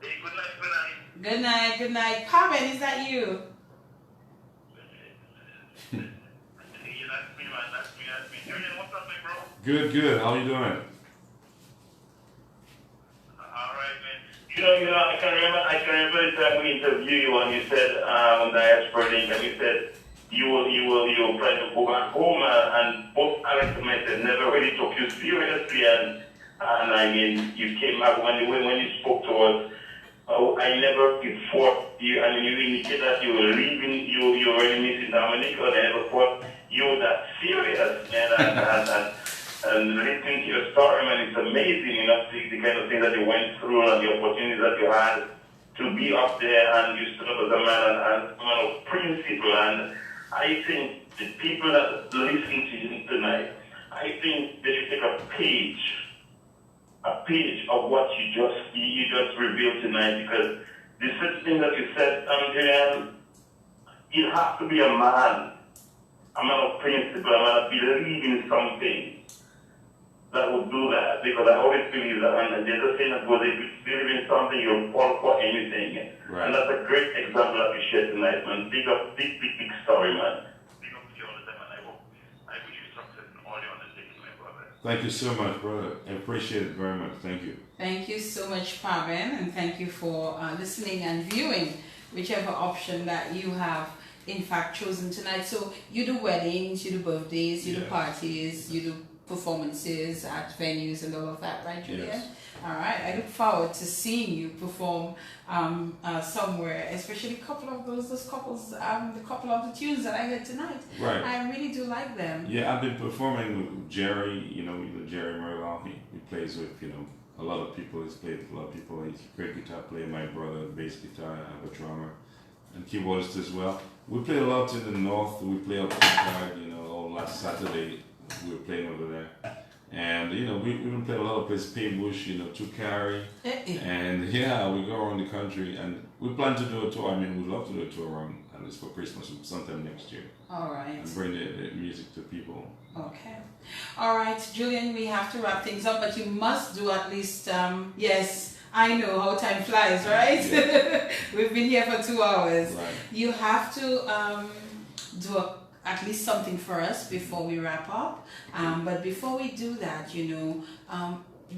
Hey, good night.
Good night, good night. Pavan, is that you?
That's me. Julian, what's up, my bro?
Good. How you doing?
Alright, man. I can remember the time we interviewed you and you said on Diaspora Link, and you said you will try to go back home, and both Alex and myself never really took you seriously, and I mean you came back when you spoke to us. I never thought you, and you indicated that you were leaving, you were really missing Dominica, and I never thought you were that serious, man, and listening to your story, man, it's amazing, the kind of things that you went through and the opportunities that you had to be up there, and you stood up as a man and a man of principle, and I think the people that listen to you tonight, I think they should take a page a page of what you just revealed tonight, because this is thing that you said, Julian, you have to be a man of principle, a man of believe in something that would do that, because I always believe that, and the other thing that goes, if you believe in something, you'll fall for anything.
Right.
And that's a great example that you shared tonight, man. Big story, man. Big up to you all the time, and I wish you success in all your undertaking, my brother.
Thank you so much, brother. I appreciate it very much. Thank you.
Thank you so much, Pavan, and thank you for listening and viewing whichever option that you have in fact chosen tonight. So you do weddings, you do birthdays, you do parties, you do performances at venues and all of that, right, Julian?
Yes.
All right. I look forward to seeing you perform somewhere, especially a couple of those couples, the couple of the tunes that I heard tonight.
Right.
I really do like them.
Yeah, I've been performing with Jerry, Jerry Merlau. He plays with, a lot of people. He's played with a lot of people. He's a great guitar player. My brother, bass guitar, I have a drummer and keyboardist as well. We play a lot in the north. We play up in last Saturday we were playing over there. And, we've been playing a lot of places, Paybush, Tukari. And, we go around the country. And we plan to do a tour. I mean, we'd love to do a tour around, at least for Christmas, sometime next year.
All right.
And bring the music to people.
Okay. All right, Julian, we have to wrap things up, but you must do at least, yes, I know how time flies, right? Yeah. We've been here for 2 hours.
Right.
You have to do at least something for us before we wrap up. But before we do that,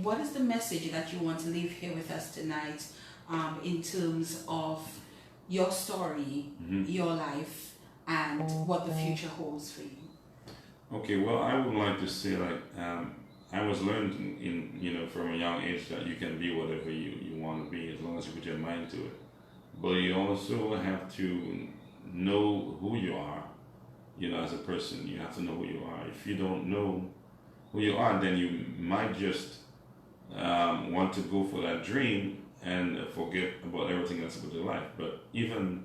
what is the message that you want to leave here with us tonight in terms of your story, your life, and what the future holds for you?
Okay, well, I would like to say, I was learned from a young age that you can be whatever you want to be as long as you put your mind to it. But you also have to know who you are. As a person, you have to know who you are. If you don't know who you are, then you might just want to go for that dream and forget about everything else about your life. But even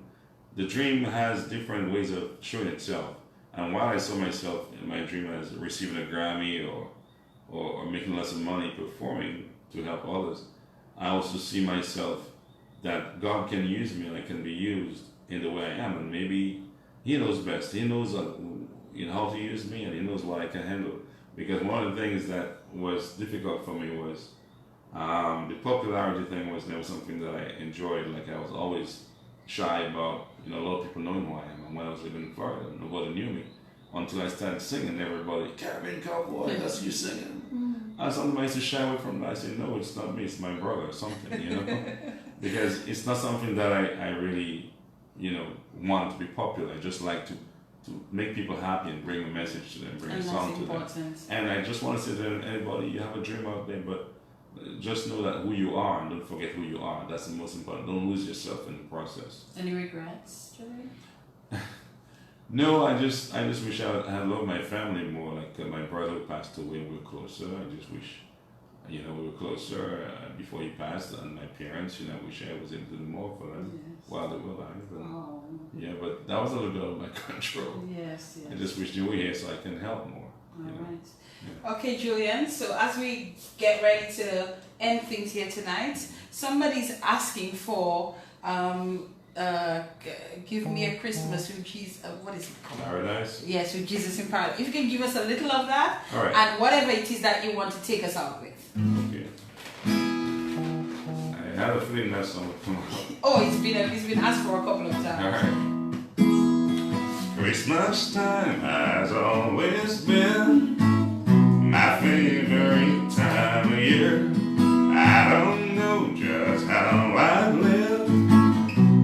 the dream has different ways of showing itself. And while I saw myself in my dream as receiving a Grammy or making lots of money performing to help others, I also see myself that God can use me and I can be used in the way I am. And maybe He knows best. He knows how to use me, and He knows what I can handle. Because one of the things that was difficult for me was the popularity thing was never something that I enjoyed. Like, I was always shy about a lot of people knowing who I am. And when I was living in Florida, nobody knew me until I started singing. Everybody, Caribbean Cowboy, that's you singing. And sometimes I used to shy away from that. I said, no, it's not me, it's my brother or something, because it's not something that I really want to be popular. I just like to make people happy and bring a message to them, bring a song to them. And I just want to say to anybody, you have a dream out there, but just know that who you are and don't forget who you are. That's the most important. Don't lose yourself in the process.
Any regrets, Julian?
No, I just wish I had loved my family more. Like my brother passed away, we were closer. I just wish, we were closer before he passed, and my parents, I wish I was able to do more for them while they were alive. And, yeah, but that was a little bit out of my control.
Yes.
I just wish they were here so I can help more.
All right. Yeah. Okay, Julian, so as we get ready to end things here tonight, somebody's asking for give me a Christmas with Jesus, what is it called?
Paradise?
Yes, with Jesus in Paradise. If you can give us a little of that,
all right,
and whatever it is that you want to take us out with.
Okay. I had a feeling that song would come out.
Oh, it's been asked for a couple of times.
All right. Christmas time has always been my favorite time of year. I don't know just how I'd live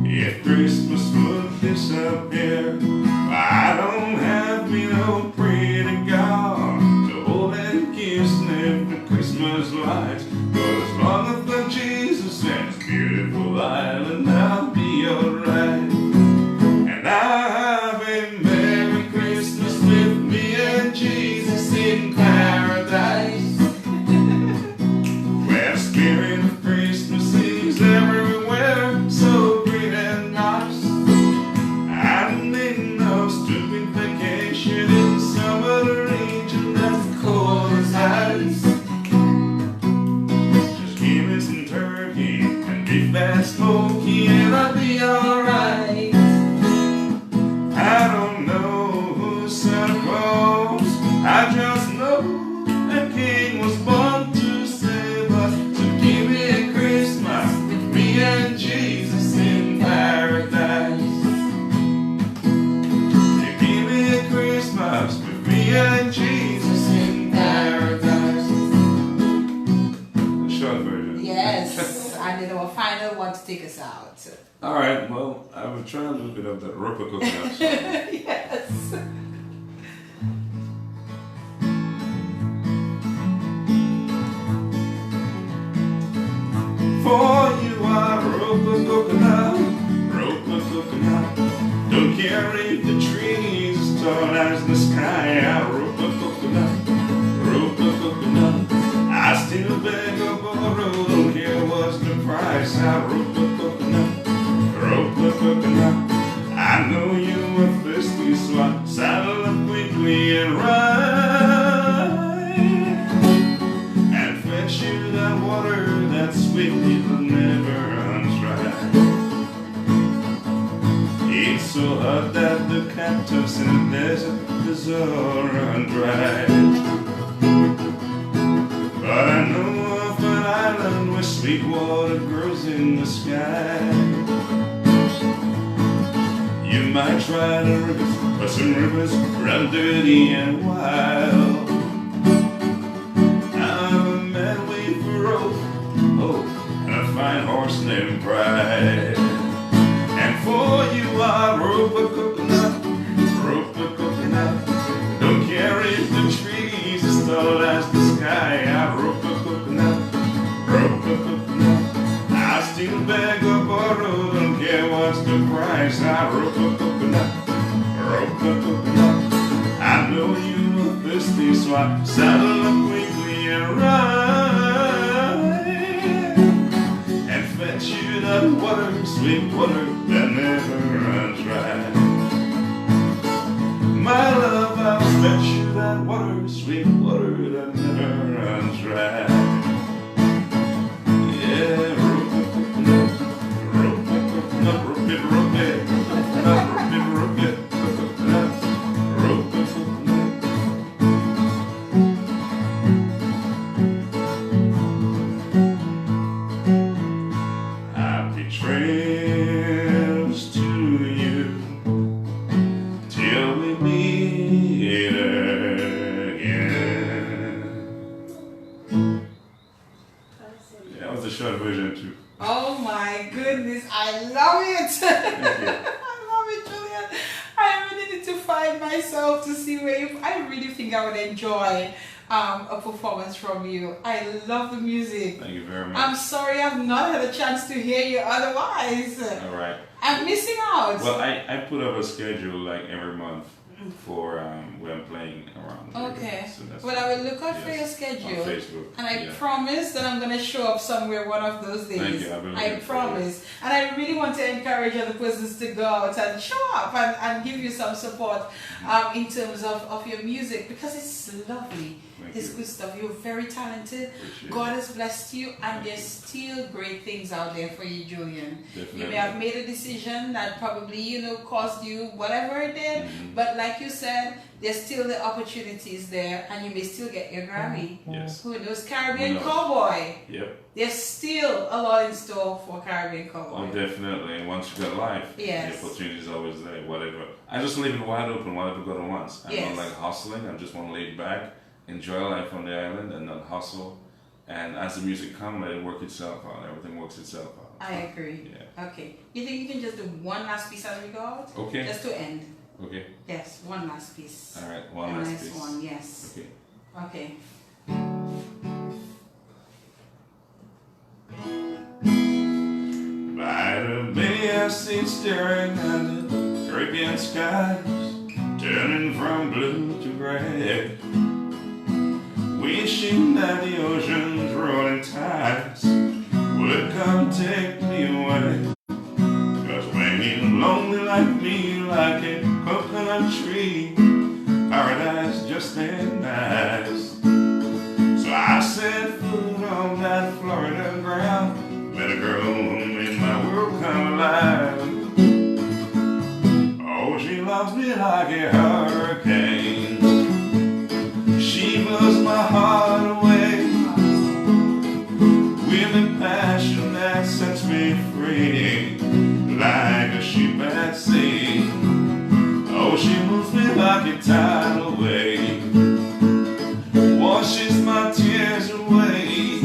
if Christmas would disappear. I don't have no pretty God to hold and kiss near the Christmas lights. But as long as the Jesus and His beautiful island, I'll be alright. And I have a Merry Christmas with me and Jesus in paradise. Where the spirit of Christmas is everywhere, so great and nice. I'm in no stupid vacation in some other region that's cold as ice. can I be alright? I don't know who's Santa Claus. I just know a king was born to save us. So give me a Christmas with me and Jesus in paradise. You give me a Christmas with me and Jesus in paradise. The short version.
Yes, and then our final one to take us out.
Alright, well, I will try a little bit of that Roper Coconut song.
Yes.
For you are Roper Coconut. Don't care if the trees as tall as the sky. I'm Roper Coconut. I still beg or borrow, don't care what's the price. I'm Roper Coconut. I know you are thirsty, so I saddle up quickly and ride and fetch you that water that's sweet, it'll never run dry. It's so hot that the cactus in the desert is all run dry. But I know of an island where sweet water grows in the sky. You might try the rivers, but some rivers run dirty and wild. I'm a man waiting for rope, and a fine horse named Pride. And for you are Roper Coconut. Don't care if the trees as tall as the sky. I'm Roper Coconut. I still beg or borrow, don't care what's the price. I'm Roper Coconut. I know you are thirsty, so I saddle up quickly and ride and fetch you that water, sweet water that never runs dry. My love, I'll fetch you that water, sweet water that never runs dry. Yeah, Roper Coconut, rope it, coconut, Roper Coconut. Happy trails to you till we meet again. That was the short version too.
Oh my goodness, I love it.
Thank you.
I love it, Julian. I really need to find myself to see where you, I really think I would enjoy a performance from you. I love the music.
Thank you very much.
I'm sorry I've not had a chance to hear you otherwise.
All right.
I'm missing out.
Well, I put up a schedule like every month for when I'm playing around.
Okay.
So that's
Well, I will look out for your
on
schedule.
Facebook.
And I
Yeah.
promise that I'm going to show up somewhere one of those days.
Thank you. I've been
I
looking forward.
promise. And I really want to encourage other persons to go out and show up and give you some support in terms of your music, because it's lovely.
Thank
It's
you.
good stuff. You're very talented.
Appreciate
God has blessed you, and there's still great things out there for you, Julian.
Definitely.
You may have made a decision that probably, caused you whatever it did, but like you said, there's still the opportunities there, and you may still get your Grammy.
Yes.
Who knows? Caribbean
Who knows?
Cowboy.
Yep.
There's still a lot in store for Caribbean
Oh,
Cowboy.
definitely. And once you got life,
Yes.
the opportunity is always there. Whatever. I just leave it wide open. Whatever got at once. I
Yes.
don't like hustling. I just want to lay back, enjoy life on the island, and not hustle. And as the music comes, let it work itself out. Everything works itself out.
I agree.
Yeah.
Okay. You think you can just do one last piece as we go out?
Okay.
Just to end.
Okay.
Yes, one last piece.
All right. One
A
last
nice
piece.
one, yes.
Okay.
Okay.
By the bay I sit staring at the Caribbean skies, turning from blue to gray, wishing that the ocean's rolling tides would come take me away. 'Cause when you're lonely like me, like a coconut tree, paradise just ain't nice. So I set foot on that Florida ground, met a girl who made my world a hurricane. She blows my heart away with a passion that sets me free, like a ship at sea. Oh, she moves me like a tidal wave, washes my tears away,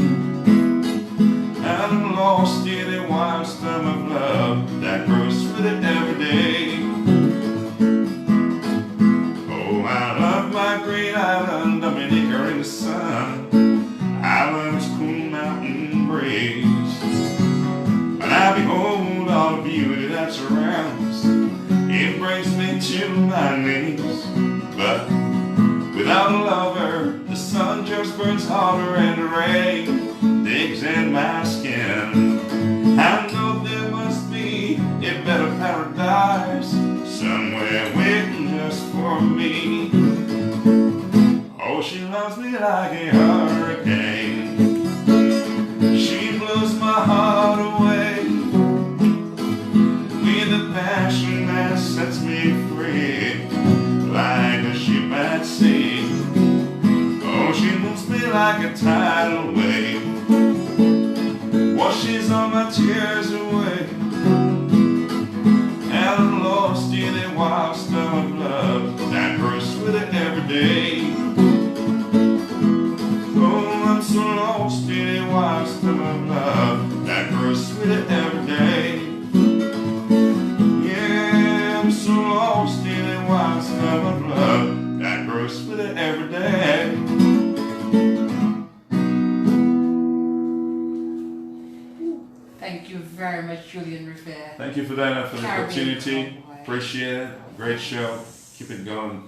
and I'm lost in a wild storm of love that grows with it every day. Oh, I love my great island, Dominica in the sun, island's cool mountain breeze. When I behold all the beauty that surrounds, it brings me to my knees. But without a lover, the sun just burns harder and the rain digs in my skin. I know there must be a better paradise somewhere waiting just for me. Oh, she loves me like a hurricane. She blows my heart away with a passion that sets me free, like a ship at sea. Oh, she moves me like a tidal wave, washes all my tears away, and I'm lost in a wild storm of love that grows with it every day. Oh, I'm so lost in a wild storm of love that grows with it every day. Yeah, I'm so lost in a wild storm of love that grows with it every day.
Thank you very much, Julian Revere.
Thank you for that, for the
Caribbean
opportunity.
Cowboy.
Appreciate it. Great show. Keep it going.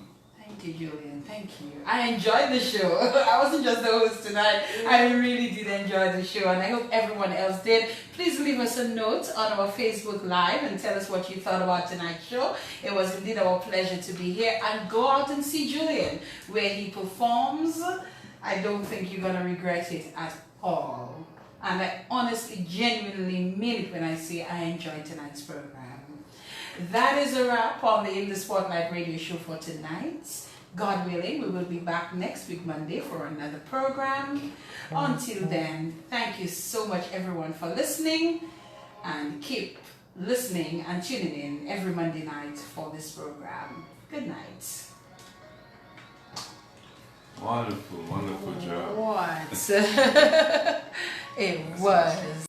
Thank you, Julian. Thank you. I enjoyed the show. I wasn't just the host tonight. I really did enjoy the show, and I hope everyone else did. Please leave us a note on our Facebook Live and tell us what you thought about tonight's show. It was indeed our pleasure to be here. And go out and see Julian where he performs. I don't think you're going to regret it at all. And I honestly, genuinely mean it when I say I enjoyed tonight's program. That is a wrap on the In the Spotlight radio show for tonight. God willing, we will be back next week, Monday, for another program. Until then, thank you so much, everyone, for listening. And keep listening and tuning in every Monday night for this program. Good night.
Wonderful, wonderful job.
What? It was.